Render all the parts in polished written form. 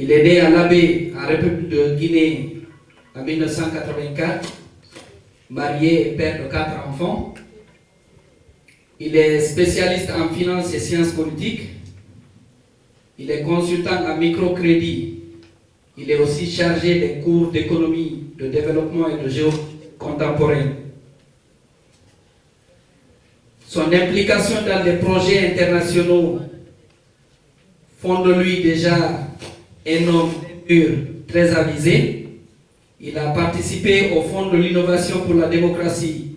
Il est né à Labé, en République de Guinée, en 1984, marié et père de 4 enfants. Il est spécialiste en finance et sciences politiques. Il est consultant en microcrédit. Il est aussi chargé des cours d'économie, de développement et de géo contemporaine. Son implication dans les projets internationaux font de lui déjà un homme mûr, très avisé. Il a participé au Fonds de l'innovation pour la démocratie,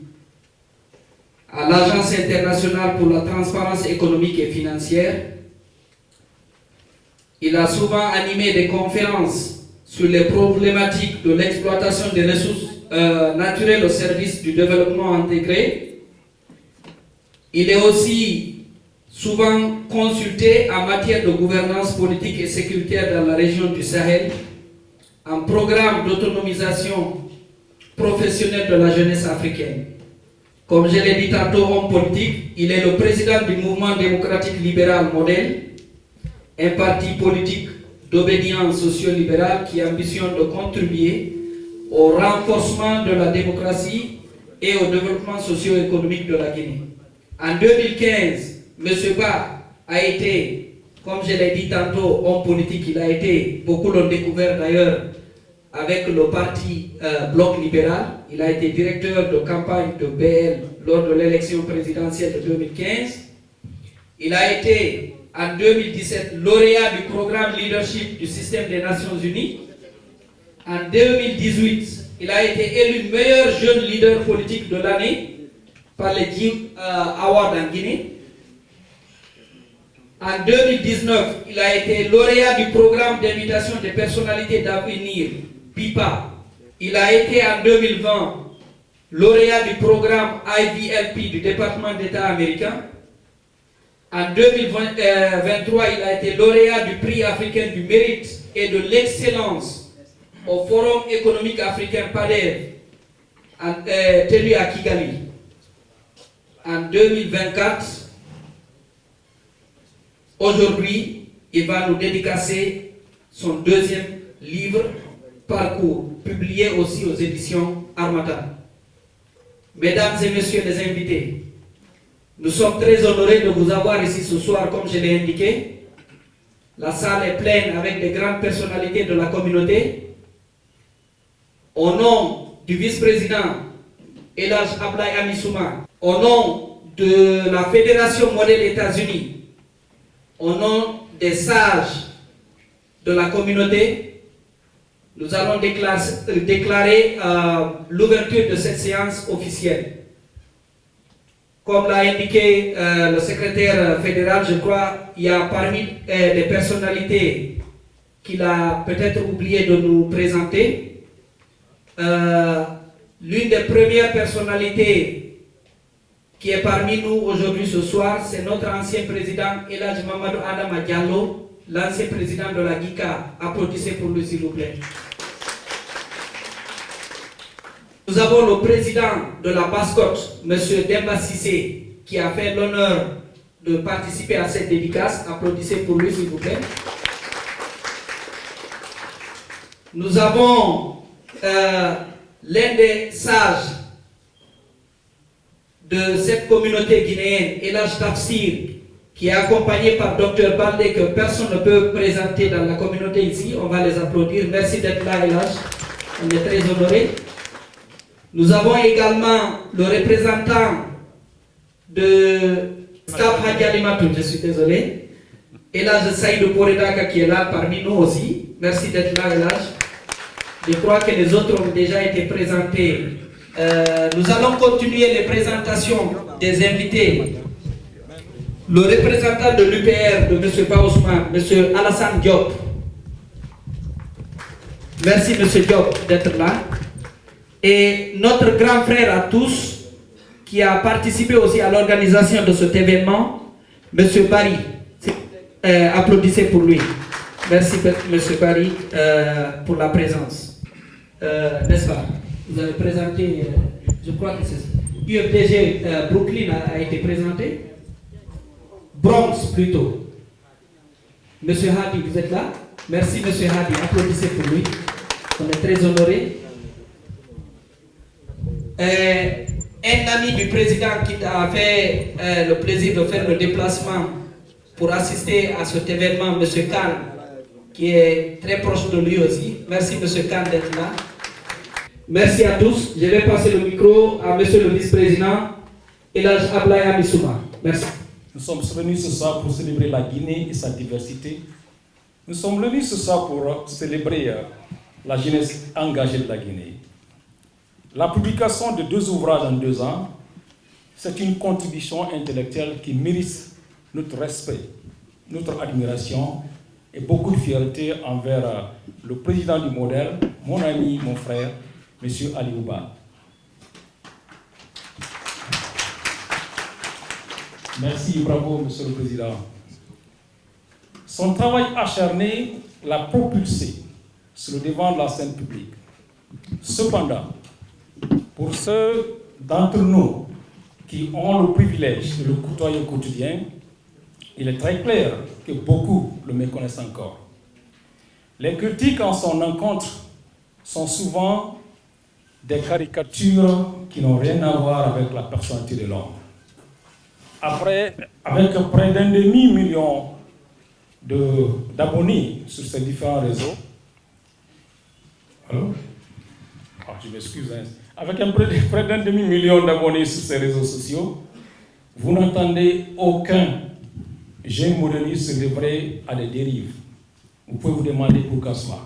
à l'Agence internationale pour la transparence économique et financière. Il a souvent animé des conférences sur les problématiques de l'exploitation des ressources naturelles au service du développement intégré. Il est aussi souvent consulté en matière de gouvernance politique et sécuritaire dans la région du Sahel, en programme d'autonomisation professionnelle de la jeunesse africaine. Comme je l'ai dit tantôt, homme politique, il est le président du mouvement démocratique libéral modèle, un parti politique d'obédience socio-libérale qui ambitionne de contribuer au renforcement de la démocratie et au développement socio-économique de la Guinée. En 2015, M. Ba a été, comme je l'ai dit tantôt, homme politique. Il a été, beaucoup l'ont découvert d'ailleurs, avec le parti Bloc libéral. Il a été directeur de campagne de BL lors de l'élection présidentielle de 2015. Il a été, en 2017, lauréat du programme Leadership du système des Nations Unies. En 2018, il a été élu meilleur jeune leader politique de l'année par les Jim Awards en Guinée. En 2019, il a été lauréat du programme d'invitation des personnalités d'avenir, PIPA. Il a été en 2020 lauréat du programme IVLP du département d'État américain. En 2023, il a été lauréat du prix africain du mérite et de l'excellence au Forum économique africain PADEV, tenu à Kigali. En 2024, aujourd'hui, il va nous dédicacer son 2e livre, Parcours, publié aussi aux éditions Harmattan. Mesdames et messieurs les invités, nous sommes très honorés de vous avoir ici ce soir, comme je l'ai indiqué. La salle est pleine avec des grandes personnalités de la communauté. Au nom du vice-président Elhaj Ablaye Amissouma, au nom de la Fédération Modèle États-Unis, au nom des sages de la communauté, nous allons déclarer l'ouverture de cette séance officielle. Comme l'a indiqué le secrétaire fédéral, je crois qu'il y a parmi les personnalités qu'il a peut-être oublié de nous présenter. L'une des premières personnalités qui est parmi nous aujourd'hui ce soir, c'est notre ancien président Elhaj Mamadou Adama Diallo, l'ancien président de la GICA. Applaudissez pour lui s'il vous plaît. Nous avons le président de la Bascotte, M. Demba Sissé, qui a fait l'honneur de participer à cette dédicace. Applaudissez pour lui s'il vous plaît. Nous avons l'un des sages de cette communauté guinéenne, Elhaj Tafsir, qui est accompagné par Dr Baldé, que personne ne peut présenter dans la communauté ici. On va les applaudir. Merci d'être là, Elhaj. On est très honorés. Nous avons également le représentant de Staff Hadji Alimatou, je suis désolé, Elhaj Saïdou Poredaka qui est là parmi nous aussi. Merci d'être là, Elhaj. Je crois que les autres ont déjà été présentés. Nous allons continuer les présentations des invités. Le représentant de l'UPR de M. Baousman, M. Alassane Diop. Merci M. Diop d'être là. Et notre grand frère à tous, qui a participé aussi à l'organisation de cet événement, M. Barry. Applaudissez pour lui. Merci M. Barry pour la présence. N'est-ce pas? Vous avez présenté, je crois que c'est UFDG Brooklyn a été présenté. Bronx plutôt. Monsieur Hadi, vous êtes là? Merci, M. Hadi. Applaudissez pour lui. On est très honorés. Un ami du président qui a fait le plaisir de faire le déplacement pour assister à cet événement, M. Khan, qui est très proche de lui aussi. Merci, M. Khan, d'être là. Merci à tous. Je vais passer le micro à M. le vice-président Elhadj Ablaye Missouma. Merci. Nous sommes venus ce soir pour célébrer la Guinée et sa diversité. Nous sommes venus ce soir pour célébrer la jeunesse engagée de la Guinée. La publication de 2 ouvrages en 2 ans, c'est une contribution intellectuelle qui mérite notre respect, notre admiration et beaucoup de fierté envers le président du modèle, mon ami, mon frère, M. Ali Ouba. Merci, bravo, Monsieur le Président. Son travail acharné l'a propulsé sur le devant de la scène publique. Cependant, pour ceux d'entre nous qui ont le privilège de le côtoyer au quotidien, il est très clair que beaucoup le méconnaissent encore. Les critiques en son encontre sont souvent des caricatures qui n'ont rien à voir avec la personnalité de l'homme. Avec près d'1,5 million d'abonnés sur ces différents réseaux, je m'excuse, avec près d'1,5 million d'abonnés sur ces réseaux sociaux, vous n'entendez aucun jeune moderniste se livrer à des dérives. Vous pouvez vous demander pourquoi cela.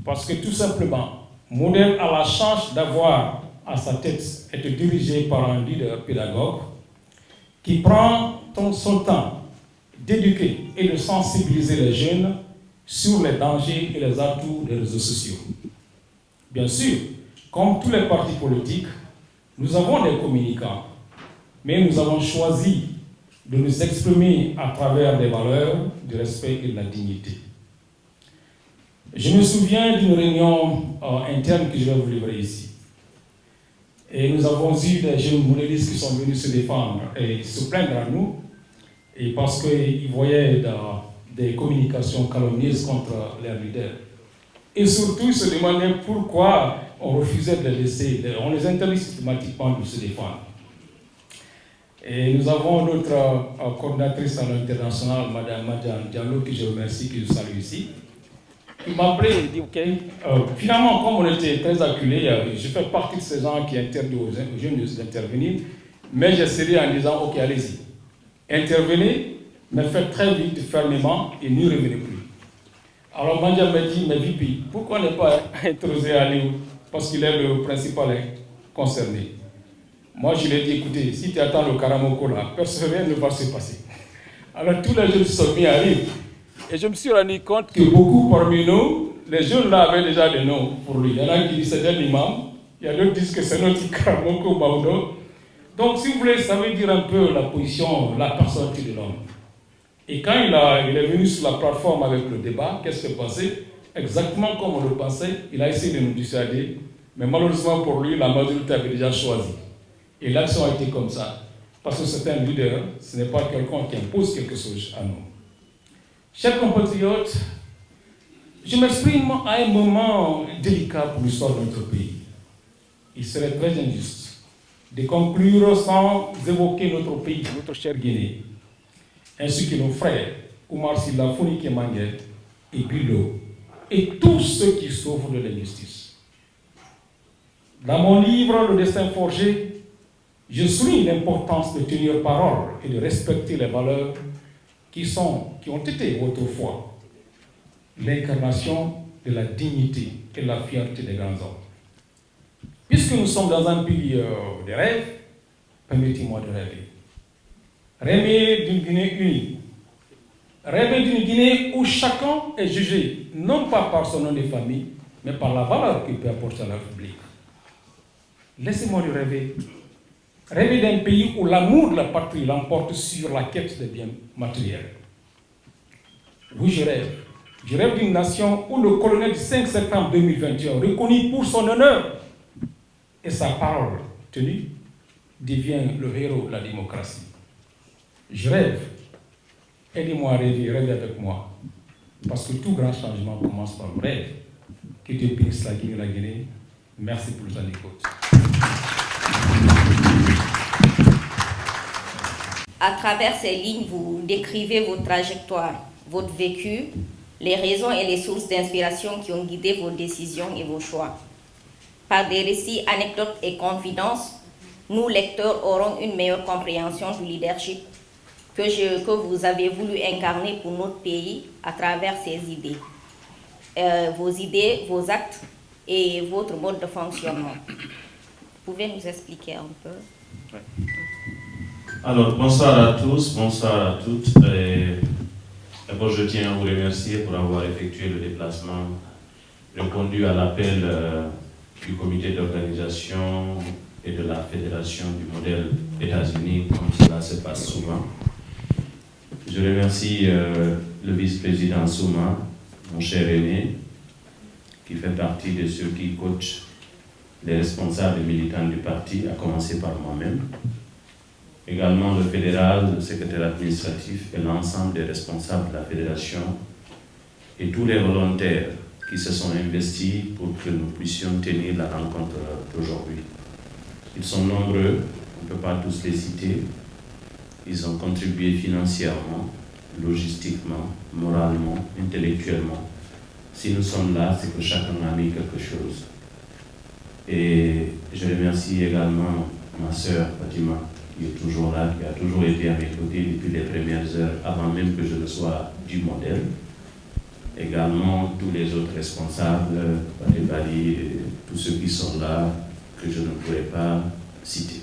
Parce que tout simplement, Modèle a la chance d'avoir à sa tête être dirigé par un leader pédagogue qui prend son temps d'éduquer et de sensibiliser les jeunes sur les dangers et les atouts des réseaux sociaux. Bien sûr, comme tous les partis politiques, nous avons des communicants, mais nous avons choisi de nous exprimer à travers des valeurs du respect et de la dignité. Je me souviens d'une réunion interne que je vais vous livrer ici. Et nous avons eu des jeunes modélistes qui sont venus se défendre et se plaindre à nous, et parce qu'ils voyaient des communications calomnieuses contre leurs leaders. Et surtout, ils se demandaient pourquoi on refusait de les laisser, on les interdit systématiquement de se défendre. Et nous avons notre coordinatrice à l'international, Mme Madiane Diallo, que je remercie, que je salue ici. Il m'a appelé et dit, OK, finalement, comme on était très acculés, je fais partie de ces gens qui interdisent aux jeunes d'intervenir, mais j'ai cédé en disant, OK, allez-y, intervenez, mais faites très vite, fermement, et n'y revenez plus. Alors Mandia m'a dit, mais Vipi, pourquoi ne pas introduire Aliou? Parce qu'il est le principal concerné. Moi, je lui ai dit, écoutez, si tu attends le Karamoko là, rien ne va se passer. Alors tous les jeunes se sont mis à rire. Et je me suis rendu compte que beaucoup parmi nous, les jeunes là avaient déjà des noms pour lui. Il y en a qui disent c'est un imam, il y a d'autres qui disent que c'est notre Karamoko Baudo. Donc, si vous voulez, ça veut dire un peu la position, la personnalité de l'homme. Et quand il est venu sur la plateforme avec le débat, qu'est-ce qui s'est passé? Exactement comme on le pensait, il a essayé de nous dissuader, mais malheureusement pour lui, la majorité avait déjà choisi. Et l'action a été comme ça. Parce que c'est un leader, ce n'est pas quelqu'un qui impose quelque chose à nous. Chers compatriotes, je m'exprime à un moment délicat pour l'histoire de notre pays. Il serait très injuste de conclure sans évoquer notre pays, notre chère Guinée, ainsi que nos frères, Oumar Silla, Founike Manguet et Bilo, et tous ceux qui souffrent de l'injustice. Dans mon livre, Le destin forgé, je souligne l'importance de tenir parole et de respecter les valeurs qui ont été autrefois l'incarnation de la dignité et la fierté des grands hommes. Puisque nous sommes dans un pays de rêve, permettez-moi de rêver. Rêver d'une Guinée unie. Rêver d'une Guinée où chacun est jugé, non pas par son nom de famille, mais par la valeur qu'il peut apporter à la République. Laissez-moi le rêver. Rêver d'un pays où l'amour de la patrie l'emporte sur la quête des biens matériels. Oui, je rêve. Je rêve d'une nation où le colonel du 5 septembre 2021, reconnu pour son honneur et sa parole tenue, devient le héros de la démocratie. Je rêve. Aidez-moi à rêver, rêvez avec moi. parce que tout grand changement commence par le rêve. Que Dieu bénisse la Guinée. Merci pour votre écoute. À travers ces lignes, vous décrivez votre trajectoire, votre vécu, les raisons et les sources d'inspiration qui ont guidé vos décisions et vos choix. Par des récits, anecdotes et confidences, nous, lecteurs, aurons une meilleure compréhension du leadership que vous avez voulu incarner pour notre pays à travers ces idées, vos actes et votre mode de fonctionnement. Vous pouvez nous expliquer un peu? Ouais. Alors, bonsoir à tous, bonsoir à toutes. D'abord, je tiens à vous remercier pour avoir effectué le déplacement, répondu à l'appel du comité d'organisation et de la fédération du modèle États-Unis, comme cela se passe souvent. Je remercie le vice-président Souma, mon cher aîné, qui fait partie de ceux qui coachent les responsables et militants du parti, à commencer par moi-même. Également le fédéral, le secrétaire administratif et l'ensemble des responsables de la fédération et tous les volontaires qui se sont investis pour que nous puissions tenir la rencontre d'aujourd'hui. Ils sont nombreux, on ne peut pas tous les citer. Ils ont contribué financièrement, logistiquement, moralement, intellectuellement. Si nous sommes là, c'est que chacun a mis quelque chose. Et je remercie également ma sœur Fatima, qui est toujours là, qui a toujours été à mes côtés depuis les premières heures, avant même que je ne sois du modèle. Également tous les autres responsables, Bali, tous ceux qui sont là, que je ne pourrais pas citer.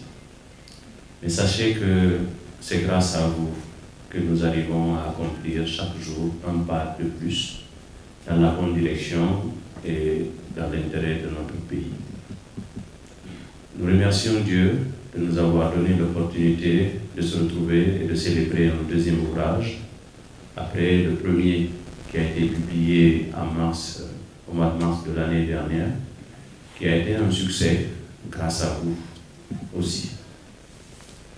Mais sachez que c'est grâce à vous que nous arrivons à accomplir chaque jour un pas de plus dans la bonne direction et dans l'intérêt de notre pays. Nous remercions Dieu de nous avoir donné l'opportunité de se retrouver et de célébrer un deuxième ouvrage, après le premier qui a été publié en mars, au mois de mars de l'année dernière, qui a été un succès grâce à vous aussi.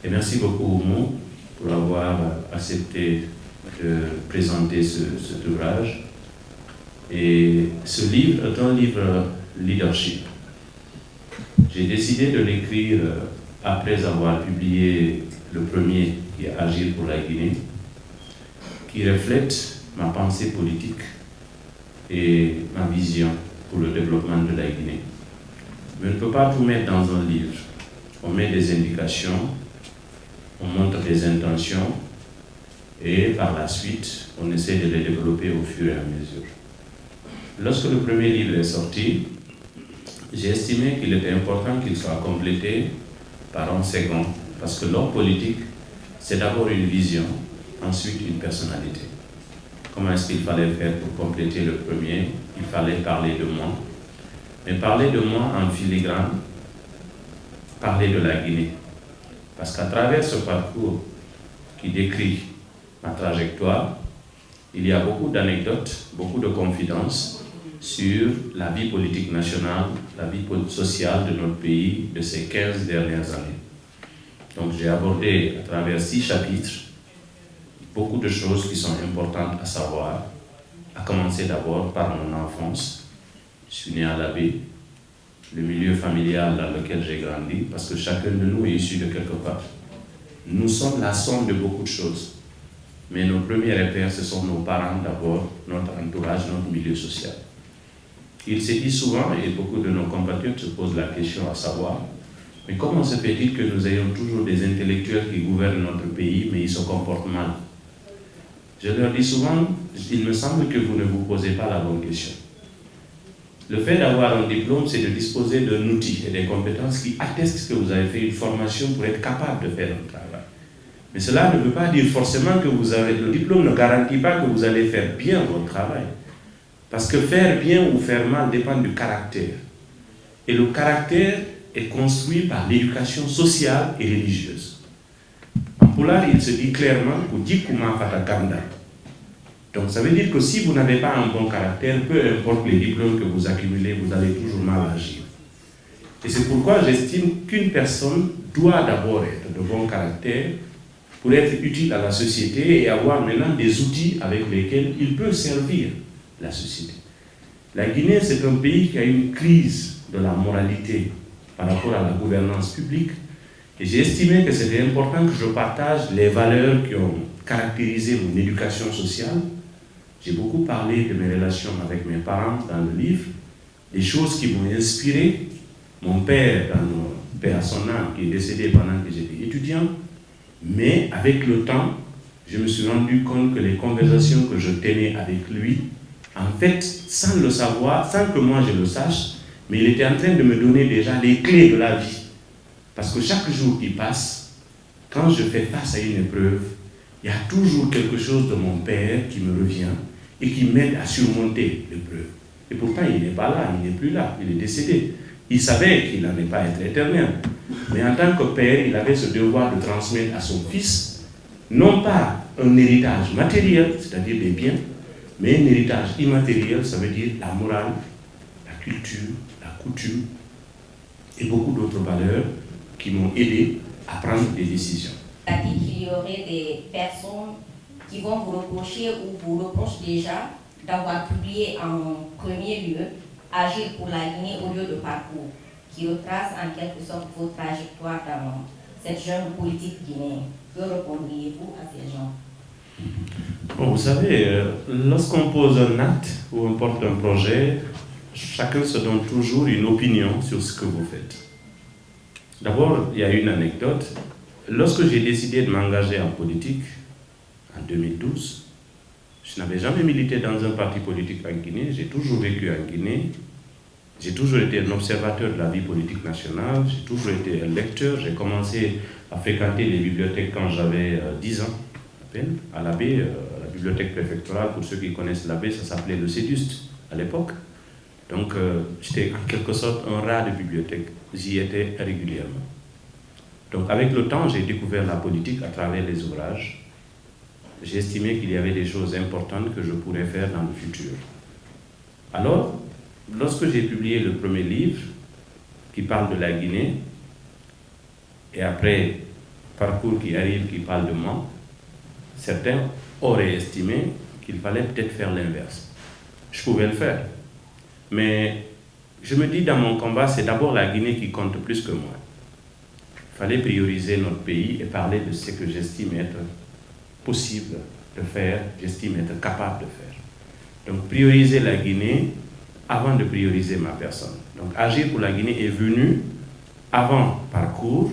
Et merci beaucoup Oumou pour avoir accepté de présenter cet ouvrage. Et ce livre est un livre leadership. J'ai décidé de l'écrire après avoir publié le premier, qui est Agir pour la Guinée, qui reflète ma pensée politique et ma vision pour le développement de la Guinée. Mais on ne peut pas tout mettre dans un livre. On met des indications, on montre des intentions et par la suite, on essaie de les développer au fur et à mesure. Lorsque le premier livre est sorti, j'ai estimé qu'il était important qu'il soit complété par un second, parce que l'homme politique, c'est d'abord une vision, ensuite une personnalité. Comment est-ce qu'il fallait faire pour compléter le premier? Il fallait parler de moi, mais parler de moi en filigrane, parler de la Guinée. Parce qu'à travers ce parcours qui décrit ma trajectoire, il y a beaucoup d'anecdotes, beaucoup de confidences sur la vie politique nationale, la vie sociale de notre pays de ces 15 dernières années. Donc j'ai abordé à travers 6 chapitres beaucoup de choses qui sont importantes à savoir, à commencer d'abord par mon enfance. Je suis né à l'Abbé, le milieu familial dans lequel j'ai grandi, parce que chacun de nous est issu de quelque part. Nous sommes la somme de beaucoup de choses, mais nos premiers repères, ce sont nos parents d'abord, notre entourage, notre milieu social. Il s'est dit souvent, et beaucoup de nos compatriotes se posent la question à savoir, mais comment se fait-il que nous ayons toujours des intellectuels qui gouvernent notre pays, mais ils se comportent mal? Je leur dis souvent, il me semble que vous ne vous posez pas la bonne question. Le fait d'avoir un diplôme, c'est de disposer d'un outil et des compétences qui attestent que vous avez fait une formation pour être capable de faire un travail. Mais cela ne veut pas dire forcément que vous avez... Le diplôme ne garantit pas que vous allez faire bien votre travail. Parce que faire bien ou faire mal dépend du caractère. Et le caractère est construit par l'éducation sociale et religieuse. En Poulard, il se dit clairement donc ça veut dire que si vous n'avez pas un bon caractère, peu importe les diplômes que vous accumulez, vous allez toujours mal agir. Et c'est pourquoi j'estime qu'une personne doit d'abord être de bon caractère pour être utile à la société et avoir maintenant des outils avec lesquels il peut servir la société. La Guinée, c'est un pays qui a une crise de la moralité par rapport à la gouvernance publique. Et j'ai estimé que c'était important que je partage les valeurs qui ont caractérisé mon éducation sociale. J'ai beaucoup parlé de mes relations avec mes parents dans le livre, des choses qui m'ont inspiré. Mon père, paix à son âme, qui est décédé pendant que j'étais étudiant, mais avec le temps, je me suis rendu compte que les conversations que je tenais avec lui, en fait, sans le savoir, sans que moi je le sache, mais il était en train de me donner déjà les clés de la vie. Parce que chaque jour qui passe, quand je fais face à une épreuve, il y a toujours quelque chose de mon père qui me revient et qui m'aide à surmonter l'épreuve. Et pourtant, il n'est pas là, il n'est plus là, il est décédé. Il savait qu'il n'allait pas être éternel. Mais en tant que père, il avait ce devoir de transmettre à son fils, non pas un héritage matériel, c'est-à-dire des biens, mais un héritage immatériel, ça veut dire la morale, la culture, la coutume et beaucoup d'autres valeurs qui m'ont aidé à prendre des décisions. Il a dit qu'il y aurait des personnes qui vont vous reprocher ou vous reprochent déjà d'avoir publié en premier lieu Agir pour la Guinée au lieu de parcours, qui retrace en quelque sorte vos trajectoires dans cette jeune politique guinéenne. Que répondriez-vous à ces gens? Bon, vous savez, lorsqu'on pose un acte ou on porte un projet, chacun se donne toujours une opinion sur ce que vous faites. D'abord, il y a une anecdote. Lorsque j'ai décidé de m'engager en politique, en 2012, je n'avais jamais milité dans un parti politique en Guinée, j'ai toujours vécu en Guinée, j'ai toujours été un observateur de la vie politique nationale, j'ai toujours été un lecteur, j'ai commencé à fréquenter les bibliothèques quand j'avais 10 ans, à peine, à la baie, la bibliothèque préfectorale, pour ceux qui connaissent la baie, ça s'appelait le Céduste à l'époque. Donc j'étais en quelque sorte un rat de bibliothèque, j'y étais régulièrement. Donc avec le temps, j'ai découvert la politique à travers les ouvrages. J'ai estimé qu'il y avait des choses importantes que je pourrais faire dans le futur. Alors, lorsque j'ai publié le premier livre qui parle de la Guinée, et après Parcours qui arrive qui parle de moi, certains auraient estimé qu'il fallait peut-être faire l'inverse. Je pouvais le faire. Mais je me dis dans mon combat, c'est d'abord la Guinée qui compte plus que moi. Il fallait prioriser notre pays et parler de ce que j'estime être possible de faire, j'estime être capable de faire. Donc prioriser la Guinée avant de prioriser ma personne. Donc Agir pour la Guinée est venu avant Parcours,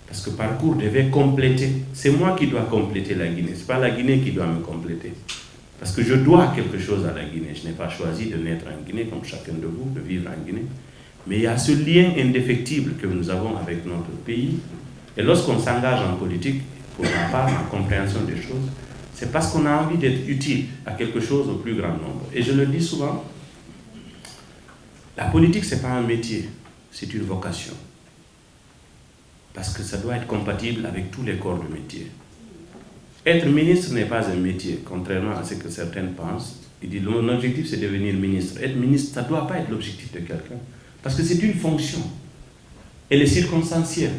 parce que Parcours devait compléter. C'est moi qui dois compléter la Guinée, ce n'est pas la Guinée qui doit me compléter. Parce que je dois quelque chose à la Guinée. Je n'ai pas choisi de naître en Guinée comme chacun de vous, de vivre en Guinée. Mais il y a ce lien indéfectible que nous avons avec notre pays. Et lorsqu'on s'engage en politique, pour ma part, ma compréhension des choses, c'est parce qu'on a envie d'être utile à quelque chose au plus grand nombre. Et je le dis souvent, la politique, ce n'est pas un métier, c'est une vocation. Parce que ça doit être compatible avec tous les corps de métier. Être ministre n'est pas un métier, contrairement à ce que certains pensent. Ils disent, mon objectif, c'est de devenir ministre. Être ministre, ça ne doit pas être l'objectif de quelqu'un. Parce que c'est une fonction. Elle est circonstancielle.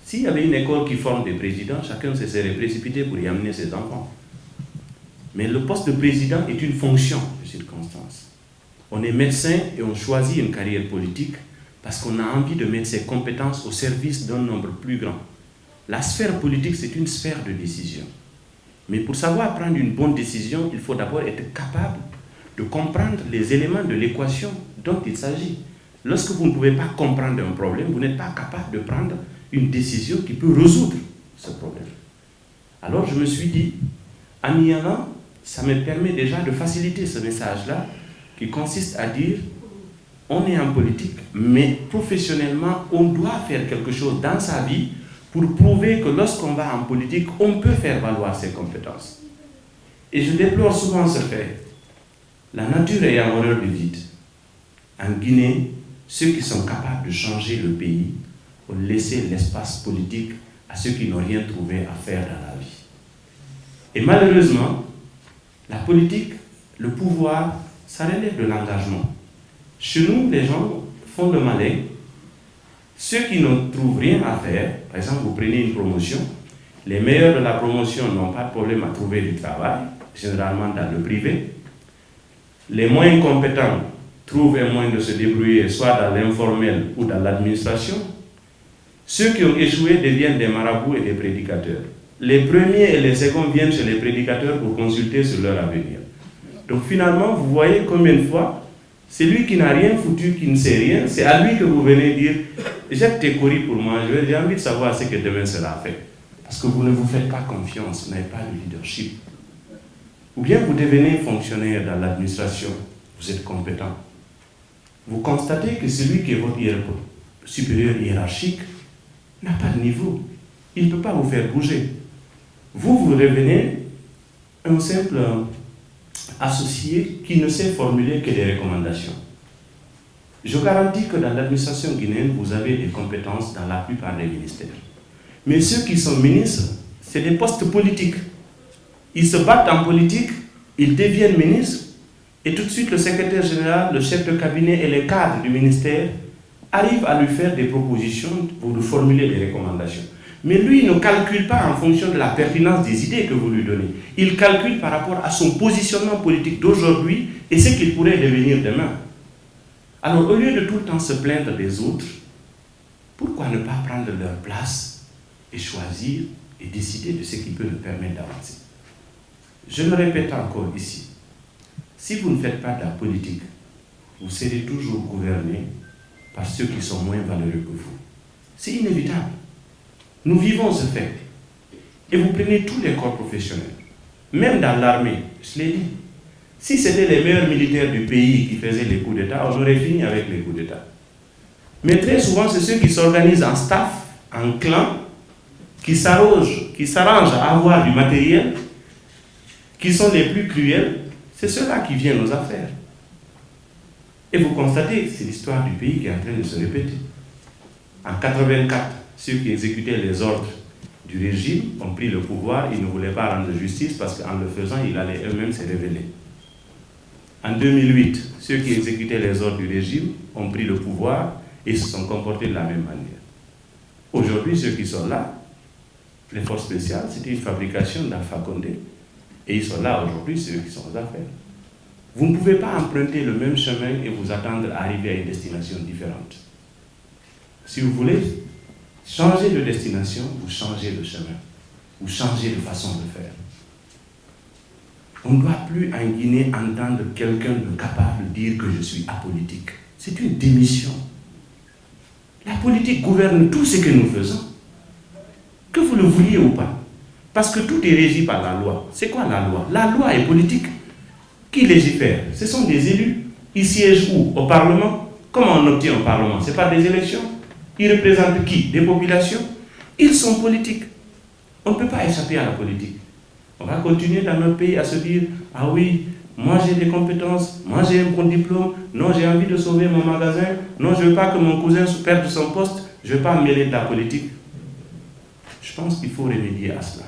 S'il y avait une école qui forme des présidents, chacun se serait précipité pour y amener ses enfants. Mais le poste de président est une fonction de circonstance. On est médecin et on choisit une carrière politique parce qu'on a envie de mettre ses compétences au service d'un nombre plus grand. La sphère politique, c'est une sphère de décision. Mais pour savoir prendre une bonne décision, il faut d'abord être capable de comprendre les éléments de l'équation dont il s'agit. Lorsque vous ne pouvez pas comprendre un problème, vous n'êtes pas capable de prendre une décision qui peut résoudre ce problème. Alors je me suis dit, en y allant, ça me permet déjà de faciliter ce message-là qui consiste à dire, on est en politique, mais professionnellement, on doit faire quelque chose dans sa vie pour prouver que lorsqu'on va en politique, on peut faire valoir ses compétences. Et je déplore souvent ce fait. La nature ayant horreur du vide. En Guinée, ceux qui sont capables de changer le pays ont laissé l'espace politique à ceux qui n'ont rien trouvé à faire dans la vie. Et malheureusement, la politique, le pouvoir, ça relève de l'engagement. Chez nous, les gens font le malin. Ceux qui ne trouvent rien à faire, par exemple, vous prenez une promotion, Les meilleurs de la promotion n'ont pas de problème à trouver du travail, généralement dans le privé. Les moins compétents trouvent un moyen de se débrouiller, soit dans l'informel ou dans l'administration. Ceux qui ont échoué deviennent des marabouts et des prédicateurs. Les premiers et les seconds viennent chez les prédicateurs pour consulter sur leur avenir. Donc finalement, vous voyez combien de fois, c'est lui qui n'a rien foutu, qui ne sait rien, c'est à lui que vous venez dire « Jette tes courriers pour moi, j'ai envie de savoir ce que demain sera fait. » Parce que vous ne vous faites pas confiance, vous n'avez pas de leadership. Ou bien vous devenez fonctionnaire dans l'administration, vous êtes compétent. Vous constatez que celui qui est votre supérieur hiérarchique n'a pas de niveau. Il ne peut pas vous faire bouger. Vous revenez un simple associé qui ne sait formuler que des recommandations. Je garantis que dans l'administration guinéenne, vous avez des compétences dans la plupart des ministères. Mais ceux qui sont ministres, c'est des postes politiques. Ils se battent en politique, ils deviennent ministres, et tout de suite le secrétaire général, le chef de cabinet et les cadres du ministère arrivent à lui faire des propositions pour lui formuler des recommandations. Mais lui, il ne calcule pas en fonction de la pertinence des idées que vous lui donnez. Il calcule par rapport à son positionnement politique d'aujourd'hui et ce qu'il pourrait devenir demain. Alors, au lieu de tout le temps se plaindre des autres, pourquoi ne pas prendre leur place et choisir et décider de ce qui peut nous permettre d'avancer? Je me répète encore ici, si vous ne faites pas de la politique, vous serez toujours gouverné par ceux qui sont moins valeureux que vous. C'est inévitable. Nous vivons ce fait. Et vous prenez tous les corps professionnels, même dans l'armée, je l'ai dit. Si c'était les meilleurs militaires du pays qui faisaient les coups d'État, on aurait fini avec les coups d'État. Mais très souvent, c'est ceux qui s'organisent en staff, en clan, qui s'arrangent à avoir du matériel, qui sont les plus cruels, c'est ceux-là qui viennent aux affaires. Et vous constatez, c'est l'histoire du pays qui est en train de se répéter. En 1984, ceux qui exécutaient les ordres du régime ont pris le pouvoir, ils ne voulaient pas rendre justice parce qu'en le faisant, ils allaient eux-mêmes se révéler. En 2008, ceux qui exécutaient les ordres du régime ont pris le pouvoir et se sont comportés de la même manière. Aujourd'hui, ceux qui sont là, les forces spéciales, c'était une fabrication d'Alpha Condé. Et ils sont là aujourd'hui, ceux qui sont aux affaires. Vous ne pouvez pas emprunter le même chemin et vous attendre à arriver à une destination différente. Si vous voulez changer de destination, vous changez de chemin. Vous changez de façon de faire. On ne doit plus en Guinée entendre quelqu'un de capable dire que je suis apolitique. C'est une démission. La politique gouverne tout ce que nous faisons. Que vous le vouliez ou pas. Parce que tout est régi par la loi. C'est quoi la loi? La loi est politique. Qui légifère? Ce sont des élus. Ils siègent où? Au Parlement. Comment on obtient au Parlement? Ce n'est pas des élections. Ils représentent qui? Des populations. Ils sont politiques. On ne peut pas échapper à la politique. On va continuer dans notre pays à se dire « Ah oui, moi j'ai des compétences, moi j'ai un bon diplôme, non j'ai envie de sauver mon magasin, non je ne veux pas que mon cousin perde son poste, je ne veux pas me mêler de la politique. » Je pense qu'il faut remédier à cela.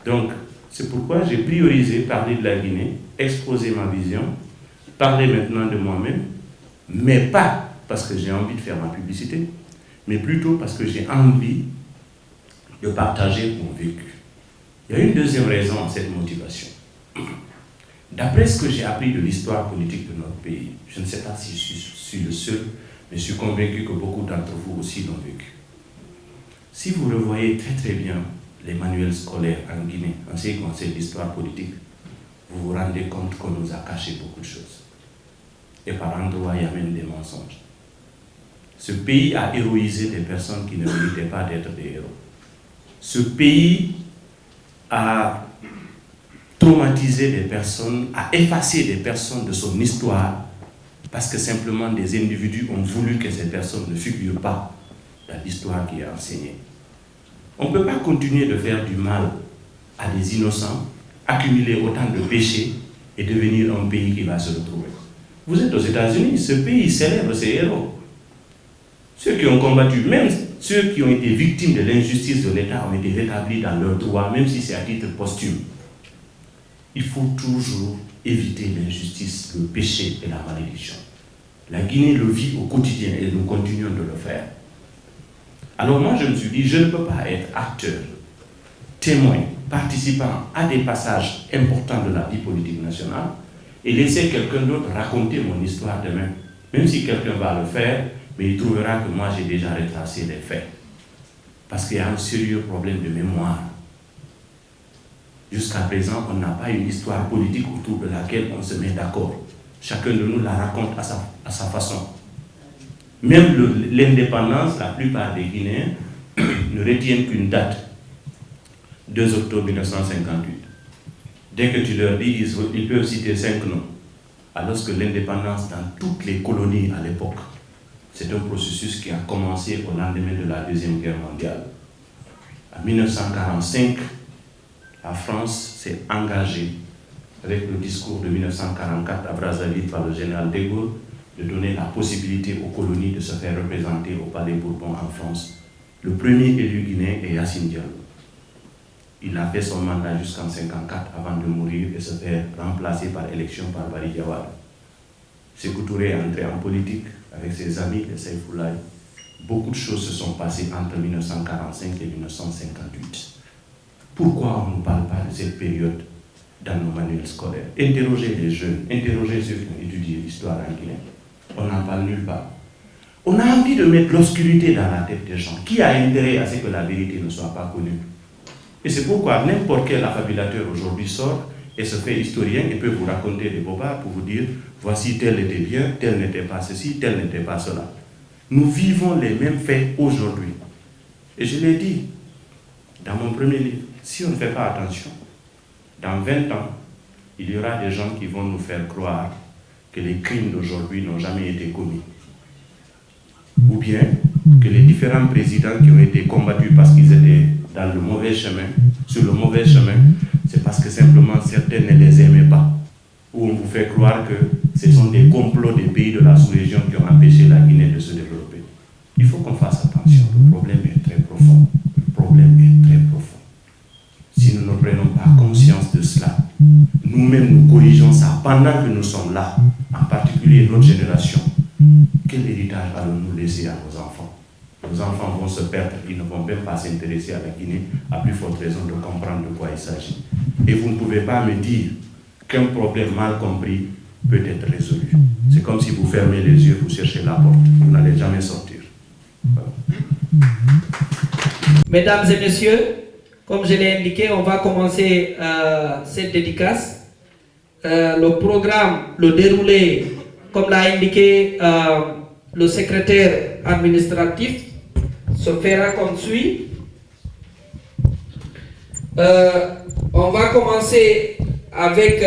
Donc, c'est pourquoi j'ai priorisé parler de la Guinée, exposer ma vision, parler maintenant de moi-même, mais pas parce que j'ai envie de faire ma publicité, mais plutôt parce que j'ai envie de partager mon vécu. Il y a une deuxième raison à cette motivation. D'après ce que j'ai appris de l'histoire politique de notre pays, je ne sais pas si je suis le seul, mais je suis convaincu que beaucoup d'entre vous aussi l'ont vécu. Si vous revoyez très très bien les manuels scolaires en Guinée, en ce qui concerne l'histoire politique, vous vous rendez compte qu'on nous a caché beaucoup de choses. Et par endroits, il y a même des mensonges. Ce pays a héroïsé des personnes qui ne méritaient pas d'être des héros. Ce pays a traumatisé des personnes, a effacé des personnes de son histoire parce que simplement des individus ont voulu que ces personnes ne figurent pas dans l'histoire qui est enseignée. On ne peut pas continuer de faire du mal à des innocents, accumuler autant de péchés et devenir un pays qui va se retrouver. Vous êtes aux États-Unis, ce pays célèbre ses héros. Ceux qui ont combattu, même ceux qui ont été victimes de l'injustice de l'État ont été rétablis dans leurs droits, même si c'est à titre posthume. Il faut toujours éviter l'injustice, le péché et la malédiction. La Guinée le vit au quotidien et nous continuons de le faire. Alors moi je me suis dit, je ne peux pas être acteur témoin, participant à des passages importants de la vie politique nationale et laisser quelqu'un d'autre raconter mon histoire demain. Même si quelqu'un va le faire, mais il trouvera que moi j'ai déjà retracé les faits. Parce qu'il y a un sérieux problème de mémoire. Jusqu'à présent, on n'a pas une histoire politique autour de laquelle on se met d'accord. Chacun de nous la raconte à sa façon. Même l'indépendance, la plupart des Guinéens ne retiennent qu'une date, 2 octobre 1958. Dès que tu leur dis, ils peuvent citer 5 noms. Alors que l'indépendance dans toutes les colonies à l'époque, c'est un processus qui a commencé au lendemain de la Deuxième Guerre mondiale. En 1945, la France s'est engagée avec le discours de 1944 à Brazzaville par le général de Gaulle de donner la possibilité aux colonies de se faire représenter au Palais Bourbon en France. Le premier élu guinéen est Yassine Diallo. Il a fait son mandat jusqu'en 1954 avant de mourir et se faire remplacer par élection par Barry Diawara. Sékou Touré est entré en politique avec ses amis, les Seyfoulaye. Beaucoup de choses se sont passées entre 1945 et 1958. Pourquoi on ne parle pas de cette période dans nos manuels scolaires? Interrogez les jeunes, interrogez ceux qui ont étudié l'histoire en Guinée. On n'en parle nulle part. On a envie de mettre l'obscurité dans la tête des gens. Qui a intérêt à ce que la vérité ne soit pas connue? Et c'est pourquoi n'importe quel affabulateur aujourd'hui sort et se fait historien et peut vous raconter des bobards pour vous dire voici tel était bien, tel n'était pas ceci, tel n'était pas cela. Nous vivons les mêmes faits aujourd'hui. Et je l'ai dit dans mon premier livre, si on ne fait pas attention, dans 20 ans, il y aura des gens qui vont nous faire croire que les crimes d'aujourd'hui n'ont jamais été commis. Ou bien que les différents présidents qui ont été combattus parce qu'ils étaient dans le mauvais chemin, sur le mauvais chemin, c'est parce que simplement certains ne les aimaient pas. Ou on vous fait croire que ce sont des complots des pays de la sous-région qui ont empêché la Guinée de se développer. Il faut qu'on fasse attention, le problème est très profond. Le problème est très profond. Si nous ne prenons pas conscience de cela, nous-mêmes nous corrigeons ça pendant que nous sommes là, en particulier notre génération. Quel héritage allons-nous laisser à nos enfants? Nos enfants vont se perdre, ils ne vont même pas s'intéresser à la Guinée, à plus forte raison de comprendre de quoi il s'agit. Et vous ne pouvez pas me dire qu'un problème mal compris peut être résolu. C'est comme si vous fermez les yeux, vous cherchez la porte, vous n'allez jamais sortir. Voilà. Mesdames et messieurs, comme je l'ai indiqué, on va commencer cette dédicace. Le programme, le déroulé, comme l'a indiqué le secrétaire administratif, se fera comme suit. On va commencer avec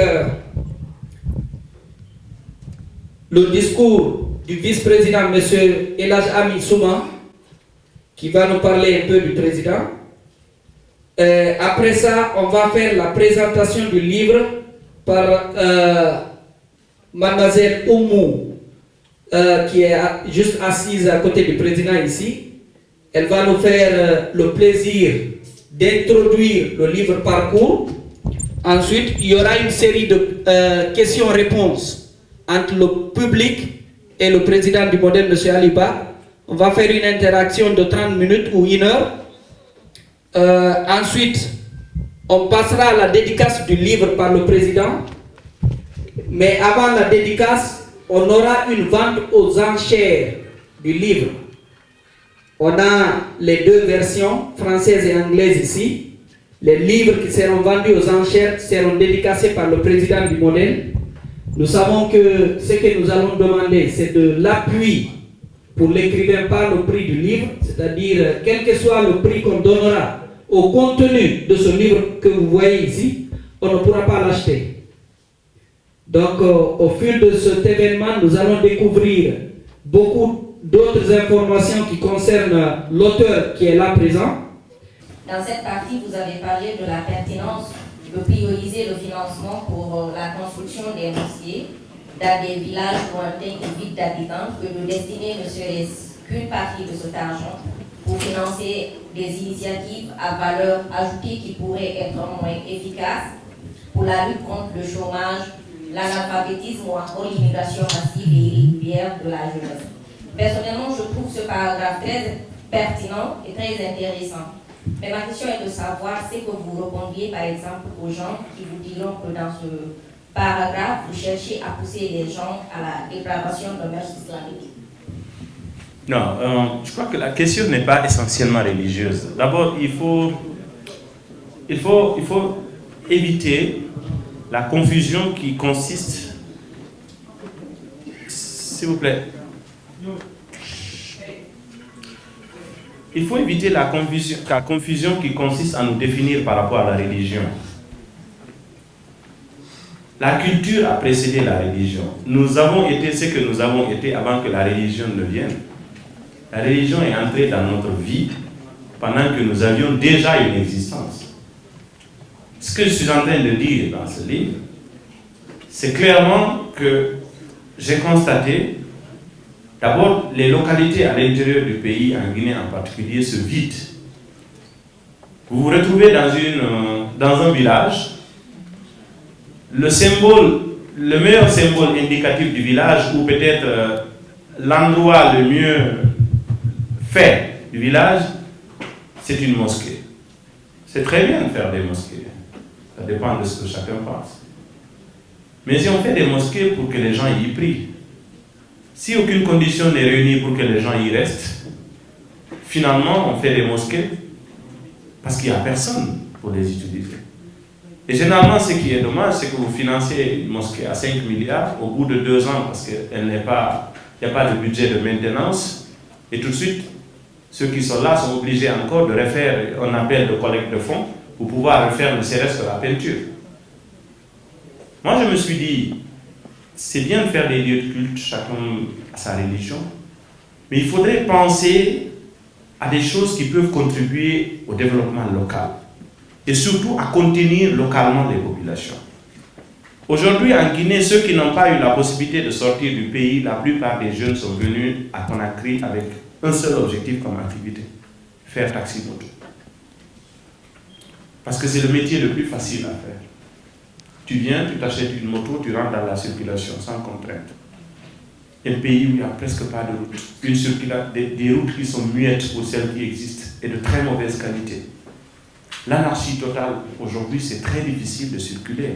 le discours du vice-président, M. Elhadj Amin Souma, qui va nous parler un peu du président. Après ça, on va faire la présentation du livre par mademoiselle Oumou, qui est juste assise à côté du président ici. Elle va nous faire le plaisir d'introduire le livre parcours. Ensuite, il y aura une série de questions-réponses entre le public et le président du modèle, M. Aliba. On va faire une interaction de 30 minutes ou 1 heure. Ensuite, on passera à la dédicace du livre par le président. Mais avant la dédicace, on aura une vente aux enchères du livre. On a les 2 versions, française et anglaise ici. Les livres qui seront vendus aux enchères seront dédicacés par le président du modèle. Nous savons que ce que nous allons demander, c'est de l'appui pour l'écrivain par le prix du livre, c'est-à-dire quel que soit le prix qu'on donnera au contenu de ce livre que vous voyez ici, on ne pourra pas l'acheter. Donc, au fil de cet événement, nous allons découvrir beaucoup d'autres informations qui concernent l'auteur qui est là présent. Dans cette partie, vous avez parlé de la pertinence de prioriser le financement pour la construction des mosquées dans des villages lointains et vides d'habitants, que de destiner ne serait-ce qu'une partie de cet argent pour financer des initiatives à valeur ajoutée qui pourraient être moins efficaces pour la lutte contre le chômage, l'analphabétisme ou encore l'immigration massive et irrégulière de la jeunesse. Personnellement, je trouve ce paragraphe très pertinent et très intéressant. Mais ma question est de savoir, c'est que vous répondiez par exemple aux gens qui vous diront que dans ce paragraphe, vous cherchez à pousser les gens à la dépravation de mœurs islamiques. Non, je crois que la question n'est pas essentiellement religieuse. D'abord, il faut éviter la confusion qui consiste... S'il vous plaît. Il faut éviter la confusion qui consiste à nous définir par rapport à la religion. La culture a précédé la religion. Nous avons été ce que nous avons été avant que la religion ne vienne. La religion est entrée dans notre vie pendant que nous avions déjà une existence. Ce que je suis en train de dire dans ce livre, c'est clairement que j'ai constaté, d'abord, les localités à l'intérieur du pays, en Guinée en particulier, se vident. Vous vous retrouvez dans un village, le meilleur symbole indicatif du village, ou peut-être l'endroit le mieux fait du village, c'est une mosquée. C'est très bien de faire des mosquées. Ça dépend de ce que chacun pense. Mais si on fait des mosquées pour que les gens y prient, si aucune condition n'est réunie pour que les gens y restent, finalement on fait des mosquées parce qu'il n'y a personne pour les utiliser. Et généralement, ce qui est dommage, c'est que vous financez une mosquée à 5 milliards, au bout de 2 ans, parce qu'il n'y a pas de budget de maintenance, et tout de suite, ceux qui sont là sont obligés encore de refaire un appel de collecte de fonds pour pouvoir refaire ne serait-ce que la peinture. Moi, je me suis dit, c'est bien de faire des lieux de culte, chacun à sa religion, mais il faudrait penser à des choses qui peuvent contribuer au développement local et surtout à contenir localement les populations. Aujourd'hui, en Guinée, ceux qui n'ont pas eu la possibilité de sortir du pays, la plupart des jeunes sont venus à Conakry avec un seul objectif comme activité, faire taxi-moto. Parce que c'est le métier le plus facile à faire. Tu viens, tu t'achètes une moto, tu rentres dans la circulation sans contrainte. Un pays où il n'y a presque pas de route. Des routes qui sont muettes pour celles qui existent et de très mauvaise qualité. L'anarchie totale, aujourd'hui, c'est très difficile de circuler.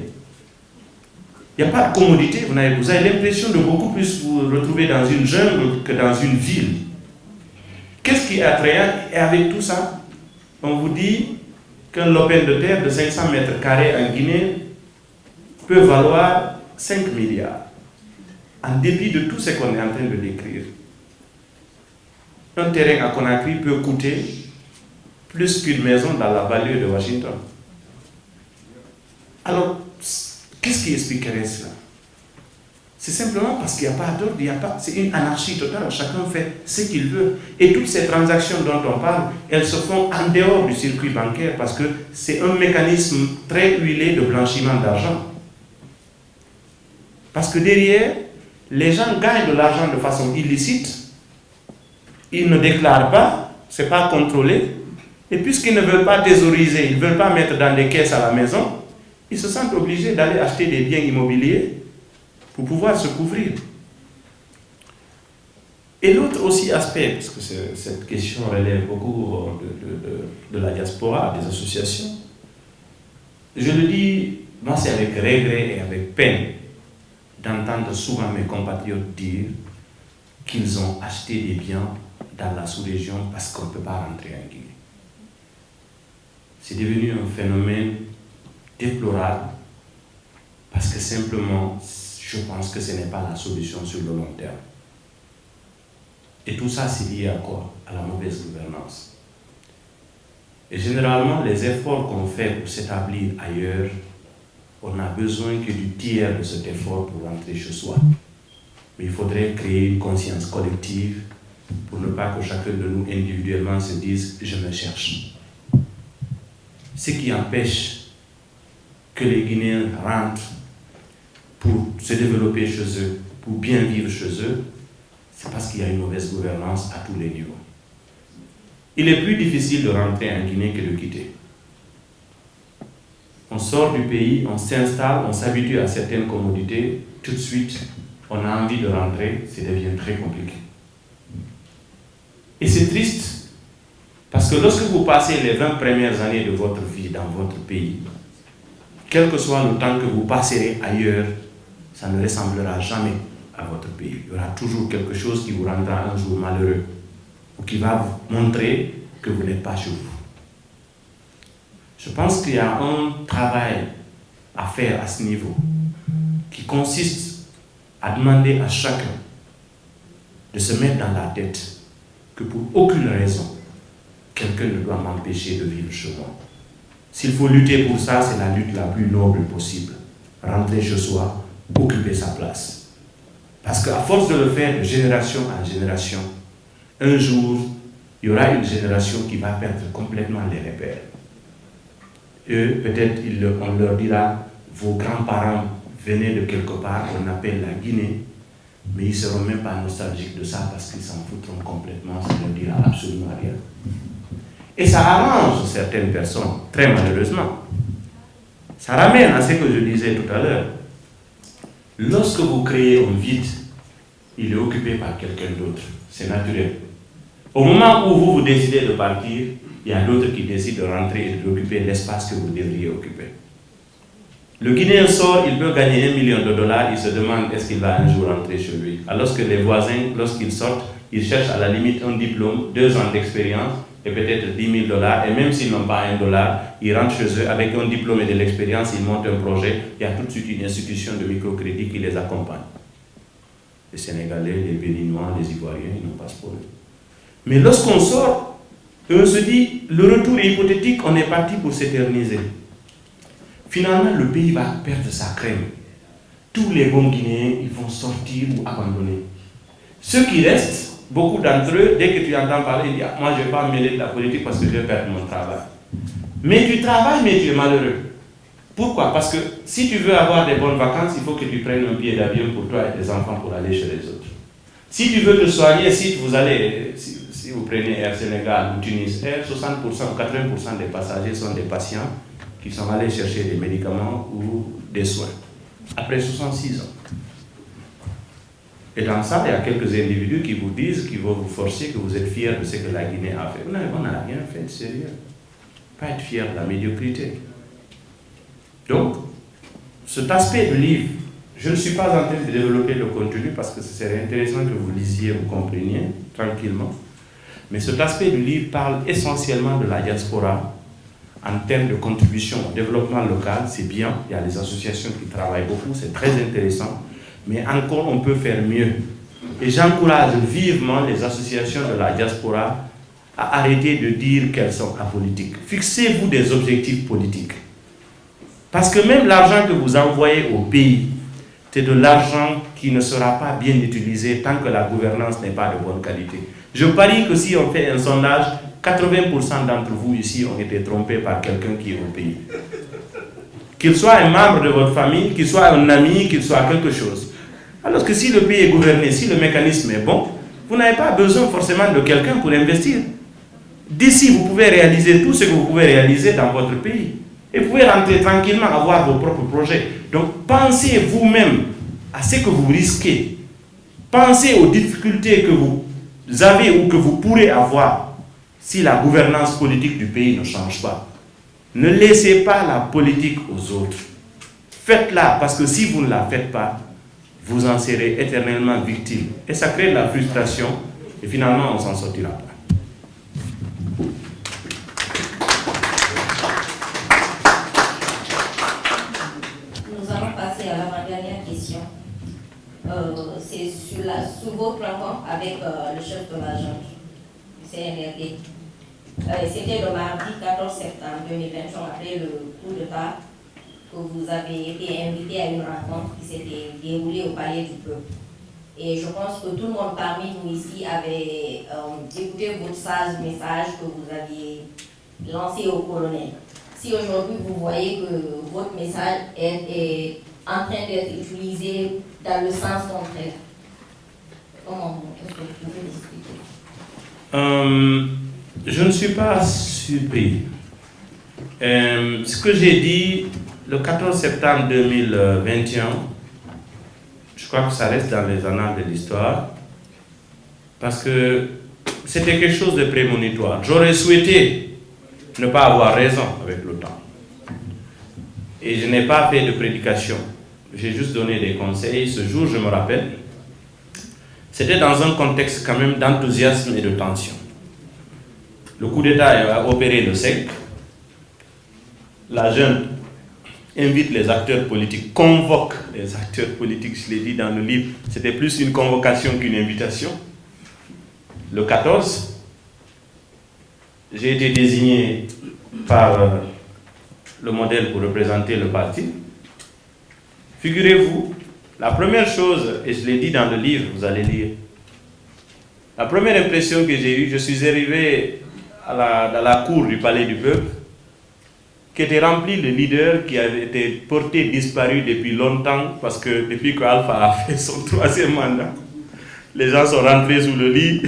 Il n'y a pas de commodité. Vous avez l'impression de beaucoup plus vous retrouver dans une jungle que dans une ville. Qu'est-ce qui est attrayant? Et avec tout ça, on vous dit qu'un lopin de terre de 500 mètres carrés en Guinée peut valoir 5 milliards, en dépit de tout ce qu'on est en train de décrire. Un terrain à Conakry peut coûter plus qu'une maison dans la banlieue de Washington. Alors, qu'est-ce qui expliquerait cela? C'est simplement parce qu'il n'y a pas d'ordre, c'est une anarchie totale, chacun fait ce qu'il veut. Et toutes ces transactions dont on parle, elles se font en dehors du circuit bancaire parce que c'est un mécanisme très huilé de blanchiment d'argent. Parce que derrière, les gens gagnent de l'argent de façon illicite, ils ne déclarent pas, ce n'est pas contrôlé, et puisqu'ils ne veulent pas thésauriser, ils ne veulent pas mettre dans des caisses à la maison, ils se sentent obligés d'aller acheter des biens immobiliers pour pouvoir se couvrir. Et l'autre aussi aspect, parce que cette question relève beaucoup de la diaspora, des associations, je le dis, moi c'est avec regret et avec peine d'entendre souvent mes compatriotes dire qu'ils ont acheté des biens dans la sous-région parce qu'on ne peut pas rentrer en Guinée. C'est devenu un phénomène déplorable parce que simplement, je pense que ce n'est pas la solution sur le long terme. Et tout ça, c'est lié à quoi? À la mauvaise gouvernance. Et généralement, les efforts qu'on fait pour s'établir ailleurs, on n'a besoin que du tiers de cet effort pour rentrer chez soi. Mais il faudrait créer une conscience collective pour ne pas que chacun de nous individuellement se dise « je me cherche ». Ce qui empêche que les Guinéens rentrent pour se développer chez eux, pour bien vivre chez eux, c'est parce qu'il y a une mauvaise gouvernance à tous les niveaux. Il est plus difficile de rentrer en Guinée que de quitter. On sort du pays, on s'installe, on s'habitue à certaines commodités, tout de suite, on a envie de rentrer, ça devient très compliqué. Et c'est triste Parce que lorsque vous passez les 20 premières années de votre vie dans votre pays, quel que soit le temps que vous passerez ailleurs, ça ne ressemblera jamais à votre pays. Il y aura toujours quelque chose qui vous rendra un jour malheureux ou qui va vous montrer que vous n'êtes pas chez vous. Je pense qu'il y a un travail à faire à ce niveau qui consiste à demander à chacun de se mettre dans la tête que pour aucune raison, quelqu'un ne doit m'empêcher de vivre chez moi. S'il faut lutter pour ça, c'est la lutte la plus noble possible. Rentrer chez soi, occuper sa place. Parce qu'à force de le faire de génération en génération, un jour, il y aura une génération qui va perdre complètement les repères. Eux, peut-être, on leur dira, vos grands-parents venaient de quelque part, on appelle la Guinée, mais ils ne seront même pas nostalgiques de ça parce qu'ils s'en foutront complètement, ça ne leur dira absolument rien. Et ça arrange certaines personnes, très malheureusement. Ça ramène à ce que je disais tout à l'heure. Lorsque vous créez un vide, il est occupé par quelqu'un d'autre. C'est naturel. Au moment où vous décidez de partir, il y a d'autres qui décident de rentrer et d'occuper l'espace que vous devriez occuper. Le Guinéen sort, il peut gagner $1 million, il se demande est-ce qu'il va un jour rentrer chez lui. Alors que les voisins, lorsqu'ils sortent, ils cherchent à la limite un diplôme, 2 ans d'expérience et peut-être $10 000. Et même s'ils n'ont pas $1, ils rentrent chez eux avec un diplôme et de l'expérience, ils montent un projet. Il y a tout de suite une institution de microcrédit qui les accompagne. Les Sénégalais, les Béninois, les Ivoiriens, ils n'ont pas ce problème. Mais lorsqu'on sort, on se dit, le retour est hypothétique, on est parti pour s'éterniser. Finalement, le pays va perdre sa crème. Tous les bons Guinéens, ils vont sortir ou abandonner. Ceux qui restent, beaucoup d'entre eux, dès que tu entends parler, ils disent « Moi, je ne vais pas me mêler de la politique parce que je vais perdre mon travail. » Mais tu travailles, mais tu es malheureux. Pourquoi? Parce que si tu veux avoir des bonnes vacances, il faut que tu prennes un billet d'avion pour toi et tes enfants pour aller chez les autres. Si tu veux te soigner, si vous prenez Air Sénégal ou Tunis Air, 60% ou 80% des passagers sont des patients qui sont allés chercher des médicaments ou des soins après 66 ans. Et dans ça, il y a quelques individus qui vous disent, qui vont vous forcer, que vous êtes fiers de ce que la Guinée a fait. Non, on n'a rien fait de sérieux. Pas être fier de la médiocrité. Donc, cet aspect du livre, je ne suis pas en train de développer le contenu parce que ce serait intéressant que vous lisiez, vous compreniez tranquillement. Mais cet aspect du livre parle essentiellement de la diaspora en termes de contribution au développement local. C'est bien, il y a des associations qui travaillent beaucoup, c'est très intéressant. Mais encore, on peut faire mieux. Et j'encourage vivement les associations de la diaspora à arrêter de dire qu'elles sont apolitiques. Fixez-vous des objectifs politiques. Parce que même l'argent que vous envoyez au pays, c'est de l'argent qui ne sera pas bien utilisé tant que la gouvernance n'est pas de bonne qualité. Je parie que si on fait un sondage, 80% d'entre vous ici ont été trompés par quelqu'un qui est au pays. Qu'il soit un membre de votre famille, qu'il soit un ami, qu'il soit quelque chose. Alors que si le pays est gouverné, si le mécanisme est bon, vous n'avez pas besoin forcément de quelqu'un pour investir. D'ici, vous pouvez réaliser tout ce que vous pouvez réaliser dans votre pays. Et vous pouvez rentrer tranquillement, avoir vos propres projets. Donc, pensez vous-même à ce que vous risquez. Pensez aux difficultés que vous avez ou que vous pourrez avoir si la gouvernance politique du pays ne change pas. Ne laissez pas la politique aux autres. Faites-la, parce que si vous ne la faites pas, vous en serez éternellement victime. Et ça crée de la frustration, et finalement, on ne s'en sortira pas. Nous allons passer à l'avant-dernière question. C'est sur votre rencontre avec le chef de la junte du CNRD. C'était le mardi 14 septembre 2021, après le coup d'État, que vous avez été invité à une rencontre qui s'était déroulée au Palais du Peuple. Et je pense que tout le monde parmi nous ici avait écouté votre sage message que vous aviez lancé au colonel. Si aujourd'hui vous voyez que votre message est en train d'être utilisé dans le sens contraire, est-ce que vous pouvez l'expliquer? Je ne suis pas surpris. Ce que j'ai dit le 14 septembre 2021, je crois que ça reste dans les annales de l'histoire, parce que c'était quelque chose de prémonitoire. J'aurais souhaité ne pas avoir raison avec le temps. Et je n'ai pas fait de prédication. J'ai juste donné des conseils. Ce jour, je me rappelle, c'était dans un contexte quand même d'enthousiasme et de tension. Le coup d'État a opéré le 5. La jeune invite les acteurs politiques, convoque les acteurs politiques, je l'ai dit dans le livre, c'était plus une convocation qu'une invitation. Le 14, j'ai été désigné par le modèle pour représenter le parti. Figurez-vous, la première chose, et je l'ai dit dans le livre, vous allez lire, la première impression que j'ai eue, je suis arrivé dans la cour du Palais du Peuple, qui était remplie de leaders qui avaient été portés disparus depuis longtemps, parce que depuis qu'Alpha a fait son 3e mandat, les gens sont rentrés sous le lit.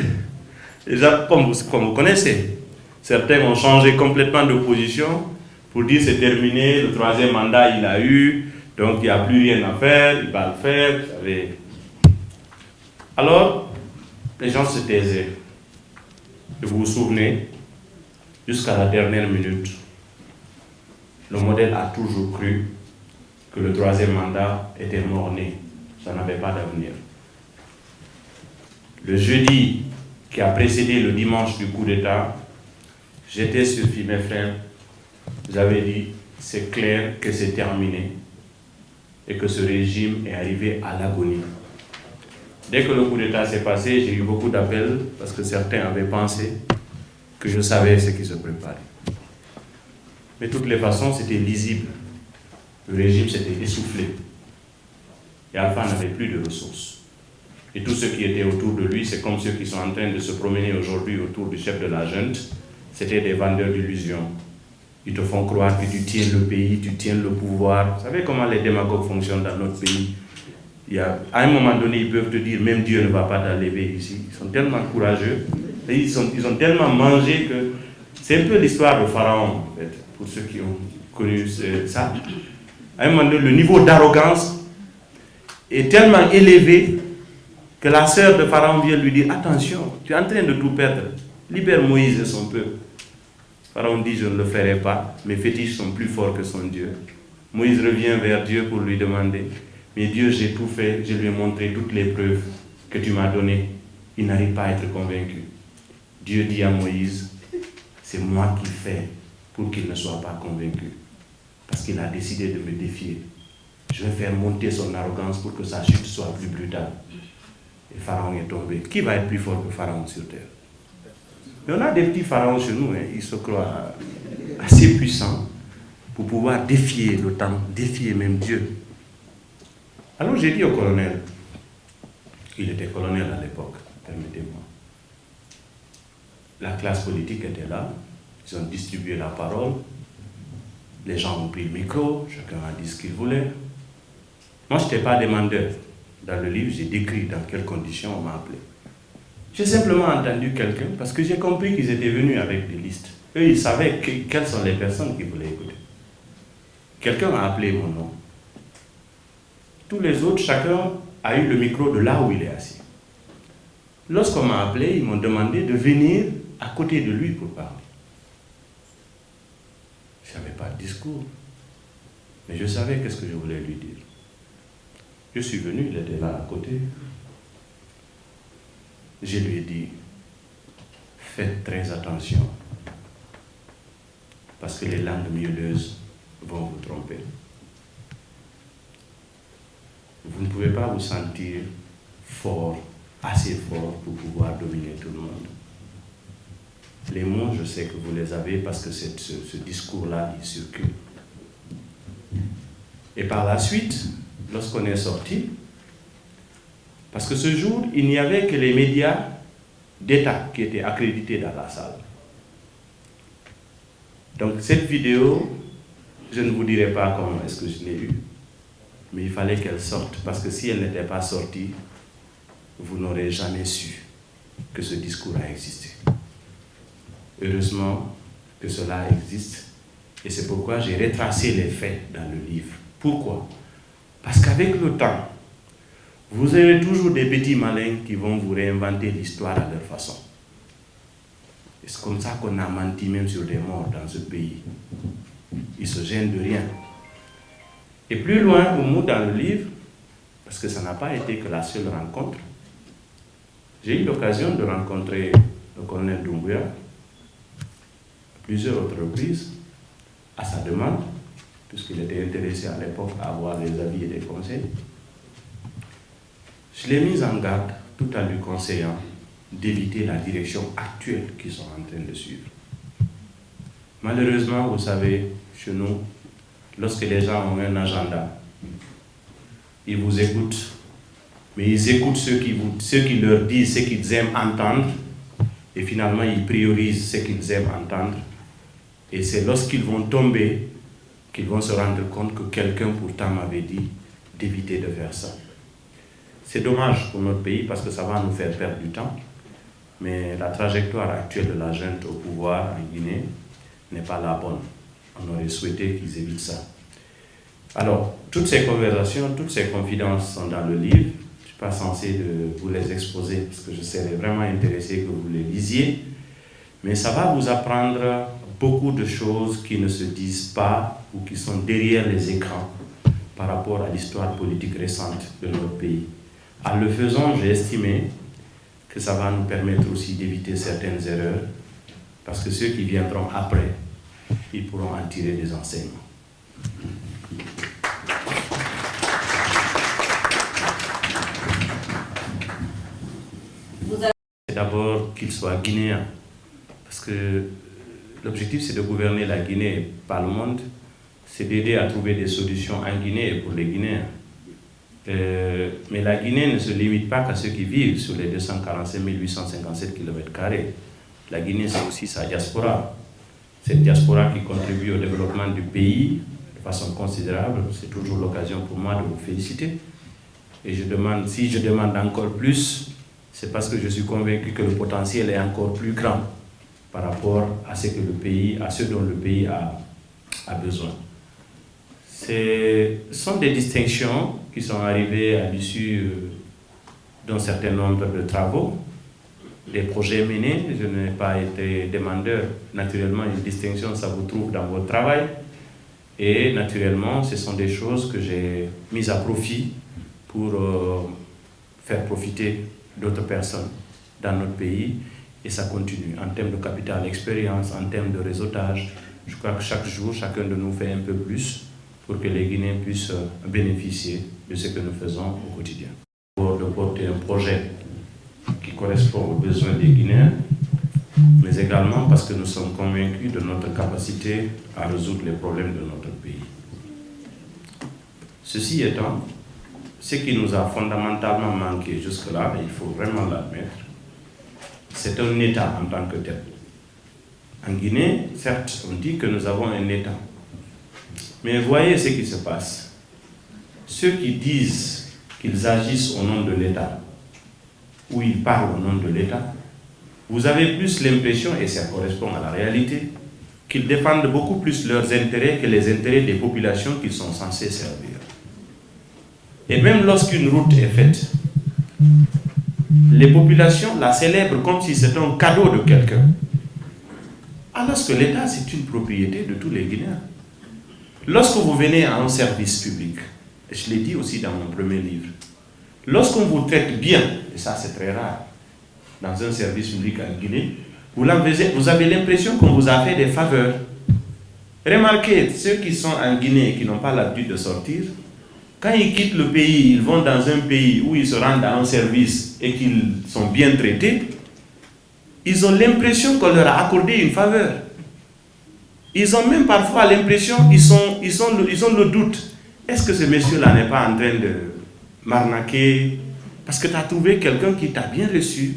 Les gens, comme vous connaissez, certains ont changé complètement de position pour dire c'est terminé, le 3e mandat il a eu, donc il n'y a plus rien à faire, il va le faire, vous savez. Alors, les gens se taisaient. Et vous vous souvenez, jusqu'à la dernière minute, le modèle a toujours cru que le 3e mandat était mort-né. Ça n'avait pas d'avenir. Le jeudi qui a précédé le dimanche du coup d'État, j'étais sur mes frères, j'avais dit, c'est clair que c'est terminé et que ce régime est arrivé à l'agonie. Dès que le coup d'État s'est passé, j'ai eu beaucoup d'appels parce que certains avaient pensé que je savais ce qui se préparait. Mais de toutes les façons, c'était lisible. Le régime s'était essoufflé. Et Alpha n'avait plus de ressources. Et tous ceux qui étaient autour de lui, c'est comme ceux qui sont en train de se promener aujourd'hui autour du chef de la junte, c'était des vendeurs d'illusions. Ils te font croire que tu tiens le pays, tu tiens le pouvoir. Vous savez comment les démagogues fonctionnent dans notre pays? À un moment donné, ils peuvent te dire, même Dieu ne va pas t'enlever ici. Ils sont tellement courageux. Et ils ont tellement mangé que... C'est un peu l'histoire de Pharaon, en fait, pour ceux qui ont connu ça. À un moment donné, le niveau d'arrogance est tellement élevé que la sœur de Pharaon vient lui dire, attention, tu es en train de tout perdre. Libère Moïse et son peuple. Pharaon dit, je ne le ferai pas. Mes fétiches sont plus forts que son Dieu. Moïse revient vers Dieu pour lui demander, mais Dieu, j'ai tout fait, je lui ai montré toutes les preuves que tu m'as données. Il n'arrive pas à être convaincu. Dieu dit à Moïse, c'est moi qui fais pour qu'il ne soit pas convaincu. Parce qu'il a décidé de me défier. Je vais faire monter son arrogance pour que sa chute soit plus brutale. Et Pharaon est tombé. Qui va être plus fort que Pharaon sur terre? Mais on a des petits pharaons chez nous, hein. Ils se croient assez puissants pour pouvoir défier le temps, défier même Dieu. Alors j'ai dit au colonel, il était colonel à l'époque, permettez-moi. La classe politique était là, ils ont distribué la parole, les gens ont pris le micro, chacun a dit ce qu'il voulait. Moi, je n'étais pas demandeur. Dans le livre, j'ai décrit dans quelles conditions on m'a appelé. J'ai simplement entendu quelqu'un, parce que j'ai compris qu'ils étaient venus avec des listes. Eux, ils savaient quelles sont les personnes qui voulaient écouter. Quelqu'un a appelé mon nom. Tous les autres, chacun a eu le micro de là où il est assis. Lorsqu'on m'a appelé, ils m'ont demandé de venir à côté de lui pour parler. Je n'avais pas de discours, mais je savais qu'est-ce que je voulais lui dire. Je suis venu, il était là à côté. Je lui ai dit, faites très attention, parce que les langues mielleuses vont vous tromper. Vous ne pouvez pas vous sentir fort, assez fort pour pouvoir dominer tout le monde. Les mots, je sais que vous les avez parce que ce discours-là, il circule. Et par la suite, lorsqu'on est sorti, parce que ce jour, il n'y avait que les médias d'État qui étaient accrédités dans la salle. Donc cette vidéo, je ne vous dirai pas comment est-ce que je l'ai eue, mais il fallait qu'elle sorte, parce que si elle n'était pas sortie, vous n'aurez jamais su que ce discours a existé. Heureusement que cela existe, et c'est pourquoi j'ai retracé les faits dans le livre. Pourquoi? Parce qu'avec le temps, vous aurez toujours des petits malins qui vont vous réinventer l'histoire à leur façon. c'est comme ça qu'on a menti même sur des morts dans ce pays. Ils se gênent de rien. Et plus loin, au mot dans le livre, parce que ça n'a pas été que la seule rencontre, j'ai eu l'occasion de rencontrer le colonel Doumbouya à plusieurs autres reprises, à sa demande, puisqu'il était intéressé à l'époque à avoir des avis et des conseils. Je l'ai mis en garde tout en lui conseillant d'éviter la direction actuelle qu'ils sont en train de suivre. Malheureusement, vous savez, chez nous, lorsque les gens ont un agenda, ils vous écoutent, mais ils écoutent ceux qui leur disent ce qu'ils aiment entendre, et finalement ils priorisent ce qu'ils aiment entendre, et c'est lorsqu'ils vont tomber qu'ils vont se rendre compte que quelqu'un pourtant m'avait dit d'éviter de faire ça. C'est dommage pour notre pays parce que ça va nous faire perdre du temps, mais la trajectoire actuelle de la junte au pouvoir en Guinée n'est pas la bonne. On aurait souhaité qu'ils évitent ça. Alors, toutes ces conversations, toutes ces confidences sont dans le livre. Je ne suis pas censé de vous les exposer parce que je serais vraiment intéressé que vous les lisiez. Mais ça va vous apprendre beaucoup de choses qui ne se disent pas ou qui sont derrière les écrans par rapport à l'histoire politique récente de notre pays. En le faisant, j'ai estimé que ça va nous permettre aussi d'éviter certaines erreurs parce que ceux qui viendront après, ils pourront en tirer des enseignements. C'est d'abord qu'ils soient guinéens, parce que l'objectif c'est de gouverner la Guinée et pas le monde, c'est d'aider à trouver des solutions en Guinée et pour les Guinéens. Mais la Guinée ne se limite pas qu'à ceux qui vivent sur les 245 857 km². La Guinée, c'est aussi sa diaspora. Cette diaspora qui contribue au développement du pays de façon considérable. C'est toujours l'occasion pour moi de vous féliciter. Et si je demande encore plus, c'est parce que je suis convaincu que le potentiel est encore plus grand par rapport à ce dont le pays a besoin. Ce sont des distinctions qui sont arrivées à l'issue d'un certain nombre de travaux, des projets menés. Je n'ai pas été demandeur. Naturellement, une distinction, ça vous trouve dans votre travail. Et naturellement, ce sont des choses que j'ai mises à profit pour faire profiter d'autres personnes dans notre pays. Et ça continue en termes de capital expérience, en termes de réseautage. Je crois que chaque jour, chacun de nous fait un peu plus pour que les Guinéens puissent bénéficier de ce que nous faisons au quotidien. Pour de porter un projet qui correspond aux besoins des Guinéens, mais également parce que nous sommes convaincus de notre capacité à résoudre les problèmes de notre pays. Ceci étant, ce qui nous a fondamentalement manqué jusque-là, il faut vraiment l'admettre, c'est un État en tant que tel. En Guinée, certes, on dit que nous avons un État. Mais voyez ce qui se passe. Ceux qui disent qu'ils agissent au nom de l'État, ou ils parlent au nom de l'État, vous avez plus l'impression, et ça correspond à la réalité, qu'ils défendent beaucoup plus leurs intérêts que les intérêts des populations qu'ils sont censés servir. Et même lorsqu'une route est faite, les populations la célèbrent comme si c'était un cadeau de quelqu'un. Alors que l'État, c'est une propriété de tous les Guinéens. Lorsque vous venez à un service public, et je l'ai dit aussi dans mon premier livre, lorsqu'on vous traite bien, et ça c'est très rare, dans un service public en Guinée, vous avez l'impression qu'on vous a fait des faveurs. Remarquez, ceux qui sont en Guinée et qui n'ont pas l'habitude de sortir, quand ils quittent le pays, ils vont dans un pays où ils se rendent à un service et qu'ils sont bien traités, ils ont l'impression qu'on leur a accordé une faveur. Ils ont même parfois l'impression, ils ont le doute. Est-ce que ce monsieur-là n'est pas en train de m'arnaquer? Parce que tu as trouvé quelqu'un qui t'a bien reçu.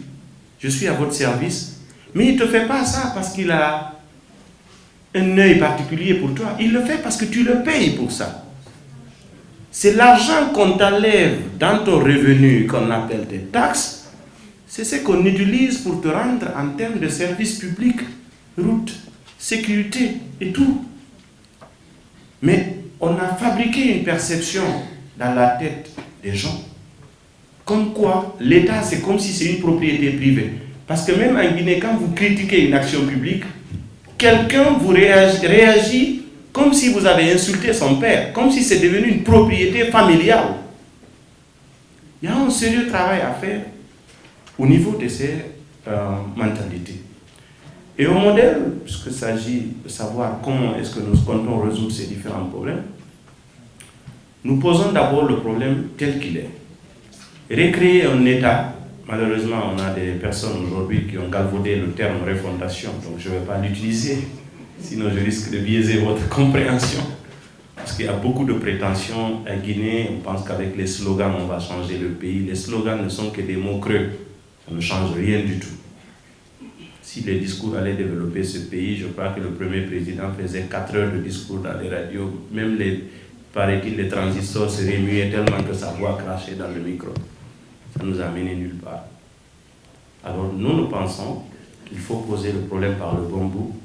Je suis à votre service. Mais il ne te fait pas ça parce qu'il a un œil particulier pour toi. Il le fait parce que tu le payes pour ça. C'est l'argent qu'on t'enlève dans ton revenu, qu'on appelle des taxes. C'est ce qu'on utilise pour te rendre en termes de services publics, routes, sécurité et tout. Mais on a fabriqué une perception dans la tête des gens comme quoi l'État, c'est comme si c'est une propriété privée. Parce que même en Guinée, quand vous critiquez une action publique, quelqu'un vous réagit comme si vous avez insulté son père, comme si c'est devenu une propriété familiale. Il y a un sérieux travail à faire au niveau de ces mentalités. Et au modèle, puisqu'il s'agit de savoir comment est-ce que nous comptons résoudre ces différents problèmes, nous posons d'abord le problème tel qu'il est. Recréer un État, malheureusement on a des personnes aujourd'hui qui ont galvaudé le terme refondation, donc je ne vais pas l'utiliser, sinon je risque de biaiser votre compréhension. Parce qu'il y a beaucoup de prétentions à Guinée, on pense qu'avec les slogans on va changer le pays. Les slogans ne sont que des mots creux, ça ne change rien du tout. Si les discours allaient développer ce pays, je crois que le premier président faisait 4 heures de discours dans les radios, même paraît-il, les transistors se remuaient tellement que sa voix crachait dans le micro. Ça nous a mené nulle part. Alors nous pensons qu'il faut poser le problème par le bon bout,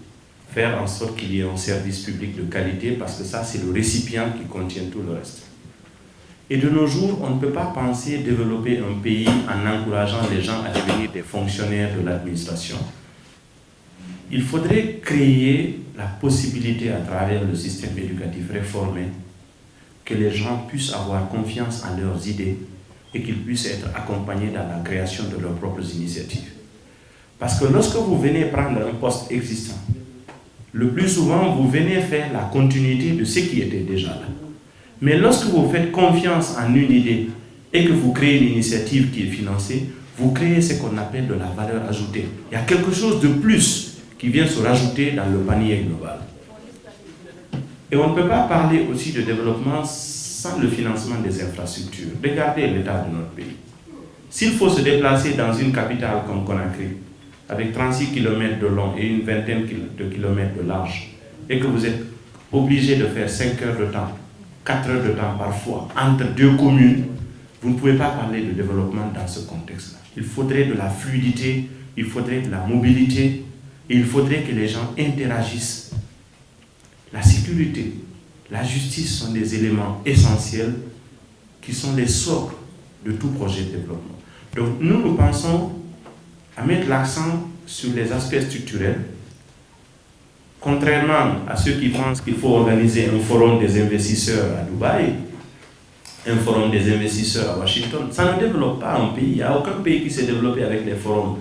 faire en sorte qu'il y ait un service public de qualité, parce que ça c'est le récipient qui contient tout le reste. Et de nos jours, on ne peut pas penser développer un pays en encourageant les gens à devenir des fonctionnaires de l'administration. Il faudrait créer la possibilité à travers le système éducatif réformé que les gens puissent avoir confiance en leurs idées et qu'ils puissent être accompagnés dans la création de leurs propres initiatives. Parce que lorsque vous venez prendre un poste existant, le plus souvent vous venez faire la continuité de ce qui était déjà là. Mais lorsque vous faites confiance en une idée et que vous créez une initiative qui est financée, vous créez ce qu'on appelle de la valeur ajoutée. Il y a quelque chose de plus qui vient se rajouter dans le panier global. Et on ne peut pas parler aussi de développement sans le financement des infrastructures. Regardez l'état de notre pays. S'il faut se déplacer dans une capitale comme Conakry, avec 36 km de long et une vingtaine de kilomètres de large, et que vous êtes obligé de faire 5 heures de temps, 4 heures de temps parfois, entre deux communes, vous ne pouvez pas parler de développement dans ce contexte-là. Il faudrait de la fluidité, il faudrait de la mobilité, et il faudrait que les gens interagissent. La sécurité, la justice sont des éléments essentiels qui sont les socles de tout projet de développement. Donc nous pensons à mettre l'accent sur les aspects structurels, contrairement à ceux qui pensent qu'il faut organiser un forum des investisseurs à Dubaï, un forum des investisseurs à Washington. Ça ne développe pas un pays. Il n'y a aucun pays qui s'est développé avec les forums.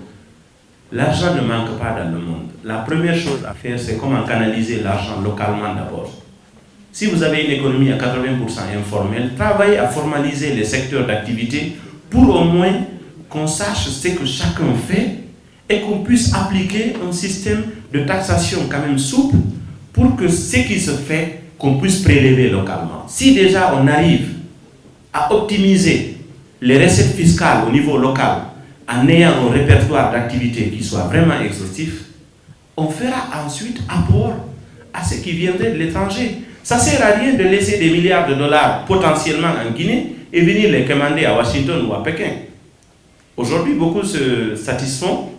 L'argent ne manque pas dans le monde. La première chose à faire, c'est comment canaliser l'argent localement d'abord. Si vous avez une économie à 80% informelle, travaillez à formaliser les secteurs d'activité pour au moins qu'on sache ce que chacun fait et qu'on puisse appliquer un système de taxation quand même souple pour que ce qui se fait, qu'on puisse prélever localement. Si déjà on arrive à optimiser les recettes fiscales au niveau local en ayant un répertoire d'activités qui soit vraiment exhaustif, on fera ensuite apport à ce qui viendrait de l'étranger. Ça ne sert à rien de laisser des milliards de dollars potentiellement en Guinée et venir les commander à Washington ou à Pékin. Aujourd'hui, beaucoup se satisfont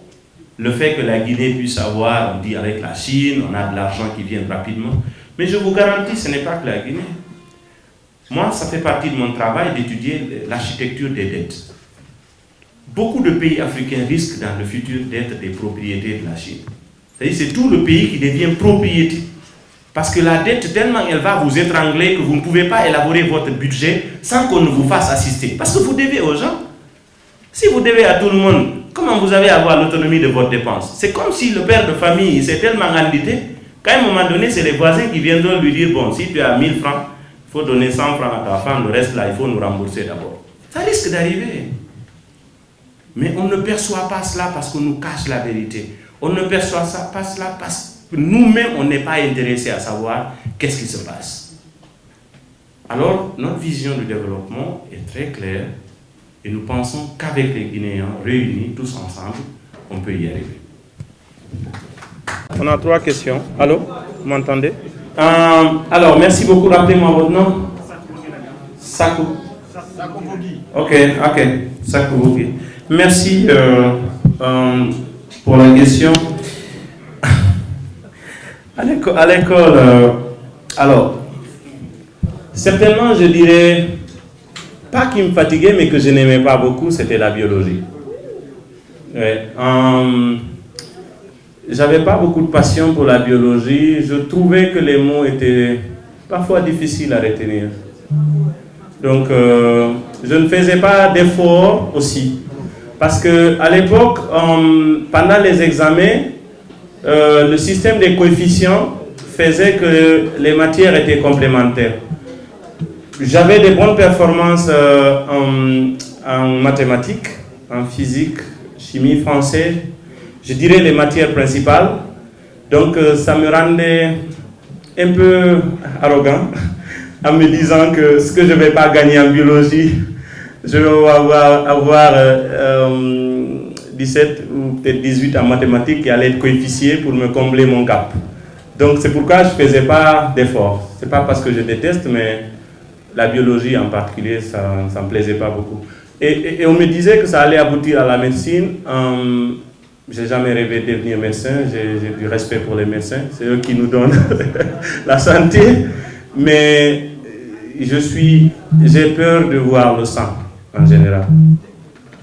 le fait que la Guinée puisse avoir, on dit avec la Chine, on a de l'argent qui vient rapidement. Mais je vous garantis, ce n'est pas que la Guinée. Moi, ça fait partie de mon travail d'étudier l'architecture des dettes. Beaucoup de pays africains risquent dans le futur d'être des propriétés de la Chine. C'est-à-dire c'est tout le pays qui devient propriété. Parce que la dette, tellement elle va vous étrangler que vous ne pouvez pas élaborer votre budget sans qu'on ne vous fasse assister. Parce que vous devez aux gens. Si vous devez à tout le monde, comment vous allez avoir l'autonomie de votre dépense? C'est comme si le père de famille s'est tellement endetté qu'à un moment donné, c'est les voisins qui viendront lui dire, bon, si tu as 1000 francs, il faut donner 100 francs à ta femme, le reste là, il faut nous rembourser d'abord. Ça risque d'arriver. Mais on ne perçoit pas cela parce qu'on nous cache la vérité. On ne perçoit pas cela parce que nous-mêmes, on n'est pas intéressés à savoir qu'est-ce qui se passe. Alors, notre vision du développement est très claire et nous pensons qu'avec les Guinéens réunis, tous ensemble, on peut y arriver. On a 3 questions. Allô? Vous m'entendez? Alors, merci beaucoup. Rappelez-moi votre nom. Sakou. Sakou Bougui. Ok. Sakou Bougui. Merci pour la question. À l'école, alors, certainement, je dirais, pas qui me fatiguait, mais que je n'aimais pas beaucoup, c'était la biologie. Ouais. J'avais pas beaucoup de passion pour la biologie. Je trouvais que les mots étaient parfois difficiles à retenir. Donc, je ne faisais pas d'efforts aussi. Parce qu'à l'époque, pendant les examens, le système des coefficients faisait que les matières étaient complémentaires. J'avais de bonnes performances en mathématiques, en physique, chimie, français, je dirais les matières principales. Donc ça me rendait un peu arrogant en me disant que ce que je ne vais pas gagner en biologie, je vais avoir 17 ou peut-être 18 en mathématiques qui allaient être coefficiés pour me combler mon gap. Donc c'est pourquoi je ne faisais pas d'efforts. Ce n'est pas parce que je déteste, mais la biologie en particulier, ça ne me plaisait pas beaucoup. Et on me disait que ça allait aboutir à la médecine. Je n'ai jamais rêvé de devenir médecin. J'ai du respect pour les médecins. C'est eux qui nous donnent la santé. Mais j'ai peur de voir le sang en général.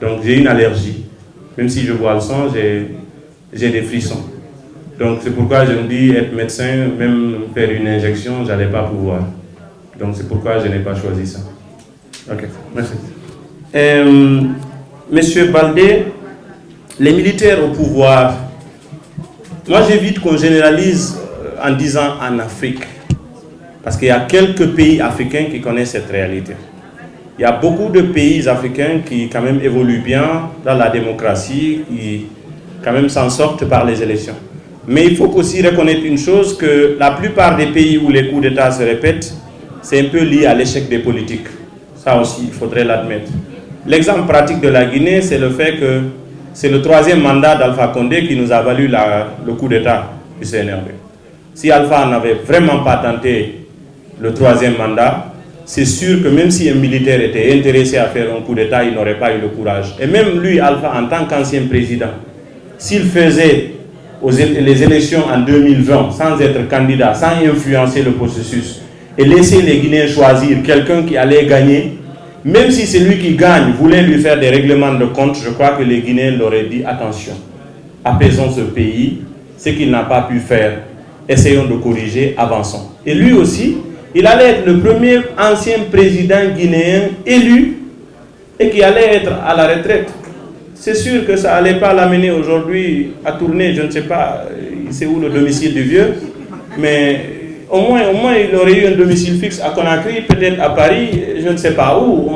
Donc j'ai une allergie. Même si je vois le sang, j'ai des frissons. Donc c'est pourquoi je me dis, être médecin, même faire une injection, je n'allais pas pouvoir. Donc c'est pourquoi je n'ai pas choisi ça. Ok, merci. Monsieur Baldé, les militaires au pouvoir, moi j'évite qu'on généralise en disant en Afrique. Parce qu'il y a quelques pays africains qui connaissent cette réalité. Il y a beaucoup de pays africains qui quand même évoluent bien dans la démocratie, qui quand même s'en sortent par les élections. Mais il faut aussi reconnaître une chose, que la plupart des pays où les coups d'État se répètent, c'est un peu lié à l'échec des politiques. Ça aussi, il faudrait l'admettre. L'exemple pratique de la Guinée, c'est le fait que c'est le 3e mandat d'Alpha Condé qui nous a valu le coup d'État du CNRD. Si Alpha n'avait vraiment pas tenté le 3e mandat, c'est sûr que même si un militaire était intéressé à faire un coup d'État, il n'aurait pas eu le courage. Et même lui, Alpha, en tant qu'ancien président, s'il faisait les élections en 2020 sans être candidat, sans influencer le processus, et laisser les Guinéens choisir quelqu'un qui allait gagner, même si celui qui gagne voulait lui faire des règlements de compte, je crois que les Guinéens l'auraient dit, attention, apaisons ce pays, ce qu'il n'a pas pu faire, essayons de corriger, avançons. Et lui aussi, il allait être le premier ancien président guinéen élu et qui allait être à la retraite. C'est sûr que ça n'allait pas l'amener aujourd'hui à tourner, je ne sais pas, c'est où le domicile du vieux, mais au moins il aurait eu un domicile fixe à Conakry, peut-être à Paris, je ne sais pas où.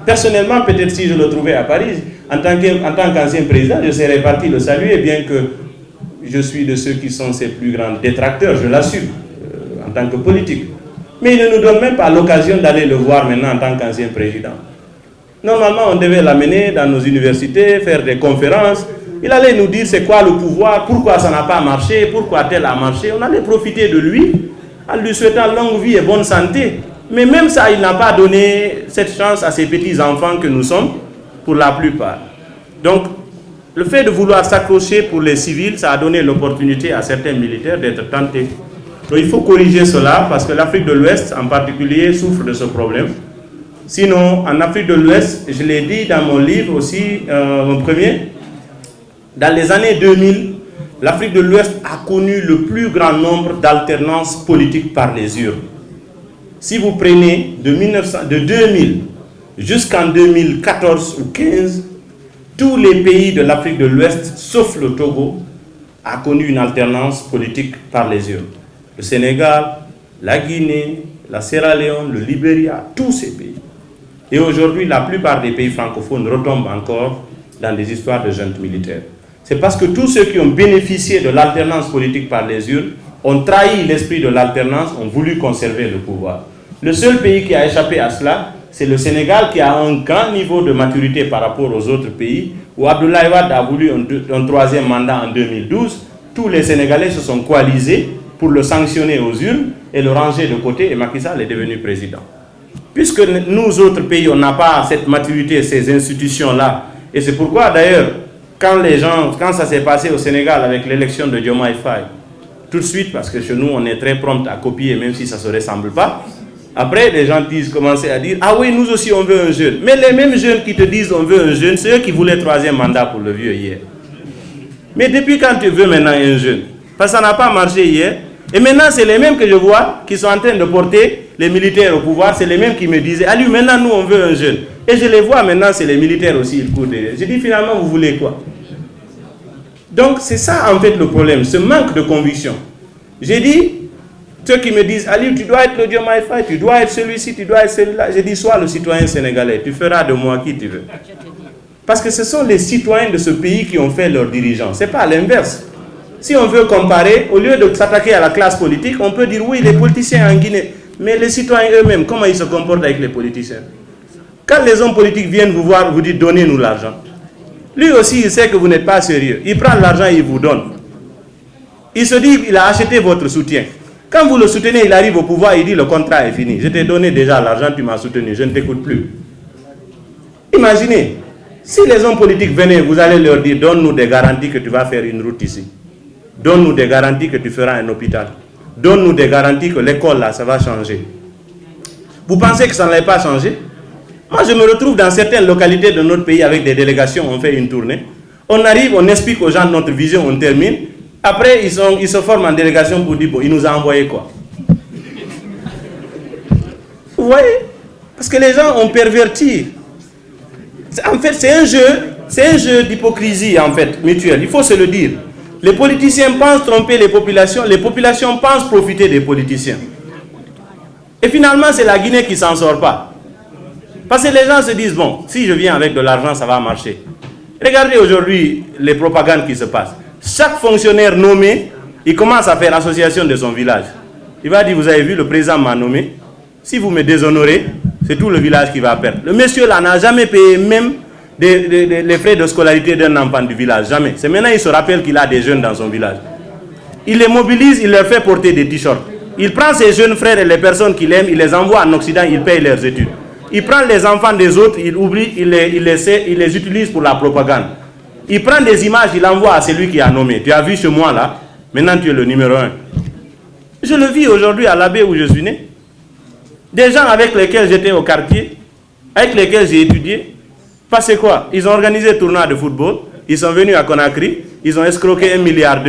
Personnellement, peut-être si je le trouvais à Paris, en tant qu'ancien président, je serais parti le saluer, bien que je suis de ceux qui sont ses plus grands détracteurs, je l'assume, en tant que politique. Mais il ne nous donne même pas l'occasion d'aller le voir maintenant en tant qu'ancien président. Normalement, on devait l'amener dans nos universités, faire des conférences. Il allait nous dire c'est quoi le pouvoir, pourquoi ça n'a pas marché, pourquoi tel a marché. On allait profiter de lui en lui souhaitant longue vie et bonne santé. Mais même ça, il n'a pas donné cette chance à ces petits-enfants que nous sommes, pour la plupart. Donc, le fait de vouloir s'accrocher pour les civils, ça a donné l'opportunité à certains militaires d'être tentés. Donc, il faut corriger cela, parce que l'Afrique de l'Ouest, en particulier, souffre de ce problème. Sinon, en Afrique de l'Ouest, je l'ai dit dans mon livre aussi, mon premier, dans les années 2000, l'Afrique de l'Ouest a connu le plus grand nombre d'alternances politiques par les urnes. Si vous prenez de 2000 jusqu'en 2014 ou 2015, tous les pays de l'Afrique de l'Ouest, sauf le Togo, a connu une alternance politique par les urnes. Le Sénégal, la Guinée, la Sierra Leone, le Libéria, tous ces pays. Et aujourd'hui, la plupart des pays francophones retombent encore dans des histoires de juntes militaires. C'est parce que tous ceux qui ont bénéficié de l'alternance politique par les urnes ont trahi l'esprit de l'alternance, ont voulu conserver le pouvoir. Le seul pays qui a échappé à cela, c'est le Sénégal, qui a un grand niveau de maturité par rapport aux autres pays, où Abdoulaye Wade a voulu un 3e mandat en 2012. Tous les Sénégalais se sont coalisés pour le sanctionner aux urnes et le ranger de côté, et Macky Sall est devenu président. Puisque nous autres pays, on n'a pas cette maturité, ces institutions-là, et c'est pourquoi d'ailleurs, quand ça s'est passé au Sénégal avec l'élection de Diomaye Faye, tout de suite, parce que chez nous, on est très prompt à copier, même si ça ne se ressemble pas, Après, les gens commençaient à dire, ah oui, nous aussi on veut un jeune. Mais les mêmes jeunes qui te disent on veut un jeune, c'est eux qui voulaient 3e mandat pour le vieux hier. Mais depuis quand tu veux maintenant un jeune? Parce que ça n'a pas marché hier. Et maintenant, c'est les mêmes que je vois qui sont en train de porter les militaires au pouvoir. C'est les mêmes qui me disaient, ah lui, maintenant nous on veut un jeune. Et je les vois maintenant, c'est les militaires aussi, ils courent derrière. Je dis finalement, vous voulez quoi? Donc c'est ça en fait le problème, ce manque de conviction. J'ai dit, ceux qui me disent, Ali, tu dois être le Dieu Maïfa, tu dois être celui-ci, tu dois être celui-là. J'ai dit, sois le citoyen sénégalais, tu feras de moi qui tu veux. Parce que ce sont les citoyens de ce pays qui ont fait leurs dirigeants. Ce n'est pas l'inverse. Si on veut comparer, au lieu de s'attaquer à la classe politique, on peut dire, oui, les politiciens en Guinée. Mais les citoyens eux-mêmes, comment ils se comportent avec les politiciens? Quand les hommes politiques viennent vous voir, vous dites, donnez-nous l'argent. Lui aussi, il sait que vous n'êtes pas sérieux. Il prend l'argent et il vous donne. Il se dit, il a acheté votre soutien. Quand vous le soutenez, il arrive au pouvoir, il dit, le contrat est fini. Je t'ai donné déjà l'argent, tu m'as soutenu, je ne t'écoute plus. Imaginez, si les hommes politiques venaient, vous allez leur dire, donne-nous des garanties que tu vas faire une route ici. Donne-nous des garanties que tu feras un hôpital. Donne-nous des garanties que l'école, là, ça va changer. Vous pensez que ça n'allait pas changer? Moi, je me retrouve dans certaines localités de notre pays avec des délégations, on fait une tournée. On arrive, on explique aux gens notre vision, on termine. Après, ils se forment en délégation pour dire, bon, il nous a envoyé quoi? Vous voyez? Parce que les gens ont perverti. En fait, c'est un jeu d'hypocrisie, en fait, mutuelle. Il faut se le dire. Les politiciens pensent tromper les populations pensent profiter des politiciens. Et finalement, c'est la Guinée qui ne s'en sort pas. Parce que les gens se disent, bon, si je viens avec de l'argent, ça va marcher. Regardez aujourd'hui les propagandes qui se passent. Chaque fonctionnaire nommé, il commence à faire association de son village. Il va dire, vous avez vu, le président m'a nommé. Si vous me déshonorez, c'est tout le village qui va perdre. Le monsieur là n'a jamais payé même les frais de scolarité d'un enfant du village. Jamais. C'est maintenant qu'il se rappelle qu'il a des jeunes dans son village. Il les mobilise, il leur fait porter des t-shirts. Il prend ses jeunes frères et les personnes qu'il aime, il les envoie en Occident, il paye leurs études. Il prend les enfants des autres, il oublie, il les utilise pour la propagande. Il prend des images, il envoie à celui qui a nommé. Tu as vu chez moi là, maintenant tu es le numéro 1. Je le vis aujourd'hui à l'abbé où je suis né. Des gens avec lesquels j'étais au quartier, avec lesquels j'ai étudié, parce que quoi? Ils ont organisé un tournoi de football, ils sont venus à Conakry, ils ont escroqué 1,2 milliard,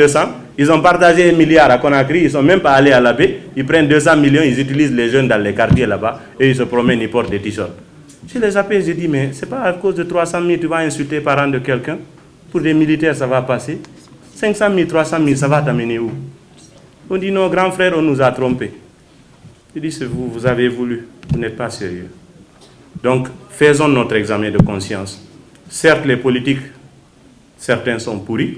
ils ont partagé 1 milliard à Conakry, ils ne sont même pas allés à l'abbé, ils prennent 200 millions, ils utilisent les jeunes dans les quartiers là-bas, et ils se promènent, ils portent des t-shirts. Je les appelle, je dis, mais c'est pas à cause de 300 000 tu vas insulter les parents de quelqu'un? Pour des militaires, ça va passer. 500 000, 300 000, ça va t'amener où? On dit, non, grand frère, on nous a trompés. Je dis, c'est vous, vous avez voulu, vous n'êtes pas sérieux. Donc, faisons notre examen de conscience. Certes, les politiques, certains sont pourris,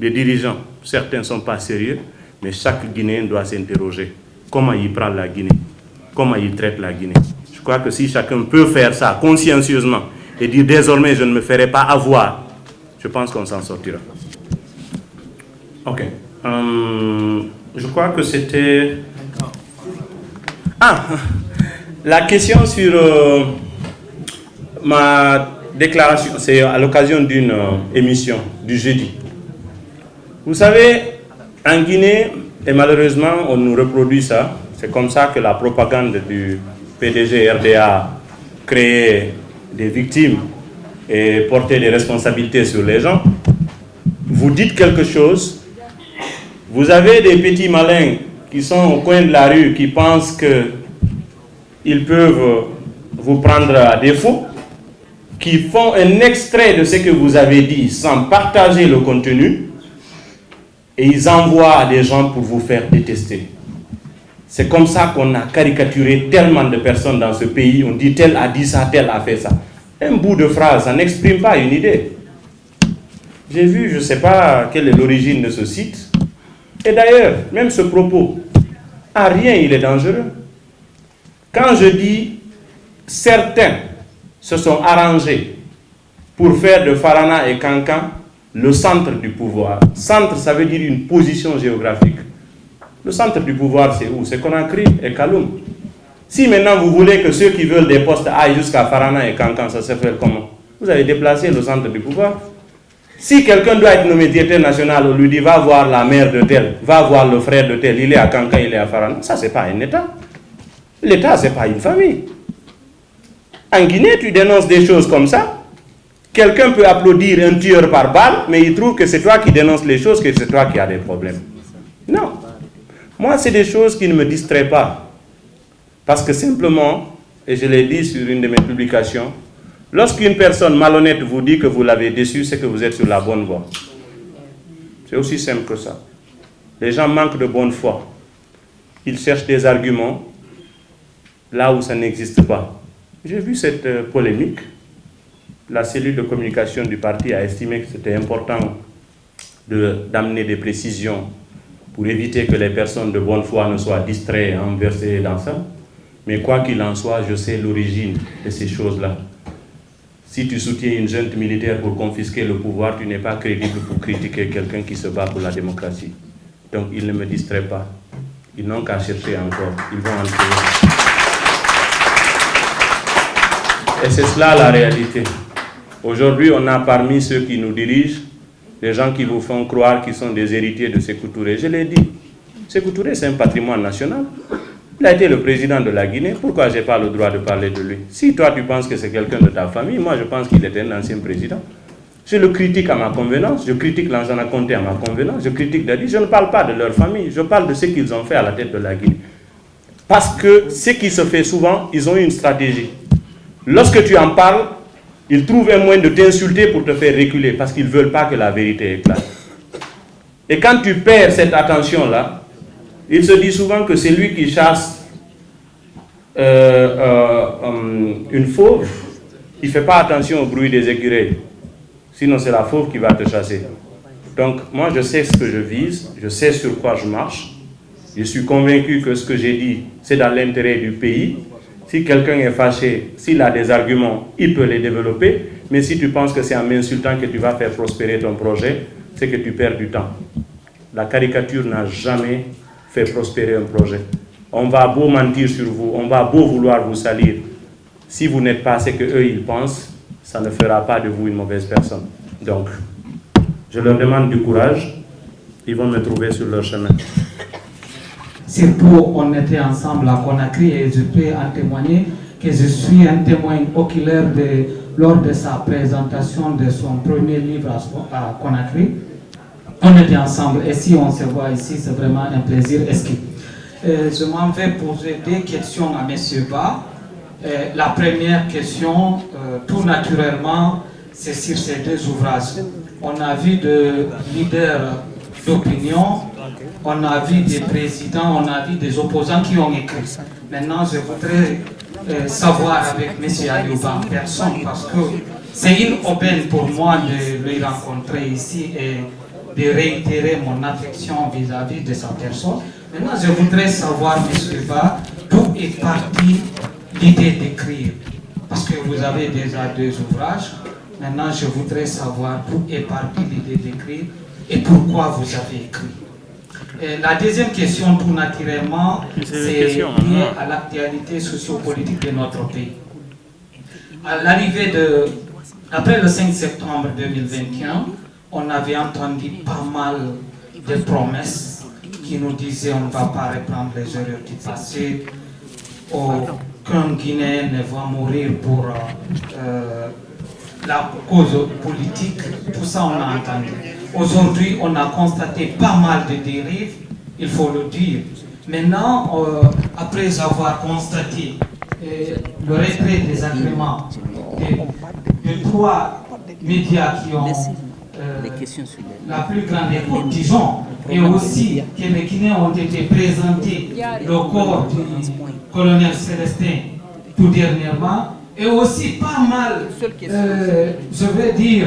les dirigeants, certains ne sont pas sérieux, mais chaque Guinéen doit s'interroger. Comment il prend la Guinée? Comment il traite la Guinée? Je crois que si chacun peut faire ça consciencieusement et dire désormais je ne me ferai pas avoir, je pense qu'on s'en sortira. Ok. Je crois que c'était... Ah, la question sur ma déclaration, c'est à l'occasion d'une émission du jeudi. Vous savez, en Guinée, et malheureusement, on nous reproduit ça, c'est comme ça que la propagande du PDG RDA créait des victimes et portait des responsabilités sur les gens. Vous dites quelque chose, vous avez des petits malins qui sont au coin de la rue, qui pensent qu'ils peuvent vous prendre à défaut, qui font un extrait de ce que vous avez dit sans partager le contenu, et ils envoient à des gens pour vous faire détester. C'est comme ça qu'on a caricaturé tellement de personnes dans ce pays. On dit tel a dit ça, tel a fait ça. Un bout de phrase, ça n'exprime pas une idée. J'ai vu, je ne sais pas quelle est l'origine de ce site. Et d'ailleurs, même ce propos, à rien il est dangereux. Quand je dis certains se sont arrangés pour faire de Farana et Kankan le centre du pouvoir. Centre, ça veut dire une position géographique. Le centre du pouvoir, c'est où? C'est Conakry et Kaloum. Si maintenant vous voulez que ceux qui veulent des postes aillent jusqu'à Farana et Kankan, ça se fait comment? Vous avez déplacé le centre du pouvoir. Si quelqu'un doit être nommé directeur national, on lui dit va voir la mère de tel, va voir le frère de tel, il est à Kankan, il est à Farana. Ça, c'est pas un État. L'État, ce n'est pas une famille. En Guinée, tu dénonces des choses comme ça. Quelqu'un peut applaudir un tueur par balle, mais il trouve que c'est toi qui dénonces les choses, que c'est toi qui as des problèmes. Non. Moi, c'est des choses qui ne me distraient pas. Parce que simplement, et je l'ai dit sur une de mes publications, lorsqu'une personne malhonnête vous dit que vous l'avez déçu, c'est que vous êtes sur la bonne voie. C'est aussi simple que ça. Les gens manquent de bonne foi. Ils cherchent des arguments là où ça n'existe pas. J'ai vu cette polémique. La cellule de communication du parti a estimé que c'était important d'amener des précisions pour éviter que les personnes de bonne foi ne soient distraites, renversées dans ça. Mais quoi qu'il en soit, je sais l'origine de ces choses-là. Si tu soutiens une junte militaire pour confisquer le pouvoir, tu n'es pas crédible pour critiquer quelqu'un qui se bat pour la démocratie. Donc ils ne me distraient pas. Ils n'ont qu'à chercher encore. Ils vont en trouver. Et c'est cela la réalité. Aujourd'hui, on a parmi ceux qui nous dirigent des gens qui vous font croire qu'ils sont des héritiers de Sékou Touré. Je l'ai dit. Sékou Touré, c'est un patrimoine national. Il a été le président de la Guinée. Pourquoi je n'ai pas le droit de parler de lui? Si toi, tu penses que c'est quelqu'un de ta famille, moi, je pense qu'il était un ancien président. Je le critique à ma convenance. Je critique Lansana Conté à ma convenance. Je critique Dadi. Je ne parle pas de leur famille. Je parle de ce qu'ils ont fait à la tête de la Guinée. Parce que ce qui se fait souvent, ils ont une stratégie. Lorsque tu en parles, ils trouvent un moyen de t'insulter pour te faire reculer parce qu'ils ne veulent pas que la vérité éclate. Et quand tu perds cette attention-là, il se dit souvent que c'est lui qui chasse une fauve. Il ne fait pas attention au bruit des écureuils. Sinon, c'est la fauve qui va te chasser. Donc, moi, je sais ce que je vise. Je sais sur quoi je marche. Je suis convaincu que ce que j'ai dit, c'est dans l'intérêt du pays. Si quelqu'un est fâché, s'il a des arguments, il peut les développer. Mais si tu penses que c'est en m'insultant que tu vas faire prospérer ton projet, c'est que tu perds du temps. La caricature n'a jamais fait prospérer un projet. On va beau mentir sur vous, on va beau vouloir vous salir. Si vous n'êtes pas ce qu'eux ils pensent, ça ne fera pas de vous une mauvaise personne. Donc, je leur demande du courage. Ils vont me trouver sur leur chemin. Surtout, on était ensemble à Conakry et je peux en témoigner que je suis un témoin oculaire lors de sa présentation de son premier livre à Conakry. On était ensemble et si on se voit ici, c'est vraiment un plaisir exquis. Je m'en vais poser des questions à M. Ba. La première question, tout naturellement, c'est sur ces deux ouvrages. On a vu des leaders d'opinion, on a vu des présidents, on a vu des opposants qui ont écrit. Maintenant, je voudrais savoir avec M. Ayouba en personne, parce que c'est une aubaine pour moi de le rencontrer ici et de réitérer mon affection vis-à-vis de sa personne. Maintenant, je voudrais savoir, M. Ba, d'où est partie l'idée d'écrire, parce que vous avez déjà deux ouvrages. Maintenant, je voudrais savoir d'où est partie l'idée d'écrire et pourquoi vous avez écrit. Et la deuxième question, tout naturellement, c'est lié à l'actualité sociopolitique de notre pays. À l'arrivée après le 5 septembre 2021, on avait entendu pas mal de promesses qui nous disaient on ne va pas reprendre les erreurs du passé, aucun Guinéen ne va mourir pour la cause politique, tout ça on a entendu. Aujourd'hui, on a constaté pas mal de dérives, il faut le dire. Maintenant, après avoir constaté le retrait des agréments de trois médias qui ont la plus grande écoute, disons, et aussi que les Guinéens ont été présentés le corps du colonel Célestin tout dernièrement, et aussi pas mal, je veux dire,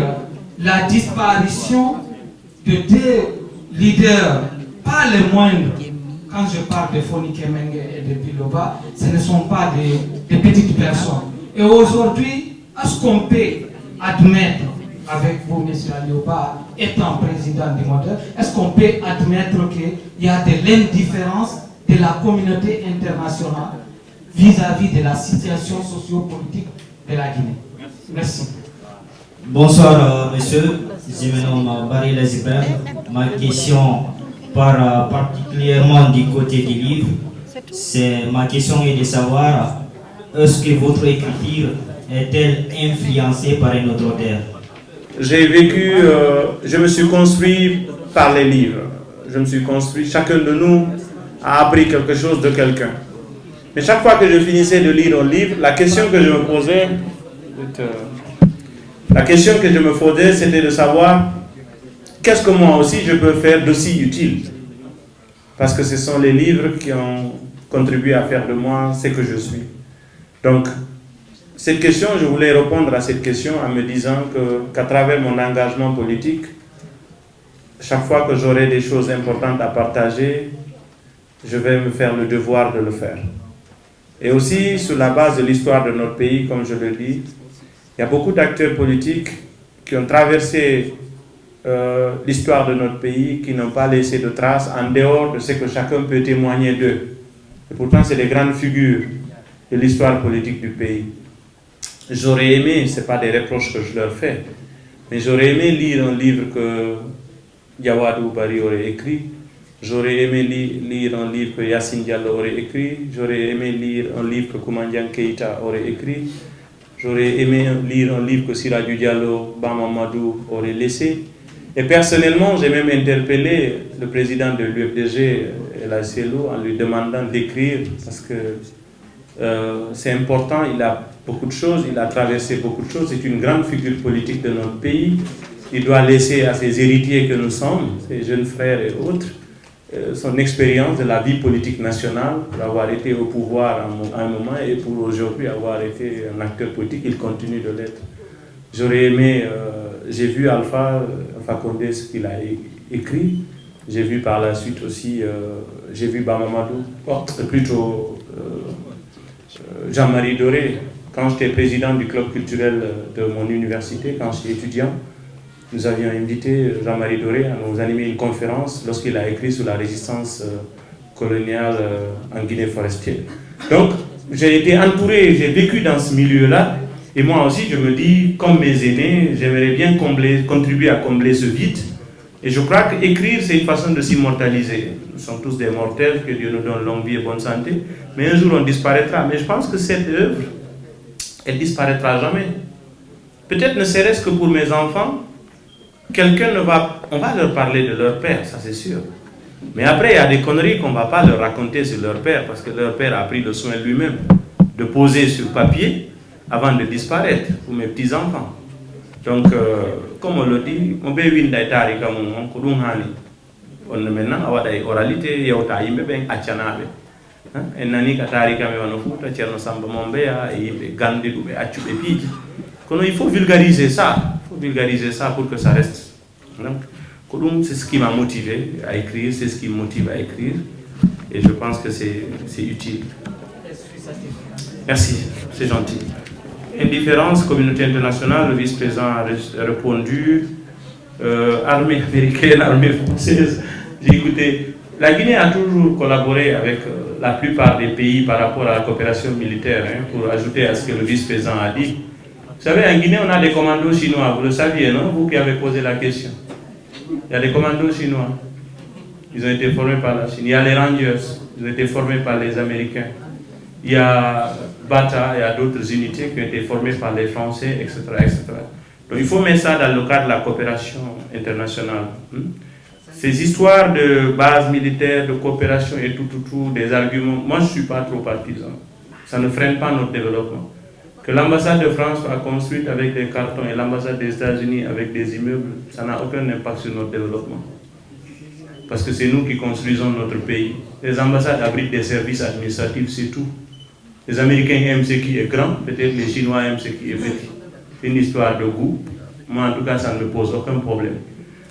la disparition de deux leaders, pas les moindres. Quand je parle de Foni Kemenge et de Biloba, ce ne sont pas des petites personnes. Et aujourd'hui, est-ce qu'on peut admettre, avec vous, M. Ayouba, étant président du modèle, est-ce qu'on peut admettre qu'il y a de l'indifférence de la communauté internationale vis-à-vis de la situation sociopolitique de la Guinée? Merci. Bonsoir, monsieur. Je me nomme Barry Lazibert. Ma question part particulièrement du côté du livre. Ma question est de savoir, est-ce que votre écriture est-elle influencée par un autre auteur? J'ai vécu, je me suis construit par les livres. Je me suis construit, chacun de nous a appris quelque chose de quelqu'un. Mais chaque fois que je finissais de lire un livre, la question que je me posais, c'était de savoir qu'est-ce que moi aussi je peux faire d'aussi utile. Parce que ce sont les livres qui ont contribué à faire de moi ce que je suis. Donc, cette question, je voulais répondre à cette question en me disant qu'à travers mon engagement politique, chaque fois que j'aurai des choses importantes à partager, je vais me faire le devoir de le faire. Et aussi, sur la base de l'histoire de notre pays, comme je le dis, il y a beaucoup d'acteurs politiques qui ont traversé l'histoire de notre pays, qui n'ont pas laissé de traces en dehors de ce que chacun peut témoigner d'eux. Et pourtant, c'est des grandes figures de l'histoire politique du pays. J'aurais aimé, ce n'est pas des reproches que je leur fais, mais j'aurais aimé lire un livre que Yawadou Bari aurait écrit, j'aurais aimé lire un livre que Yassine Diallo aurait écrit, j'aurais aimé lire un livre que Koumandian Keïta aurait écrit, j'aurais aimé lire un livre que Siraju Diallo Bamamadou aurait laissé. Et personnellement, j'ai même interpellé le président de l'UFDG, El Selou, en lui demandant d'écrire, parce que c'est important, il a beaucoup de choses, il a traversé beaucoup de choses, c'est une grande figure politique de notre pays. Il doit laisser à ses héritiers que nous sommes, ses jeunes frères et autres, son expérience de la vie politique nationale, pour avoir été au pouvoir à un moment et pour aujourd'hui avoir été un acteur politique, il continue de l'être. J'aurais aimé, j'ai vu Alpha Condé, ce qu'il a écrit, j'ai vu par la suite aussi, j'ai vu Bamamadou, plutôt Jean-Marie Doré, quand j'étais président du club culturel de mon université, quand j'étais étudiant, nous avions invité Jean-Marie Doré à nous animer une conférence lorsqu'il a écrit sur la résistance coloniale en Guinée forestière. Donc, j'ai été entouré, j'ai vécu dans ce milieu-là, et moi aussi, je me dis, comme mes aînés, j'aimerais bien contribuer à combler ce vide. Et je crois qu'écrire, c'est une façon de s'immortaliser. Nous sommes tous des mortels, que Dieu nous donne longue vie et bonne santé, mais un jour on disparaîtra. Mais je pense que cette œuvre, elle disparaîtra jamais. Peut-être ne serait-ce que pour mes enfants, on va leur parler de leur père, ça c'est sûr. Mais après, il y a des conneries qu'on ne va pas leur raconter sur leur père, parce que leur père a pris le soin lui-même de poser sur papier avant de disparaître pour mes petits-enfants. Donc, comme on le dit, on peut vivre dans les tarika, on ne maintenant avoir des oralités, il y a des ben achanabe. Et nani katarika me wanofuta, tcherno samba mombeya, et gandi dube achube piji. Il faut vulgariser ça. Il faut vulgariser ça pour que ça reste. Donc, c'est ce qui m'a motivé à écrire, c'est ce qui me motive à écrire. Et je pense que c'est utile. Merci, c'est gentil. Indifférence, communauté internationale, le vice-président a répondu. Armée américaine, armée française. J'ai écouté. La Guinée a toujours collaboré avec la plupart des pays par rapport à la coopération militaire, pour ajouter à ce que le vice-président a dit. Vous savez, en Guinée, on a des commandos chinois, vous le saviez, non? Vous qui avez posé la question. Il y a des commandos chinois. Ils ont été formés par la Chine. Il y a les Rangers, ils ont été formés par les Américains. Il y a Bata, il y a d'autres unités qui ont été formées par les Français, etc., etc. Donc il faut mettre ça dans le cadre de la coopération internationale. Ces histoires de base militaire, de coopération et tout, des arguments, moi je ne suis pas trop partisan. Ça ne freine pas notre développement. Que l'ambassade de France soit construite avec des cartons et l'ambassade des États-Unis avec des immeubles, ça n'a aucun impact sur notre développement. Parce que c'est nous qui construisons notre pays. Les ambassades abritent des services administratifs, c'est tout. Les Américains aiment ce qui est grand, peut-être les Chinois aiment ce qui est petit. C'est une histoire de goût. Moi, en tout cas, ça ne me pose aucun problème.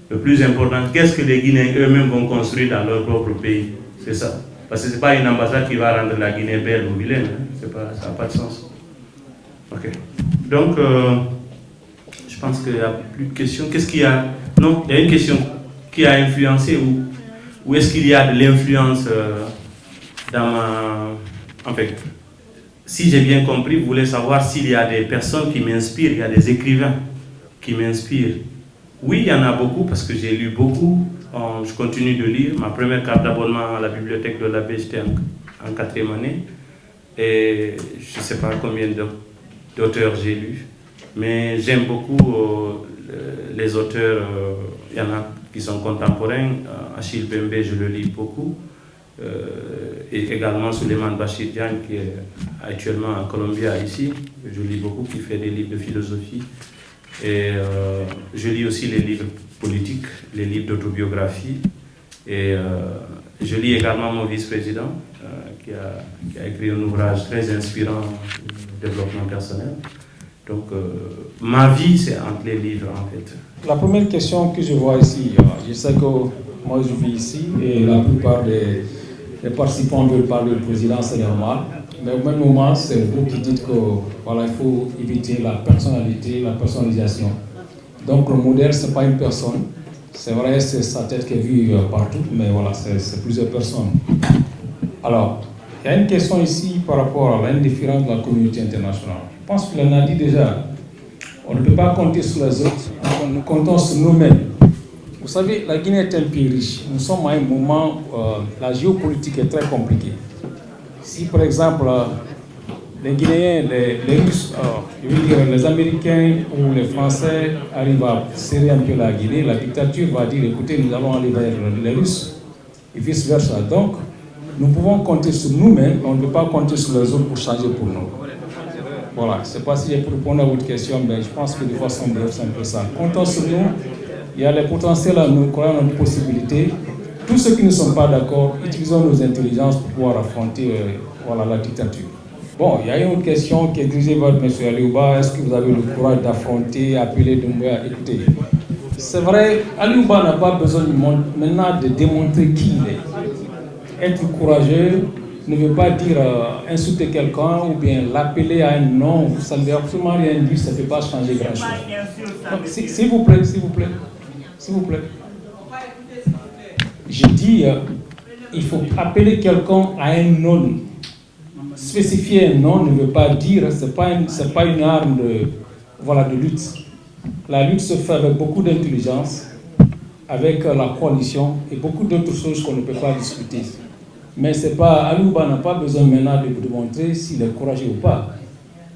Le plus important, qu'est-ce que les Guinéens eux-mêmes vont construire dans leur propre pays? C'est ça. Parce que ce n'est pas une ambassade qui va rendre la Guinée belle ou vilaine. Ça n'a pas de sens. Ok. Donc, je pense qu'il n'y a plus de questions. Qu'est-ce qu'il y a? Non, il y a une question qui a influencé ou est-ce qu'il y a de l'influence dans ma... En fait, si j'ai bien compris, vous voulez savoir s'il y a des personnes qui m'inspirent, il y a des écrivains qui m'inspirent. Oui, il y en a beaucoup parce que j'ai lu beaucoup. Je continue de lire. Ma première carte d'abonnement à la bibliothèque de l'abbé, j'étais en 4e année. Et je ne sais pas combien d'auteurs j'ai lu, mais j'aime beaucoup les auteurs, il y en a qui sont contemporains. Achille Bembe, je le lis beaucoup. Et également Souleymane Bachir Diagne, qui est actuellement à Columbia ici. Je lis beaucoup, qui fait des livres de philosophie. Et je lis aussi les livres politiques, les livres d'autobiographie. Et je lis également mon vice-président, qui a écrit un ouvrage très inspirant de développement personnel. Donc, ma vie, c'est entre les livres, en fait. La première question que je vois ici, je sais que moi je vis ici et la plupart des participants veulent parler du président, c'est normal. Mais au même moment, c'est vous qui dites que voilà, il faut éviter la personnalité, la personnalisation. Donc le modèle, ce n'est pas une personne. C'est vrai, c'est sa tête qui est vue partout, mais voilà, c'est plusieurs personnes. Alors, il y a une question ici par rapport à l'indifférence de la communauté internationale. Je pense qu'il en a dit déjà. On ne peut pas compter sur les autres, nous comptons sur nous-mêmes. Vous savez, la Guinée est un pays riche. Nous sommes à un moment où la géopolitique est très compliquée. Si par exemple, les Guinéens, les Russes, je veux dire les Américains ou les Français arrivent à serrer un peu la Guinée, la dictature va dire écoutez, nous allons aller vers les Russes et vice-versa. Donc, nous pouvons compter sur nous-mêmes, on ne peut pas compter sur les autres pour changer pour nous. Voilà, je ne sais pas si j'ai pu répondre à votre question, mais je pense que de façon brève, c'est un peu ça. Comptons sur nous, il y a les potentiels à nous, croyons en nos possibilités. Tous ceux qui ne sont pas d'accord, utilisons nos intelligences pour pouvoir affronter voilà, la dictature. Bon, il y a une autre question qui est dirigée vers M. Aliouba. Est-ce que vous avez le courage d'affronter, appeler Doumbouya? Écoutez, c'est vrai, Aliouba n'a pas besoin maintenant de démontrer qui il est. Être courageux ne veut pas dire insulter quelqu'un ou bien l'appeler à un nom. Ça ne veut absolument rien dire, ça ne peut pas changer grand-chose. S'il vous plaît, s'il vous plaît, s'il vous plaît. Je dis, il faut appeler quelqu'un à un nom. Spécifier un nom ne veut pas dire, ce n'est pas une arme de lutte. La lutte se fait avec beaucoup d'intelligence, avec la coalition et beaucoup d'autres choses qu'on ne peut pas discuter. Mais c'est pas, Aliouba n'a pas besoin maintenant de vous démontrer s'il est courageux ou pas.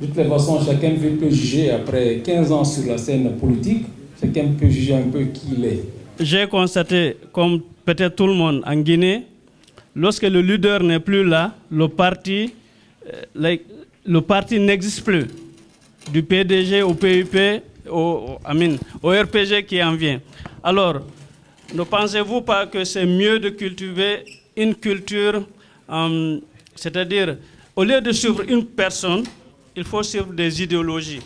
De toutes les façons, chacun peut juger après 15 ans sur la scène politique, chacun peut juger un peu qui il est. J'ai constaté, comme peut-être tout le monde en Guinée, lorsque le leader n'est plus là, le parti n'existe plus. Du PDG au PUP, au RPG qui en vient. Alors, ne pensez-vous pas que c'est mieux de cultiver une culture, c'est-à-dire, au lieu de suivre une personne, il faut suivre des idéologies.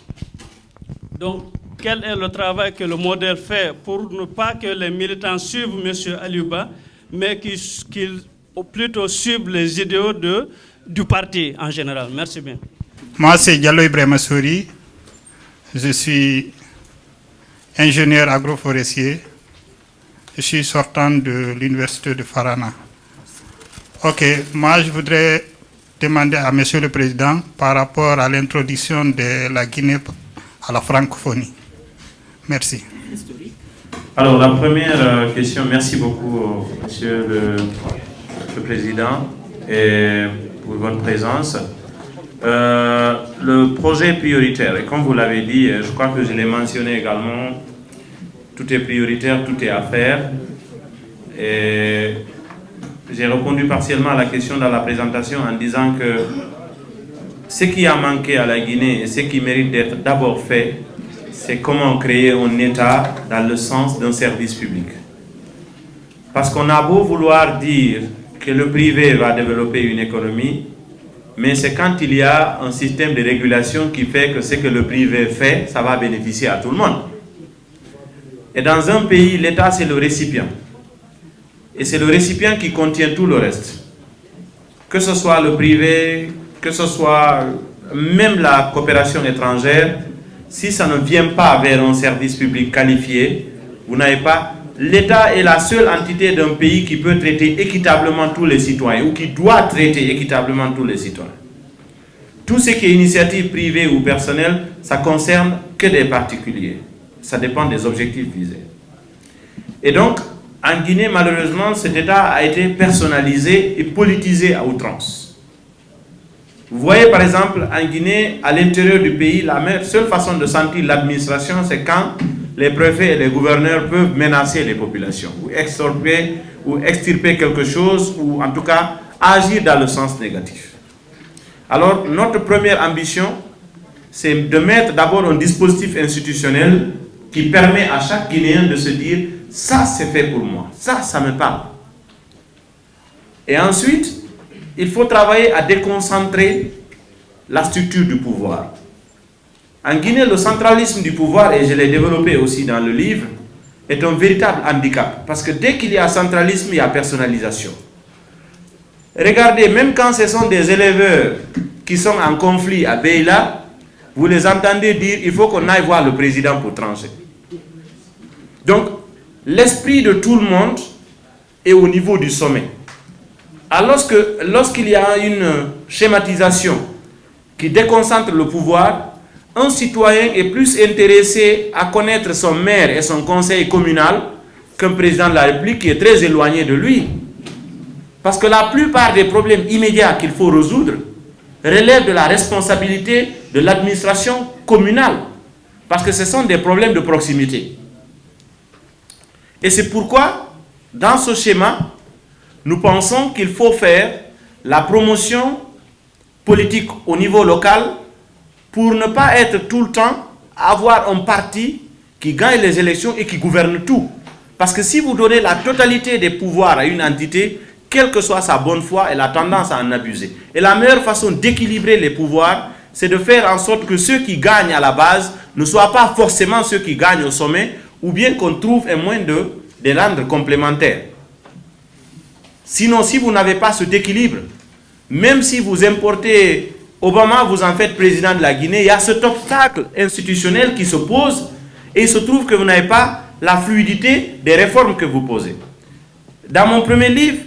Donc, quel est le travail que le modèle fait pour ne pas que les militants suivent M. Aliouba, mais qu'ils plutôt suivent les idéaux du parti en général? Merci bien. Moi, c'est Diallo Ibrahima Souri. Je suis ingénieur agroforestier. Je suis sortant de l'université de Farana. Ok, moi je voudrais demander à Monsieur le Président par rapport à l'introduction de la Guinée à la francophonie. Merci. Alors la première question, merci beaucoup Monsieur le Président et pour votre présence. Le projet prioritaire, et comme vous l'avez dit, je crois que je l'ai mentionné également, tout est prioritaire, tout est à faire. Et j'ai répondu partiellement à la question dans la présentation en disant que ce qui a manqué à la Guinée et ce qui mérite d'être d'abord fait, c'est comment créer un État dans le sens d'un service public. Parce qu'on a beau vouloir dire que le privé va développer une économie, mais c'est quand il y a un système de régulation qui fait que ce que le privé fait, ça va bénéficier à tout le monde. Et dans un pays, l'État, c'est le récipient. Et c'est le récipient qui contient tout le reste. Que ce soit le privé, que ce soit même la coopération étrangère, si ça ne vient pas vers un service public qualifié, vous n'avez pas... L'État est la seule entité d'un pays qui peut traiter équitablement tous les citoyens ou qui doit traiter équitablement tous les citoyens. Tout ce qui est initiative privée ou personnelle, ça concerne que des particuliers. Ça dépend des objectifs visés. Et donc, en Guinée, malheureusement, cet État a été personnalisé et politisé à outrance. Vous voyez par exemple en Guinée, à l'intérieur du pays, la seule façon de sentir l'administration, c'est quand les préfets et les gouverneurs peuvent menacer les populations, ou extirper quelque chose, ou en tout cas agir dans le sens négatif. Alors notre première ambition, c'est de mettre d'abord un dispositif institutionnel qui permet à chaque Guinéen de se dire « ça c'est fait pour moi, ça me parle ». Et ensuite, il faut travailler à déconcentrer la structure du pouvoir. En Guinée, le centralisme du pouvoir, et je l'ai développé aussi dans le livre, est un véritable handicap. Parce que dès qu'il y a centralisme, il y a personnalisation. Regardez, même quand ce sont des éleveurs qui sont en conflit à Beila, vous les entendez dire il faut qu'on aille voir le président pour trancher. Donc, l'esprit de tout le monde est au niveau du sommet. Alors lorsqu'il y a une schématisation qui déconcentre le pouvoir, un citoyen est plus intéressé à connaître son maire et son conseil communal qu'un président de la République qui est très éloigné de lui. Parce que la plupart des problèmes immédiats qu'il faut résoudre relèvent de la responsabilité de l'administration communale. Parce que ce sont des problèmes de proximité. Et c'est pourquoi, dans ce schéma, nous pensons qu'il faut faire la promotion politique au niveau local pour ne pas être tout le temps avoir un parti qui gagne les élections et qui gouverne tout. Parce que si vous donnez la totalité des pouvoirs à une entité, quelle que soit sa bonne foi, elle a tendance à en abuser. Et la meilleure façon d'équilibrer les pouvoirs, c'est de faire en sorte que ceux qui gagnent à la base ne soient pas forcément ceux qui gagnent au sommet, ou bien qu'on trouve un moyen de les rendre complémentaires. Sinon, si vous n'avez pas cet équilibre, même si vous importez Obama, vous en faites président de la Guinée, il y a cet obstacle institutionnel qui se pose et il se trouve que vous n'avez pas la fluidité des réformes que vous posez. Dans mon premier livre,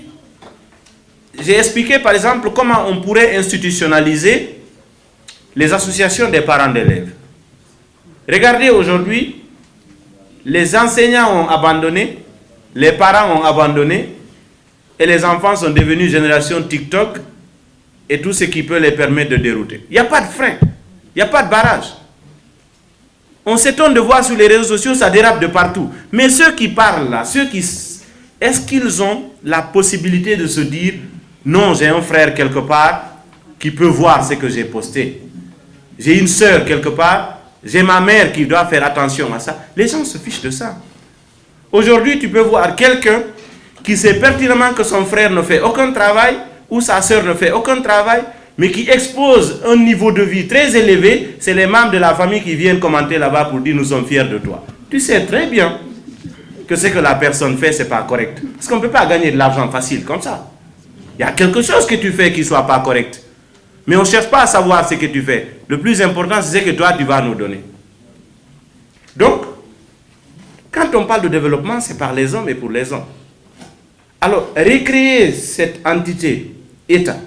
j'ai expliqué par exemple comment on pourrait institutionnaliser les associations des parents d'élèves. Regardez aujourd'hui, les enseignants ont abandonné, les parents ont abandonné et les enfants sont devenus génération TikTok et tout ce qui peut les permettre de dérouter. Il n'y a pas de frein, il n'y a pas de barrage. On s'étonne de voir sur les réseaux sociaux, ça dérape de partout. Mais ceux qui parlent là, est-ce qu'ils ont la possibilité de se dire « Non, j'ai un frère quelque part qui peut voir ce que j'ai posté. J'ai une sœur quelque part, j'ai ma mère qui doit faire attention à ça. » Les gens se fichent de ça. Aujourd'hui, tu peux voir quelqu'un qui sait pertinemment que son frère ne fait aucun travail ou sa sœur ne fait aucun travail, mais qui expose un niveau de vie très élevé. C'est les membres de la famille qui viennent commenter là-bas pour dire « Nous sommes fiers de toi ». Tu sais très bien que ce que la personne fait, ce n'est pas correct. Parce qu'on ne peut pas gagner de l'argent facile comme ça. Il y a quelque chose que tu fais qui ne soit pas correct. Mais on ne cherche pas à savoir ce que tu fais. Le plus important, c'est ce que toi, tu vas nous donner. Donc, quand on parle de développement, c'est par les hommes et pour les hommes. Alors, recréer cette entité, État,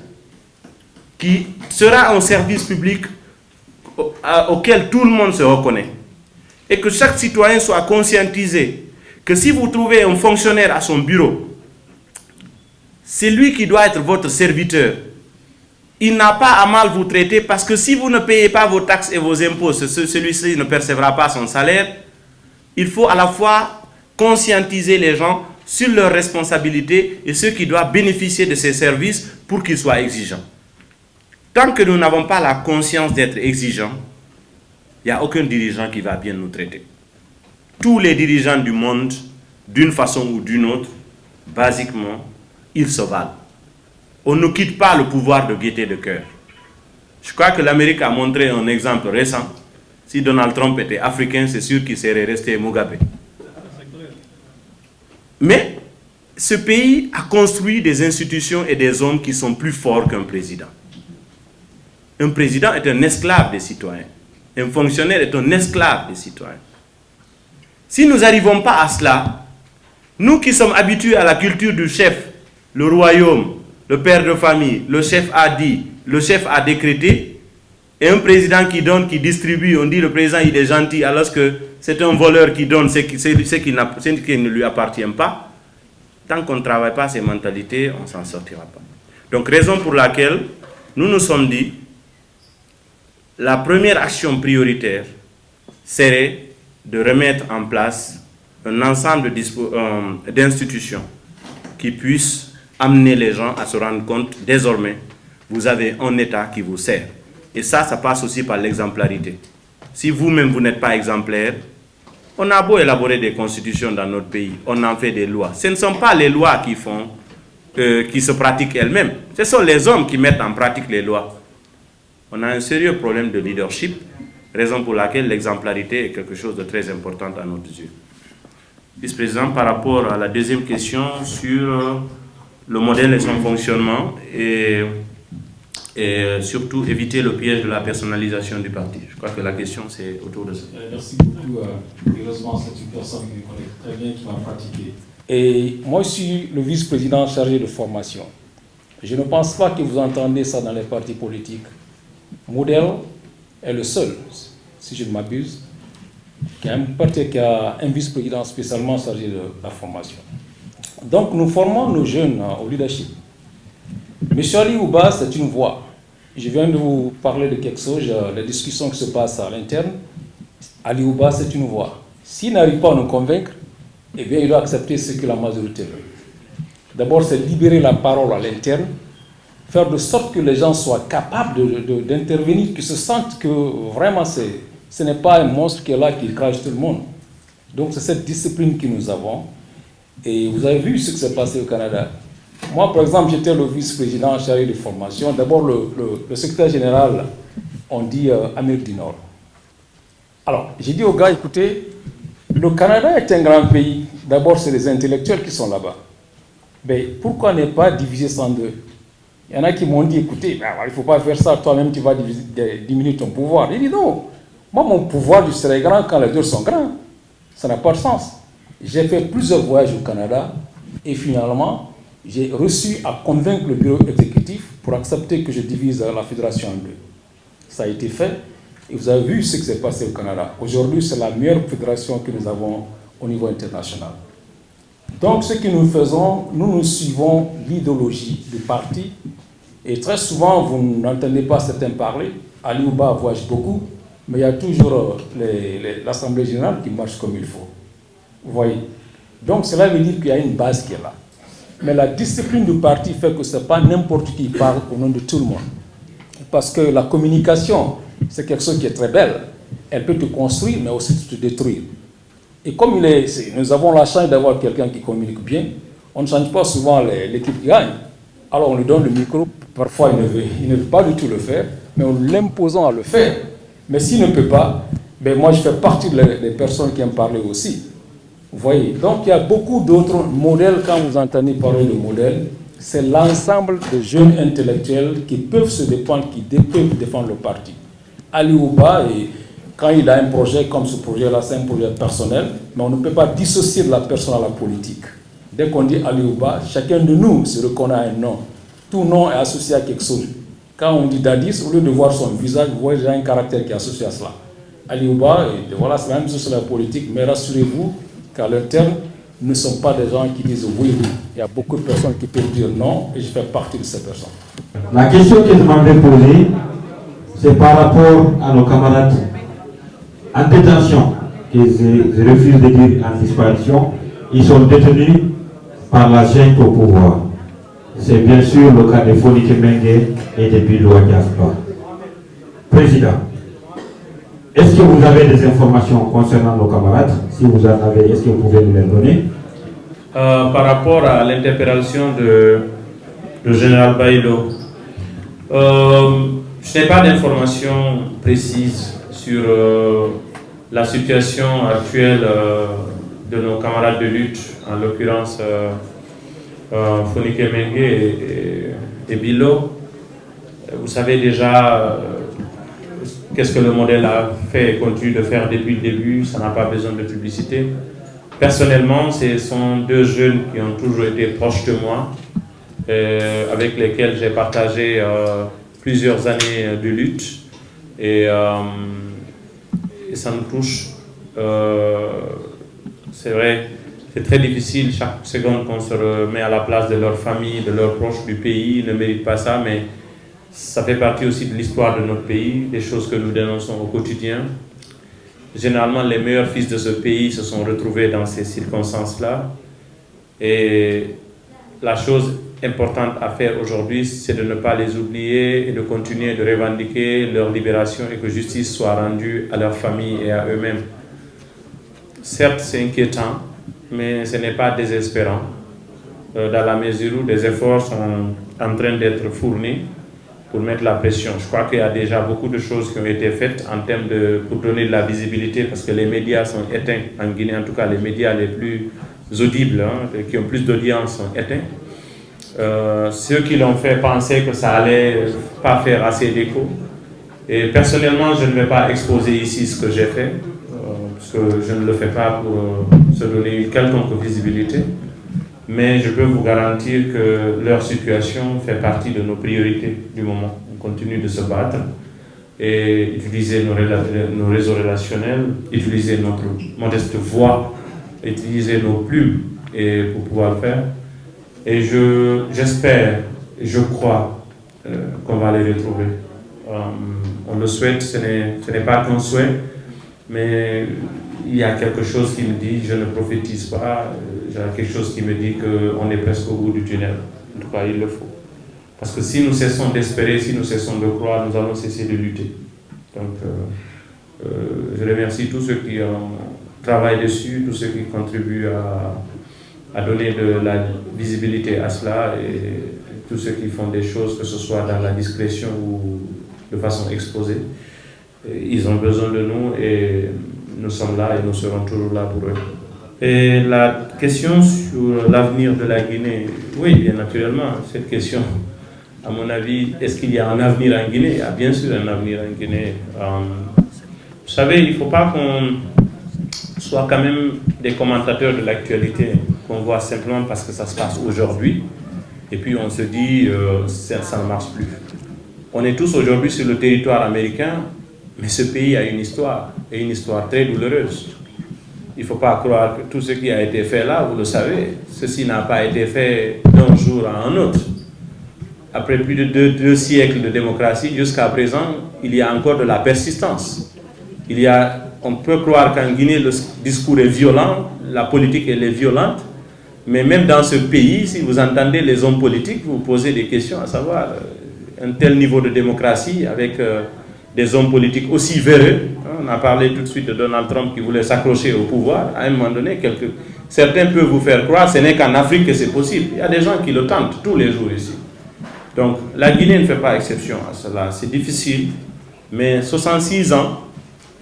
qui sera un service public auquel tout le monde se reconnaît, et que chaque citoyen soit conscientisé que si vous trouvez un fonctionnaire à son bureau, c'est lui qui doit être votre serviteur. Il n'a pas à mal vous traiter parce que si vous ne payez pas vos taxes et vos impôts, celui-ci ne percevra pas son salaire. Il faut à la fois conscientiser les gens sur leurs responsabilités et ceux qui doivent bénéficier de ces services pour qu'ils soient exigeants. Tant que nous n'avons pas la conscience d'être exigeants, il n'y a aucun dirigeant qui va bien nous traiter. Tous les dirigeants du monde, d'une façon ou d'une autre, basiquement, ils se valent. On ne quitte pas le pouvoir de gaieté de cœur. Je crois que l'Amérique a montré un exemple récent. Si Donald Trump était africain, c'est sûr qu'il serait resté Mugabe. Mais ce pays a construit des institutions et des hommes qui sont plus forts qu'un président. Un président est un esclave des citoyens. Un fonctionnaire est un esclave des citoyens. Si nous n'arrivons pas à cela, nous qui sommes habitués à la culture du chef, le royaume, le père de famille, le chef a dit, le chef a décrété, et un président qui donne, qui distribue, on dit le président il est gentil, alors que c'est un voleur qui donne ce qui ne lui appartient pas. Tant qu'on ne travaille pas ces mentalités, on ne s'en sortira pas. Donc raison pour laquelle nous nous sommes dit la première action prioritaire serait de remettre en place un ensemble d'institutions qui puissent amener les gens à se rendre compte, désormais, vous avez un État qui vous sert. Et ça passe aussi par l'exemplarité. Si vous-même, vous n'êtes pas exemplaire, on a beau élaborer des constitutions dans notre pays, on en fait des lois. Ce ne sont pas les lois qui se pratiquent elles-mêmes. Ce sont les hommes qui mettent en pratique les lois. On a un sérieux problème de leadership, raison pour laquelle l'exemplarité est quelque chose de très important à nos yeux. Vice-président, par rapport à la deuxième question sur le modèle et son fonctionnement et surtout éviter le piège de la personnalisation du parti. Je crois que la question c'est autour de ça. Merci beaucoup. Heureusement, c'est une personne qui connaît très bien, qui m'a pratiqué. Et moi, je suis le vice-président chargé de formation. Je ne pense pas que vous entendez ça dans les partis politiques. Modèle est le seul, si je ne m'abuse, qui a un parti qui a un vice-président spécialement chargé de la formation. Donc, nous formons nos jeunes au leadership. M. Ali Ouba, c'est une voix. Je viens de vous parler de quelque chose, les discussions qui se passent à l'interne. Ali Ouba, c'est une voix. S'il n'arrive pas à nous convaincre, eh bien, il doit accepter ce que la majorité veut. D'abord, c'est libérer la parole à l'interne, faire de sorte que les gens soient capables d'intervenir, qu'ils se sentent que vraiment ce n'est pas un monstre qui est là, qui crache tout le monde. Donc, c'est cette discipline que nous avons. Et vous avez vu ce qui s'est passé au Canada. Moi, par exemple, j'étais le vice-président chargé de formation. D'abord, le secrétaire général, on dit Amérique du Nord. Alors, j'ai dit aux gars, écoutez, le Canada est un grand pays. D'abord, c'est les intellectuels qui sont là-bas. Mais pourquoi ne pas diviser ça en deux? Il y en a qui m'ont dit, écoutez, il ne faut pas faire ça, toi-même tu vas diminuer ton pouvoir. J'ai dit non, moi mon pouvoir je serai grand quand les deux sont grands. Ça n'a pas de sens. J'ai fait plusieurs voyages au Canada et finalement, j'ai réussi à convaincre le bureau exécutif pour accepter que je divise la fédération en deux. Ça a été fait et vous avez vu ce qui s'est passé au Canada. Aujourd'hui, c'est la meilleure fédération que nous avons au niveau international. Donc, ce que nous faisons, nous suivons l'idéologie du parti et très souvent, vous n'entendez pas certains parler. Ali Ouba voyage beaucoup, mais il y a toujours l'Assemblée générale qui marche comme il faut. Vous voyez? Donc, cela veut dire qu'il y a une base qui est là. Mais la discipline du parti fait que ce n'est pas n'importe qui parle au nom de tout le monde. Parce que la communication, c'est quelque chose qui est très belle. Elle peut te construire, mais aussi te détruire. Et comme nous avons la chance d'avoir quelqu'un qui communique bien, on ne change pas souvent l'équipe qui gagne. Alors on lui donne le micro, parfois il ne veut pas du tout le faire, mais en l'imposant à le faire. Mais s'il ne peut pas, ben moi je fais partie des personnes qui aiment parler aussi. Vous voyez, donc il y a beaucoup d'autres modèles. Quand vous entendez parler de modèles, c'est l'ensemble de jeunes intellectuels qui peuvent se défendre, qui peuvent défendre le parti. Ali Ouba, quand il a un projet comme ce projet-là, c'est un projet personnel, mais on ne peut pas dissocier de la personne à la politique. Dès qu'on dit Ali Ouba, chacun de nous se reconnaît à un nom. Tout nom est associé à quelque chose. Quand on dit Dadis, au lieu de voir son visage, vous voyez déjà un caractère qui est associé à cela. Ali Ouba, voilà, c'est la même chose sur la politique, mais rassurez-vous qu'à l'interne, nous ne sommes pas des gens qui disent oui, oui. Il y a beaucoup de personnes qui peuvent dire non, et je fais partie de ces personnes. La question que je m'avais posée, c'est par rapport à nos camarades en détention, que je refuse de dire en disparition. Ils sont détenus par la junte au pouvoir. C'est bien sûr le cas de Fonike Mengue et de Bilo Diaspora. Président, est-ce que vous avez des informations concernant nos camarades? Si vous en avez, est-ce que vous pouvez nous les donner? Par rapport à l'interpellation de général Baïlo, je n'ai pas d'informations précises sur la situation actuelle de nos camarades de lutte, en l'occurrence Fonike Mengue et Bilo. Vous savez déjà qu'est-ce que le modèle a fait et continue de faire depuis le début, ça n'a pas besoin de publicité. Personnellement, ce sont deux jeunes qui ont toujours été proches de moi, avec lesquels j'ai partagé plusieurs années de lutte. Et ça nous touche. C'est vrai, c'est très difficile chaque seconde qu'on se remet à la place de leur famille, de leurs proches du pays. Ils ne méritent pas ça, mais Ça fait partie aussi de l'histoire de notre pays, des choses que nous dénonçons au quotidien. Généralement, les meilleurs fils de ce pays se sont retrouvés dans ces circonstances-là. Et la chose importante à faire aujourd'hui, c'est de ne pas les oublier et de continuer de revendiquer leur libération et que justice soit rendue à leur famille et à eux-mêmes. Certes, c'est inquiétant, mais ce n'est pas désespérant, dans la mesure où des efforts sont en train d'être fournis pour mettre la pression. Je crois qu'il y a déjà beaucoup de choses qui ont été faites en termes pour donner de la visibilité, parce que les médias sont éteints en Guinée, en tout cas les médias les plus audibles, qui ont plus d'audience sont éteints. Ceux qui l'ont fait pensaient que ça allait pas faire assez d'écho. Et personnellement, je ne vais pas exposer ici ce que j'ai fait, parce que je ne le fais pas pour se donner une quelconque visibilité. Mais je peux vous garantir que leur situation fait partie de nos priorités du moment. On continue de se battre et utiliser nos réseaux relationnels, utiliser notre modeste voix, utiliser nos plumes pour pouvoir le faire. Et j'espère, je crois qu'on va les retrouver. On le souhaite, ce n'est pas qu'un souhait, mais il y a quelque chose qui me dit, je ne prophétise pas, il y a quelque chose qui me dit qu'on est presque au bout du tunnel. En tout cas, il le faut. Parce que si nous cessons d'espérer, si nous cessons de croire, nous allons cesser de lutter. Donc, je remercie tous ceux qui travaillent dessus, tous ceux qui contribuent à donner de la visibilité à cela et tous ceux qui font des choses, que ce soit dans la discrétion ou de façon exposée. Ils ont besoin de nous et nous sommes là et nous serons toujours là pour eux. Et la question sur l'avenir de la Guinée, oui, bien naturellement, cette question, à mon avis, est-ce qu'il y a un avenir en Guinée? Il y a bien sûr un avenir en Guinée. Vous savez, il ne faut pas qu'on soit quand même des commentateurs de l'actualité, qu'on voit simplement parce que ça se passe aujourd'hui, et puis on se dit ça ne marche plus. On est tous aujourd'hui sur le territoire américain, mais ce pays a une histoire, et une histoire très douloureuse. Il ne faut pas croire que tout ce qui a été fait là, vous le savez, ceci n'a pas été fait d'un jour à un autre. Après plus de deux siècles de démocratie, jusqu'à présent, il y a encore de la persistance. On peut croire qu'en Guinée, le discours est violent, la politique elle est violente, mais même dans ce pays, si vous entendez les hommes politiques, vous posez des questions, à savoir un tel niveau de démocratie avec des hommes politiques aussi véreux. On a parlé tout de suite de Donald Trump qui voulait s'accrocher au pouvoir. À un moment donné, certains peuvent vous faire croire, ce n'est qu'en Afrique que c'est possible. Il y a des gens qui le tentent tous les jours ici. Donc la Guinée ne fait pas exception à cela. C'est difficile, mais 66 ans,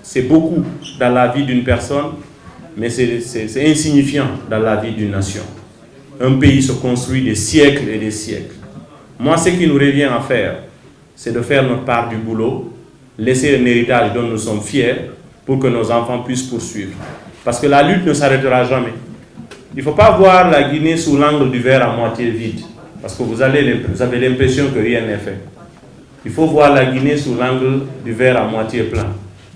c'est beaucoup dans la vie d'une personne, mais c'est insignifiant dans la vie d'une nation. Un pays se construit des siècles et des siècles. Moi, ce qui nous revient à faire, c'est de faire notre part du boulot, laisser un héritage dont nous sommes fiers pour que nos enfants puissent poursuivre. Parce que la lutte ne s'arrêtera jamais. Il ne faut pas voir la Guinée sous l'angle du verre à moitié vide, parce que vous avez l'impression que rien n'est fait. Il faut voir la Guinée sous l'angle du verre à moitié plein.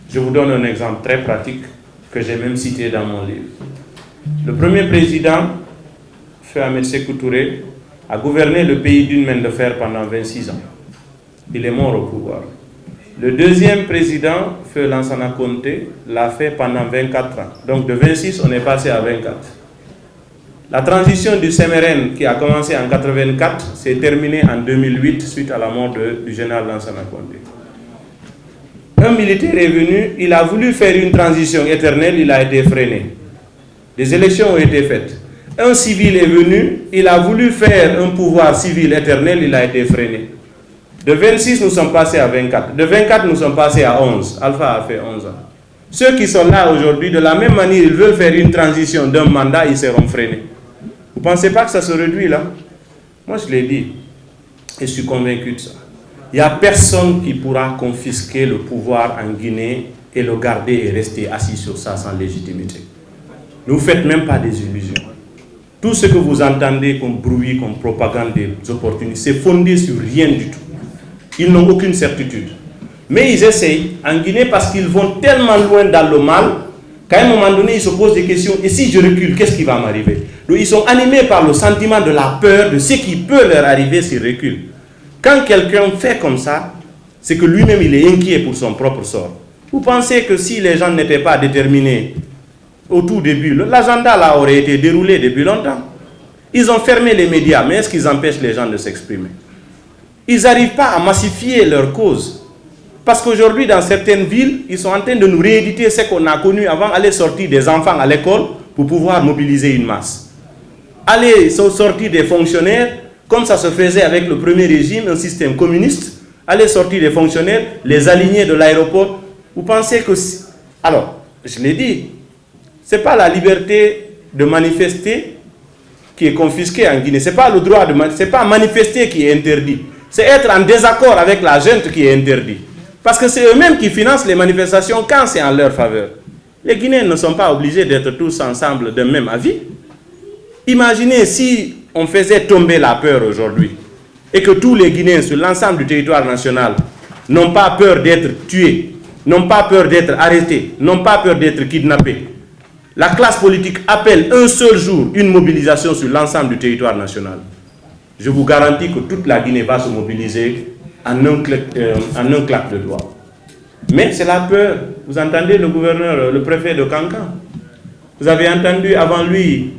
Je vous donne un exemple très pratique que j'ai même cité dans mon livre. Le premier président, Feu Ahmed Sékou Touré, a gouverné le pays d'une main de fer pendant 26 ans. Il est mort au pouvoir. Le deuxième président, Feu Lansana Conté, l'a fait pendant 24 ans. Donc de 26, on est passé à 24. La transition du CMRN qui a commencé en 84 s'est terminée en 2008 suite à la mort du général Lansana Conté. Un militaire est venu, il a voulu faire une transition éternelle, il a été freiné. Des élections ont été faites. Un civil est venu, il a voulu faire un pouvoir civil éternel, il a été freiné. De 26, nous sommes passés à 24. De 24, nous sommes passés à 11. Alpha a fait 11 ans. Ceux qui sont là aujourd'hui, de la même manière, ils veulent faire une transition d'un mandat, ils seront freinés. Vous ne pensez pas que ça se réduit là? Moi, je l'ai dit, et je suis convaincu de ça. Il n'y a personne qui pourra confisquer le pouvoir en Guinée et le garder et rester assis sur ça sans légitimité. Ne vous faites même pas des illusions. Tout ce que vous entendez comme bruit, comme propagande des opportunités, c'est fondé sur rien du tout. Ils n'ont aucune certitude. Mais ils essayent en Guinée parce qu'ils vont tellement loin dans le mal qu'à un moment donné, ils se posent des questions. Et si je recule, qu'est-ce qui va m'arriver? Donc ils sont animés par le sentiment de la peur de ce qui peut leur arriver s'ils reculent. Quand quelqu'un fait comme ça, c'est que lui-même il est inquiet pour son propre sort. Vous pensez que si les gens n'étaient pas déterminés au tout début, l'agenda là aurait été déroulé depuis longtemps. Ils ont fermé les médias, mais est-ce qu'ils empêchent les gens de s'exprimer? Ils n'arrivent pas à massifier leur cause. Parce qu'aujourd'hui, dans certaines villes, ils sont en train de nous rééditer ce qu'on a connu avant, aller sortir des enfants à l'école pour pouvoir mobiliser une masse. Aller sortir des fonctionnaires, comme ça se faisait avec le premier régime, un système communiste, aller sortir des fonctionnaires, les aligner de l'aéroport. Vous pensez que... Alors, je l'ai dit, ce n'est pas la liberté de manifester qui est confisquée en Guinée. Ce n'est pas le droit de c'est pas manifester qui est interdit. C'est être en désaccord avec la junte qui est interdit. Parce que c'est eux-mêmes qui financent les manifestations quand c'est en leur faveur. Les Guinéens ne sont pas obligés d'être tous ensemble d'un même avis. Imaginez si on faisait tomber la peur aujourd'hui et que tous les Guinéens sur l'ensemble du territoire national n'ont pas peur d'être tués, n'ont pas peur d'être arrêtés, n'ont pas peur d'être kidnappés. La classe politique appelle un seul jour une mobilisation sur l'ensemble du territoire national. Je vous garantis que toute la Guinée va se mobiliser en un clap de doigts. Mais c'est la peur. Vous entendez le gouverneur, le préfet de Kankan. Vous avez entendu avant lui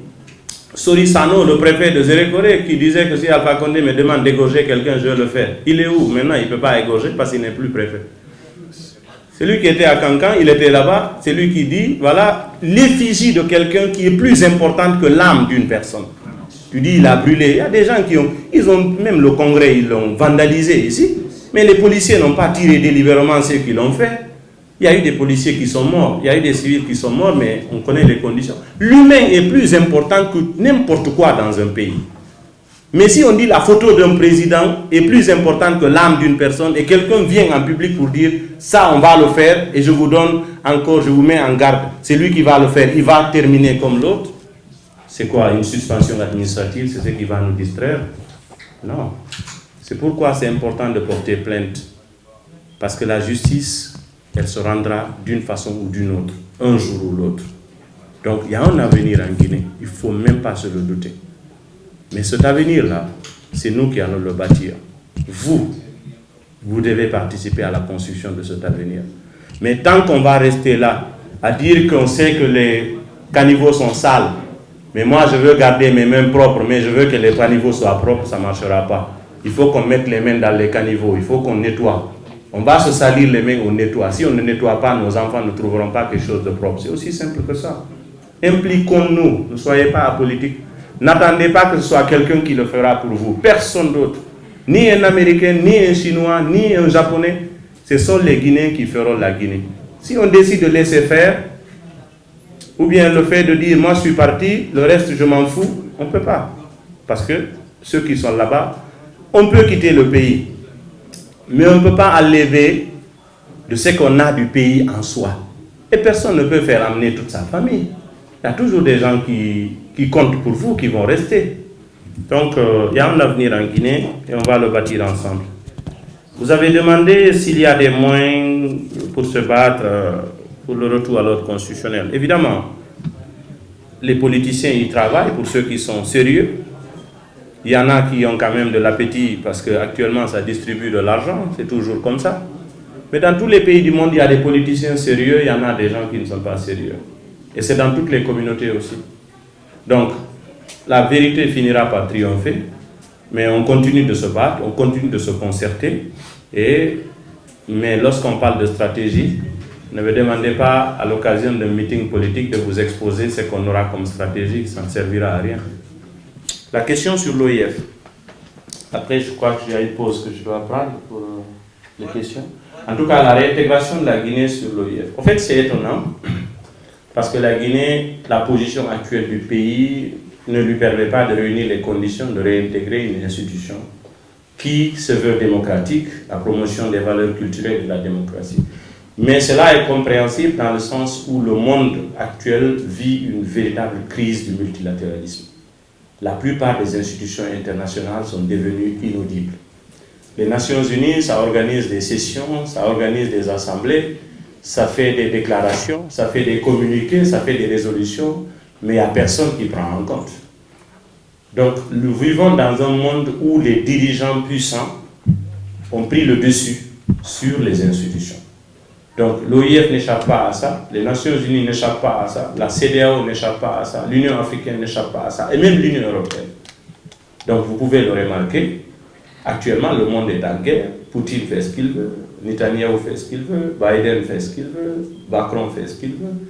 Sori Sano, le préfet de Zérékoré, qui disait que si Alpha Condé me demande d'égorger quelqu'un, je vais le faire. Il est où? Maintenant, il ne peut pas égorger parce qu'il n'est plus préfet. Celui qui était à Kankan, il était là-bas, c'est lui qui dit, voilà, l'effigie de quelqu'un qui est plus importante que l'âme d'une personne. Tu dis, il a brûlé. Il y a des gens qui ont même le Congrès, ils l'ont vandalisé ici. Mais les policiers n'ont pas tiré délibérément ceux qui l'ont fait. Il y a eu des policiers qui sont morts, il y a eu des civils qui sont morts, mais on connaît les conditions. L'humain est plus important que n'importe quoi dans un pays. Mais si on dit la photo d'un président est plus importante que l'âme d'une personne et quelqu'un vient en public pour dire ça on va le faire et je vous donne encore, je vous mets en garde, c'est lui qui va le faire, il va terminer comme l'autre. C'est quoi, une suspension administrative, c'est ce qui va nous distraire? Non. C'est pourquoi c'est important de porter plainte. Parce que la justice, elle se rendra d'une façon ou d'une autre, un jour ou l'autre. Donc il y a un avenir en Guinée, il ne faut même pas se le douter. Mais cet avenir-là, c'est nous qui allons le bâtir. Vous devez participer à la construction de cet avenir. Mais tant qu'on va rester là, à dire qu'on sait que les caniveaux sont sales, mais moi je veux garder mes mains propres, mais je veux que les caniveaux soient propres, ça ne marchera pas. Il faut qu'on mette les mains dans les caniveaux, il faut qu'on nettoie. On va se salir les mains, on nettoie. Si on ne nettoie pas, nos enfants ne trouveront pas quelque chose de propre. C'est aussi simple que ça. Impliquons-nous, ne soyez pas apolitiques. N'attendez pas que ce soit quelqu'un qui le fera pour vous. Personne d'autre. Ni un Américain, ni un Chinois, ni un Japonais. Ce sont les Guinéens qui feront la Guinée. Si on décide de laisser faire, ou bien le fait de dire, moi je suis parti, le reste je m'en fous, on ne peut pas. Parce que ceux qui sont là-bas, on peut quitter le pays. Mais on ne peut pas enlever de ce qu'on a du pays en soi. Et personne ne peut faire amener toute sa famille. Il y a toujours des gens qui comptent pour vous, qui vont rester. Donc, il y a un avenir en Guinée et on va le bâtir ensemble. Vous avez demandé s'il y a des moyens pour se battre pour le retour à l'ordre constitutionnel. Évidemment, les politiciens y travaillent pour ceux qui sont sérieux. Il y en a qui ont quand même de l'appétit parce qu'actuellement ça distribue de l'argent, c'est toujours comme ça. Mais dans tous les pays du monde, il y a des politiciens sérieux, il y en a des gens qui ne sont pas sérieux. Et c'est dans toutes les communautés aussi. Donc, la vérité finira par triompher, mais on continue de se battre, on continue de se concerter. Mais lorsqu'on parle de stratégie, ne me demandez pas à l'occasion d'un meeting politique de vous exposer ce qu'on aura comme stratégie, ça ne servira à rien. La question sur l'OIF. Après, je crois qu'il y a une pause que je dois prendre pour les questions. En tout cas, la réintégration de la Guinée sur l'OIF. En fait, c'est étonnant, parce que la Guinée, la position actuelle du pays ne lui permet pas de réunir les conditions de réintégrer une institution qui se veut démocratique, la promotion des valeurs culturelles de la démocratie. Mais cela est compréhensible dans le sens où le monde actuel vit une véritable crise du multilatéralisme. La plupart des institutions internationales sont devenues inaudibles. Les Nations Unies, ça organise des sessions, ça organise des assemblées, ça fait des déclarations, ça fait des communiqués, ça fait des résolutions, mais il n'y a personne qui prend en compte. Donc, nous vivons dans un monde où les dirigeants puissants ont pris le dessus sur les institutions. Donc l'OIF n'échappe pas à ça, les Nations Unies n'échappent pas à ça, la CEDEAO n'échappe pas à ça, l'Union africaine n'échappe pas à ça, et même l'Union européenne. Donc vous pouvez le remarquer, actuellement le monde est en guerre, Poutine fait ce qu'il veut, Netanyahu fait ce qu'il veut, Biden fait ce qu'il veut, Macron fait ce qu'il veut,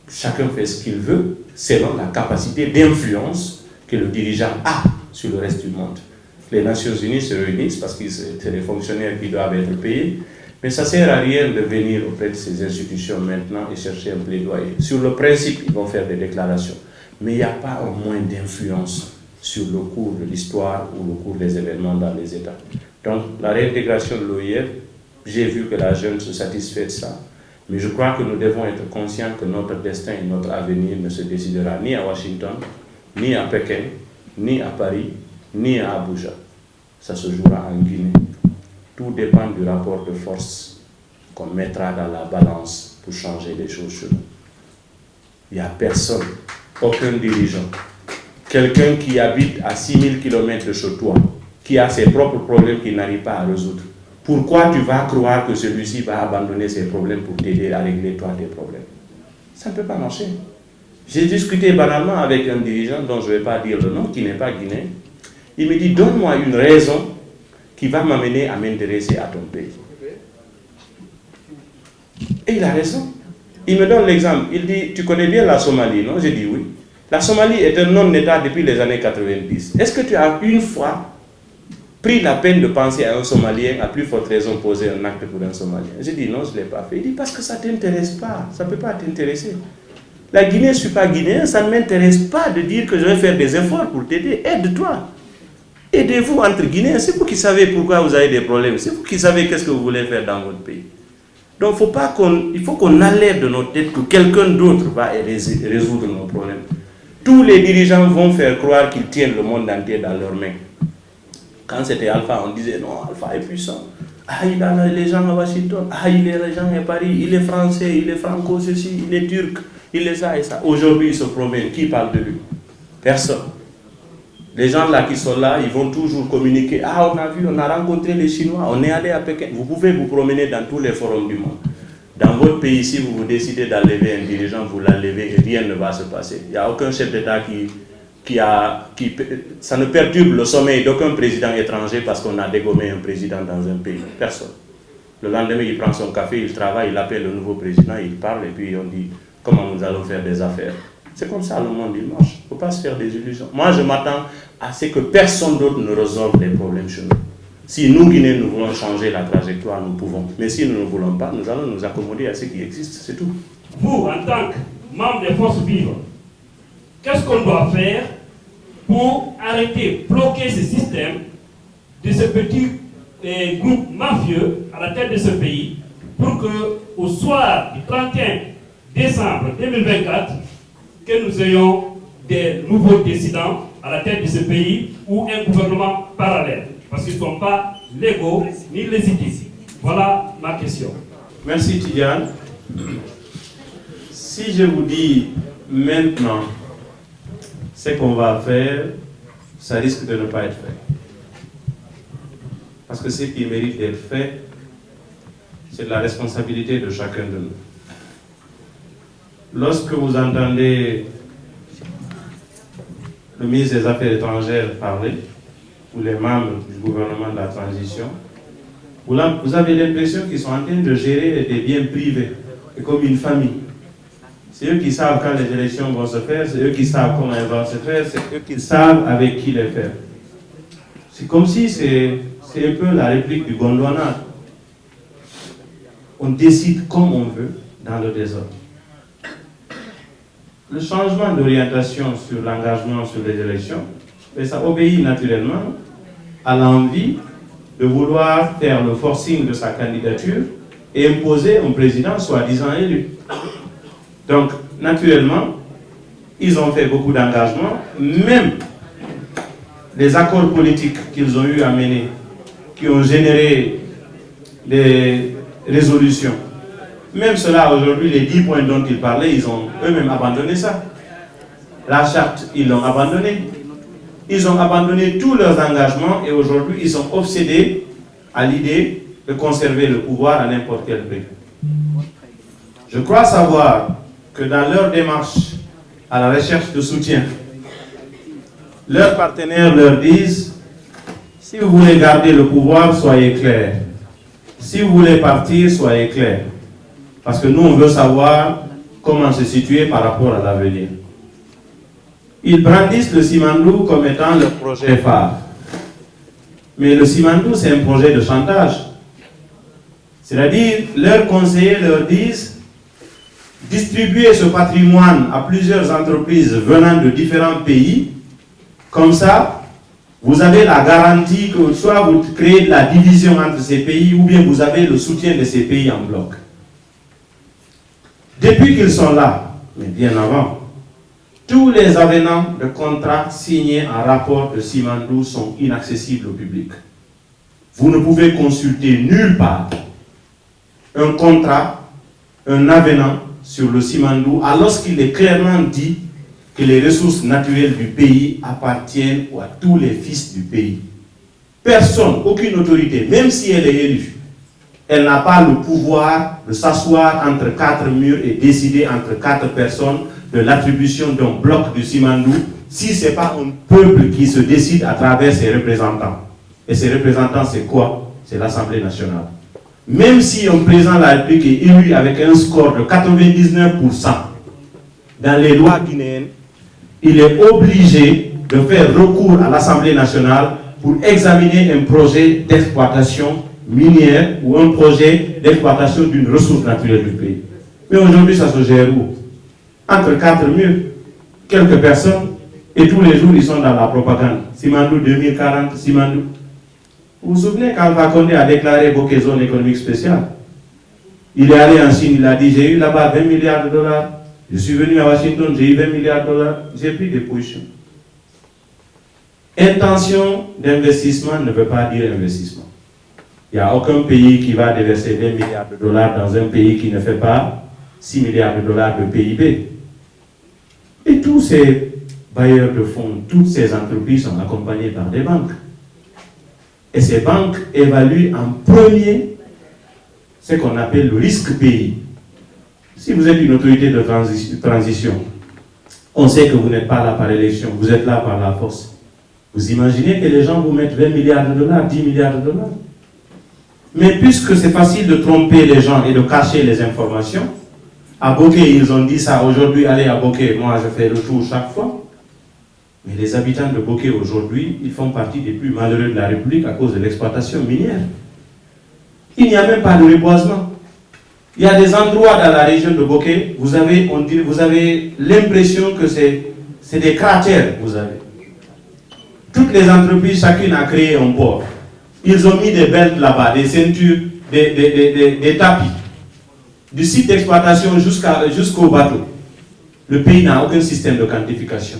chacun fait ce qu'il veut selon la capacité d'influence que le dirigeant a sur le reste du monde. Les Nations Unies se réunissent parce que c'est des fonctionnaires qui doivent être payés, mais ça ne sert à rien de venir auprès de ces institutions maintenant et chercher un plaidoyer. Sur le principe, ils vont faire des déclarations, mais il n'y a pas au moins d'influence sur le cours de l'histoire ou le cours des événements dans les États. Donc la réintégration de l'OIF, j'ai vu que la jeune se satisfait de ça, mais je crois que nous devons être conscients que notre destin et notre avenir ne se décidera ni à Washington, ni à Pékin, ni à Paris, ni à Abuja. Ça se jouera en Guinée. Tout dépend du rapport de force qu'on mettra dans la balance pour changer les choses chez nous. Il n'y a personne, aucun dirigeant, quelqu'un qui habite à 6000 km de chez toi, qui a ses propres problèmes qu'il n'arrive pas à résoudre. Pourquoi tu vas croire que celui-ci va abandonner ses problèmes pour t'aider à régler toi tes problèmes? Ça ne peut pas marcher. J'ai discuté banalement avec un dirigeant dont je ne vais pas dire le nom, qui n'est pas guinéen. Il me dit, donne-moi une raison qui va m'amener à m'intéresser à ton pays. Et il a raison. Il me donne l'exemple. Il dit, tu connais bien la Somalie, non? J'ai dit oui. La Somalie est un non-État depuis les années 90. Est-ce que tu as une fois pris la peine de penser à un Somalien, à plus forte raison poser un acte pour un Somalien? J'ai dit non, je ne l'ai pas fait. Il dit parce que ça ne t'intéresse pas. Ça ne peut pas t'intéresser. La Guinée, je ne suis pas guinéen, ça ne m'intéresse pas de dire que je vais faire des efforts pour t'aider. Aide-toi. Aidez-vous entre Guinéens. C'est vous qui savez pourquoi vous avez des problèmes. C'est vous qui savez qu'est-ce que vous voulez faire dans votre pays. Donc il faut qu'on enlève de notre tête que quelqu'un d'autre va résoudre nos problèmes. Tous les dirigeants vont faire croire qu'ils tiennent le monde entier dans leurs mains. Quand c'était Alpha, on disait non, Alpha est puissant. Ah, il a les gens à Washington. Ah, il est les gens à Paris. Il est français, il est franco-ceci, il est turc, il est ça et ça. Aujourd'hui, il se promène. Qui parle de lui? Personne. Les gens là qui sont là, ils vont toujours communiquer. Ah, on a vu, on a rencontré les Chinois, on est allé à Pékin. Vous pouvez vous promener dans tous les forums du monde. Dans votre pays, si vous décidez d'enlever un dirigeant, vous l'enlevez et rien ne va se passer. Il n'y a aucun chef d'État ça ne perturbe le sommeil d'aucun président étranger parce qu'on a dégommé un président dans un pays. Personne. Le lendemain, il prend son café, il travaille, il appelle le nouveau président, il parle et puis on dit comment nous allons faire des affaires. C'est comme ça le monde, il marche. Il ne faut pas se faire des illusions. Moi, je m'attends à ce que personne d'autre ne résolve les problèmes chez nous. Si nous, Guinéens, nous voulons changer la trajectoire, nous pouvons. Mais si nous ne voulons pas, nous allons nous accommoder à ce qui existe, c'est tout. Vous, en tant que membre des forces vives, qu'est-ce qu'on doit faire pour arrêter, bloquer ce système de ce petit groupe mafieux à la tête de ce pays pour qu'au soir du 31 décembre 2024, que nous ayons des nouveaux décidents à la tête de ce pays ou un gouvernement parallèle, parce qu'ils ne sont pas légaux ni légitimes. Voilà ma question. Merci Tidiane. Si je vous dis maintenant ce qu'on va faire, ça risque de ne pas être fait. Parce que ce qui mérite d'être fait, c'est de la responsabilité de chacun de nous. Lorsque vous entendez le ministre des Affaires étrangères parler, ou les membres du gouvernement de la transition, vous avez l'impression qu'ils sont en train de gérer des biens privés, comme une famille. C'est eux qui savent quand les élections vont se faire, c'est eux qui savent comment elles vont se faire, c'est eux qui savent avec qui les faire. C'est comme si c'est un peu la réplique du Gondwana. On décide comme on veut dans le désordre. Le changement d'orientation sur l'engagement sur les élections, et ça obéit naturellement à l'envie de vouloir faire le forcing de sa candidature et imposer un président soi-disant élu. Donc, naturellement, ils ont fait beaucoup d'engagements, même les accords politiques qu'ils ont eu à mener, qui ont généré des résolutions. Même cela, aujourd'hui, les 10 points dont ils parlaient, ils ont eux-mêmes abandonné ça. La charte, ils l'ont abandonnée. Ils ont abandonné tous leurs engagements et aujourd'hui, ils sont obsédés à l'idée de conserver le pouvoir à n'importe quel prix. Je crois savoir que dans leur démarche à la recherche de soutien, leurs partenaires leur disent: si vous voulez garder le pouvoir, soyez clairs. Si vous voulez partir, soyez clairs. Parce que nous, on veut savoir comment se situer par rapport à l'avenir. Ils brandissent le Simandou comme étant leur projet phare. Mais le Simandou, c'est un projet de chantage. C'est-à-dire, leurs conseillers leur disent: distribuez ce patrimoine à plusieurs entreprises venant de différents pays. Comme ça, vous avez la garantie que soit vous créez de la division entre ces pays, ou bien vous avez le soutien de ces pays en bloc. Depuis qu'ils sont là, mais bien avant, tous les avenants de contrats signés en rapport de Simandou sont inaccessibles au public. Vous ne pouvez consulter nulle part un contrat, un avenant sur le Simandou, alors qu'il est clairement dit que les ressources naturelles du pays appartiennent à tous les fils du pays. Personne, aucune autorité, même si elle est élue, elle n'a pas le pouvoir de s'asseoir entre quatre murs et décider entre quatre personnes de l'attribution d'un bloc de Simandou, si ce n'est pas un peuple qui se décide à travers ses représentants. Et ses représentants, c'est quoi? C'est l'Assemblée nationale. Même si un président de la République est élu avec un score de 99% dans les lois guinéennes, il est obligé de faire recours à l'Assemblée nationale pour examiner un projet d'exploitation minière ou un projet d'exploitation d'une ressource naturelle du pays. Mais aujourd'hui, ça se gère où? Entre quatre murs, quelques personnes, et tous les jours, ils sont dans la propagande. Simandou 2040, Simandou. Vous vous souvenez quand Alpha Condé a déclaré Bokeh zone économique spéciale? Il est allé en Chine, il a dit: j'ai eu là-bas 20 milliards de dollars. Je suis venu à Washington, j'ai eu 20 milliards de dollars. J'ai pris des positions. Intention d'investissement ne veut pas dire investissement. Il n'y a aucun pays qui va déverser 20 milliards de dollars dans un pays qui ne fait pas 6 milliards de dollars de PIB. Et tous ces bailleurs de fonds, toutes ces entreprises sont accompagnées par des banques. Et ces banques évaluent en premier ce qu'on appelle le risque pays. Si vous êtes une autorité de transition, on sait que vous n'êtes pas là par élection, vous êtes là par la force. Vous imaginez que les gens vous mettent 20 milliards de dollars, 10 milliards de dollars. Mais puisque c'est facile de tromper les gens et de cacher les informations, à Bokeh, ils ont dit ça. Aujourd'hui, allez à Bokeh, moi je fais le tour chaque fois. Mais les habitants de Bokeh aujourd'hui, ils font partie des plus malheureux de la République à cause de l'exploitation minière. Il n'y a même pas de reboisement. Il y a des endroits dans la région de Bokeh, vous avez l'impression que c'est des cratères, vous avez. Toutes les entreprises, chacune a créé un port. Ils ont mis des belts là-bas, des ceintures, des tapis. Du site d'exploitation jusqu'au bateau. Le pays n'a aucun système de quantification.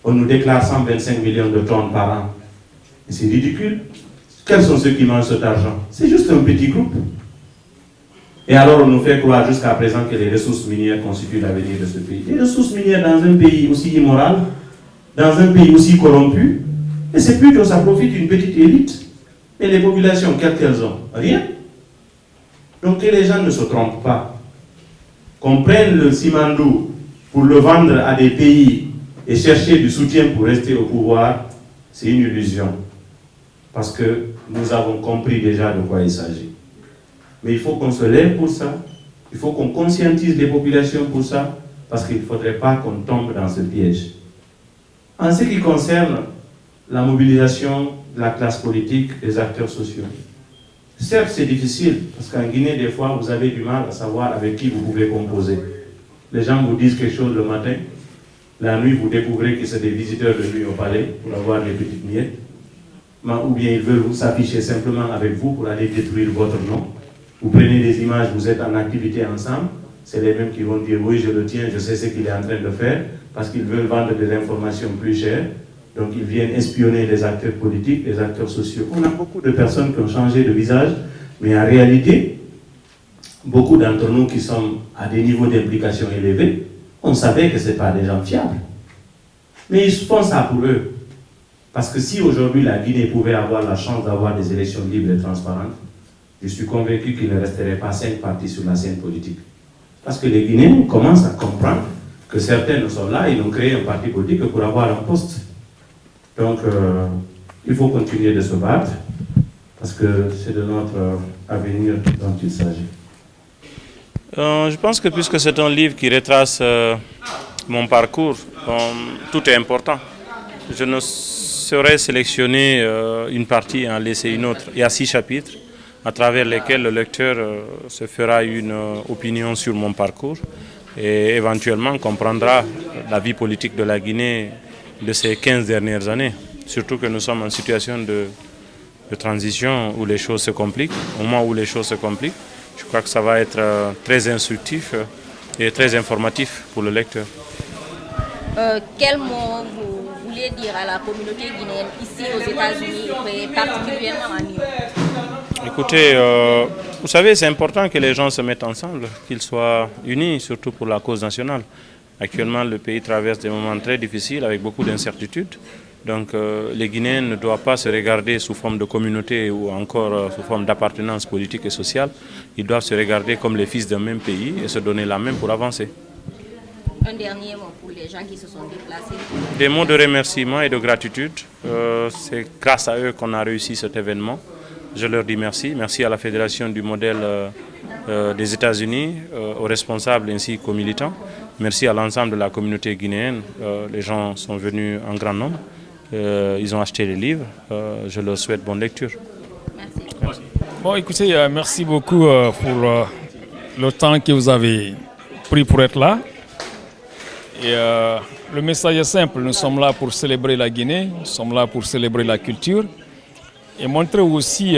On nous déclare 125 millions de tonnes par an. C'est ridicule. Quels sont ceux qui mangent cet argent? C'est juste un petit groupe. Et alors on nous fait croire jusqu'à présent que les ressources minières constituent l'avenir de ce pays. Les ressources minières dans un pays aussi immoral, dans un pays aussi corrompu, et c'est plutôt ça profite une petite élite. Et les populations, quelles qu'elles ont? Rien. Donc que les gens ne se trompent pas. Qu'on prenne le Simandou pour le vendre à des pays et chercher du soutien pour rester au pouvoir, c'est une illusion. Parce que nous avons compris déjà de quoi il s'agit. Mais il faut qu'on se lève pour ça. Il faut qu'on conscientise les populations pour ça. Parce qu'il ne faudrait pas qu'on tombe dans ce piège. En ce qui concerne la mobilisation de la classe politique, des acteurs sociaux. Certes, c'est difficile, parce qu'en Guinée, des fois, vous avez du mal à savoir avec qui vous pouvez composer. Les gens vous disent quelque chose le matin, la nuit, vous découvrez que c'est des visiteurs de nuit au palais pour avoir des petites miettes, ou bien ils veulent s'afficher simplement avec vous pour aller détruire votre nom. Vous prenez des images, vous êtes en activité ensemble, c'est les mêmes qui vont dire oui, je le tiens, je sais ce qu'il est en train de faire, parce qu'ils veulent vendre des informations plus chères. Donc ils viennent espionner les acteurs politiques, les acteurs sociaux. On a beaucoup de personnes qui ont changé de visage, mais en réalité, beaucoup d'entre nous qui sommes à des niveaux d'implication élevés, on savait que ce n'est pas des gens fiables. Mais ils font ça pour eux. Parce que si aujourd'hui la Guinée pouvait avoir la chance d'avoir des élections libres et transparentes, je suis convaincu qu'il ne resterait pas 5 partis sur la scène politique. Parce que les Guinéens commencent à comprendre que certains sont là, ils ont créé un parti politique pour avoir un poste. Donc, il faut continuer de se battre, parce que c'est de notre avenir dont il s'agit. Je pense que puisque c'est un livre qui retrace mon parcours, tout est important. Je ne saurais sélectionner une partie et en laisser une autre. Il y a 6 chapitres à travers lesquels le lecteur se fera une opinion sur mon parcours et éventuellement comprendra la vie politique de la Guinée de ces 15 dernières années. Surtout que nous sommes en situation de transition où les choses se compliquent. Au moment où les choses se compliquent, je crois que ça va être très instructif et très informatif pour le lecteur. Quel mot vous voulez dire à la communauté guinéenne ici aux États-Unis et particulièrement à New York? Écoutez, vous savez, c'est important que les gens se mettent ensemble, qu'ils soient unis, surtout pour la cause nationale. Actuellement, le pays traverse des moments très difficiles avec beaucoup d'incertitudes. Donc les Guinéens ne doivent pas se regarder sous forme de communauté ou encore sous forme d'appartenance politique et sociale. Ils doivent se regarder comme les fils d'un même pays et se donner la main pour avancer. Un dernier mot pour les gens qui se sont déplacés. Des mots de remerciement et de gratitude. C'est grâce à eux qu'on a réussi cet événement. Je leur dis merci. Merci à la Fédération du modèle des États-Unis, aux responsables ainsi qu'aux militants. Merci à l'ensemble de la communauté guinéenne. Les gens sont venus en grand nombre. Ils ont acheté les livres. Je leur souhaite bonne lecture. Merci. Bon, écoutez, merci beaucoup pour le temps que vous avez pris pour être là. Et le message est simple. Nous sommes là pour célébrer la Guinée. Nous sommes là pour célébrer la culture. Et montrer aussi,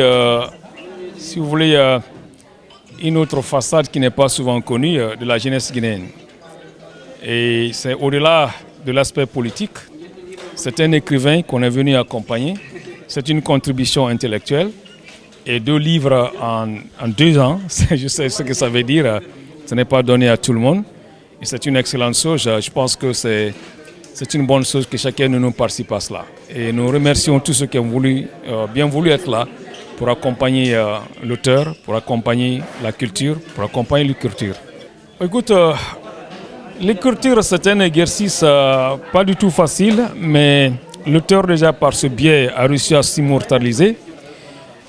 si vous voulez, une autre façade qui n'est pas souvent connue de la jeunesse guinéenne. Et c'est au-delà de l'aspect politique. C'est un écrivain qu'on est venu accompagner. C'est une contribution intellectuelle. Et 2 livres en 2 ans, je sais ce que ça veut dire. Ce n'est pas donné à tout le monde. Et c'est une excellente chose. Je pense que c'est une bonne chose que chacun de nous participe à cela. Et nous remercions tous ceux qui ont bien voulu être là pour accompagner l'auteur, pour accompagner la culture, pour accompagner l'écriture. Écoute, l'écriture, c'est un exercice pas du tout facile, mais l'auteur déjà par ce biais a réussi à s'immortaliser.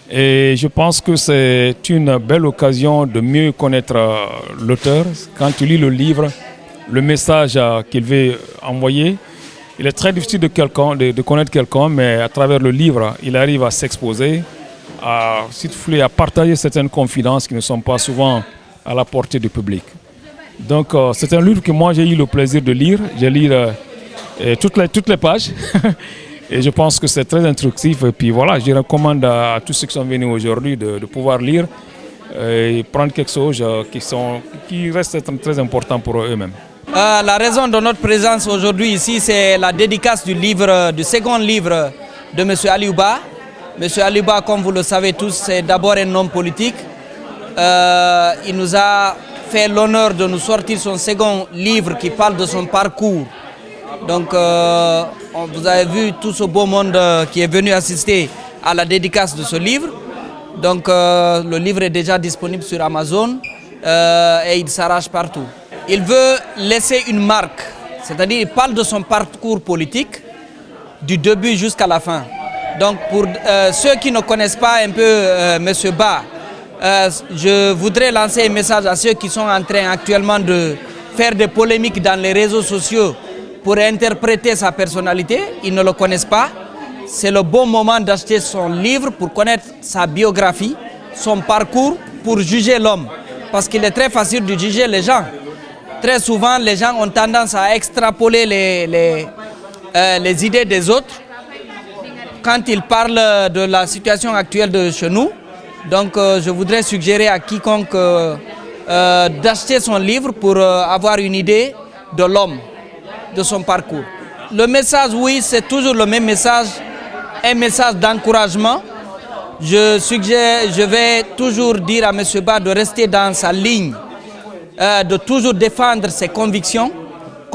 Et je pense que c'est une belle occasion de mieux connaître l'auteur. Quand tu lis le livre, le message qu'il veut envoyer, il est très difficile de connaître quelqu'un, mais à travers le livre, il arrive à s'exposer, à partager certaines confidences qui ne sont pas souvent à la portée du public. Donc c'est un livre que moi j'ai eu le plaisir de lire. J'ai lu toutes les pages et je pense que c'est très instructif. Et puis voilà, je recommande à tous ceux qui sont venus aujourd'hui de pouvoir lire et prendre quelque chose qui reste très important pour eux-mêmes. La raison de notre présence aujourd'hui ici, c'est la dédicace du second livre de M. Aliouba. M. Aliouba, comme vous le savez tous, c'est d'abord un homme politique. Il nous a fait l'honneur de nous sortir son second livre qui parle de son parcours. Donc, vous avez vu tout ce beau monde qui est venu assister à la dédicace de ce livre. Donc, le livre est déjà disponible sur Amazon et il s'arrache partout. Il veut laisser une marque, c'est-à-dire il parle de son parcours politique du début jusqu'à la fin. Donc pour ceux qui ne connaissent pas un peu M. Ba, je voudrais lancer un message à ceux qui sont en train actuellement de faire des polémiques dans les réseaux sociaux pour interpréter sa personnalité. Ils ne le connaissent pas. C'est le bon moment d'acheter son livre pour connaître sa biographie, son parcours, pour juger l'homme. Parce qu'il est très facile de juger les gens. Très souvent, les gens ont tendance à extrapoler les idées des autres quand ils parlent de la situation actuelle de chez nous. Donc, je voudrais suggérer à quiconque d'acheter son livre pour avoir une idée de l'homme, de son parcours. Le message, oui, c'est toujours le même message, un message d'encouragement. Je vais toujours dire à M. Ba de rester dans sa ligne, de toujours défendre ses convictions,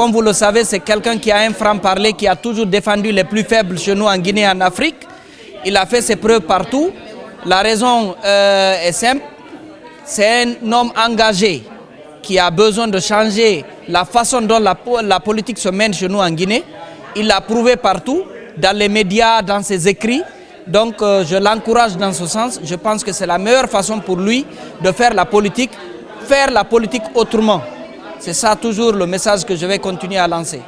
Comme vous le savez, c'est quelqu'un qui a un franc-parler, qui a toujours défendu les plus faibles chez nous en Guinée et en Afrique. Il a fait ses preuves partout. La raison est simple. C'est un homme engagé qui a besoin de changer la façon dont la politique se mène chez nous en Guinée. Il l'a prouvé partout, dans les médias, dans ses écrits. Donc je l'encourage dans ce sens. Je pense que c'est la meilleure façon pour lui de faire la politique autrement. C'est ça toujours le message que je vais continuer à lancer.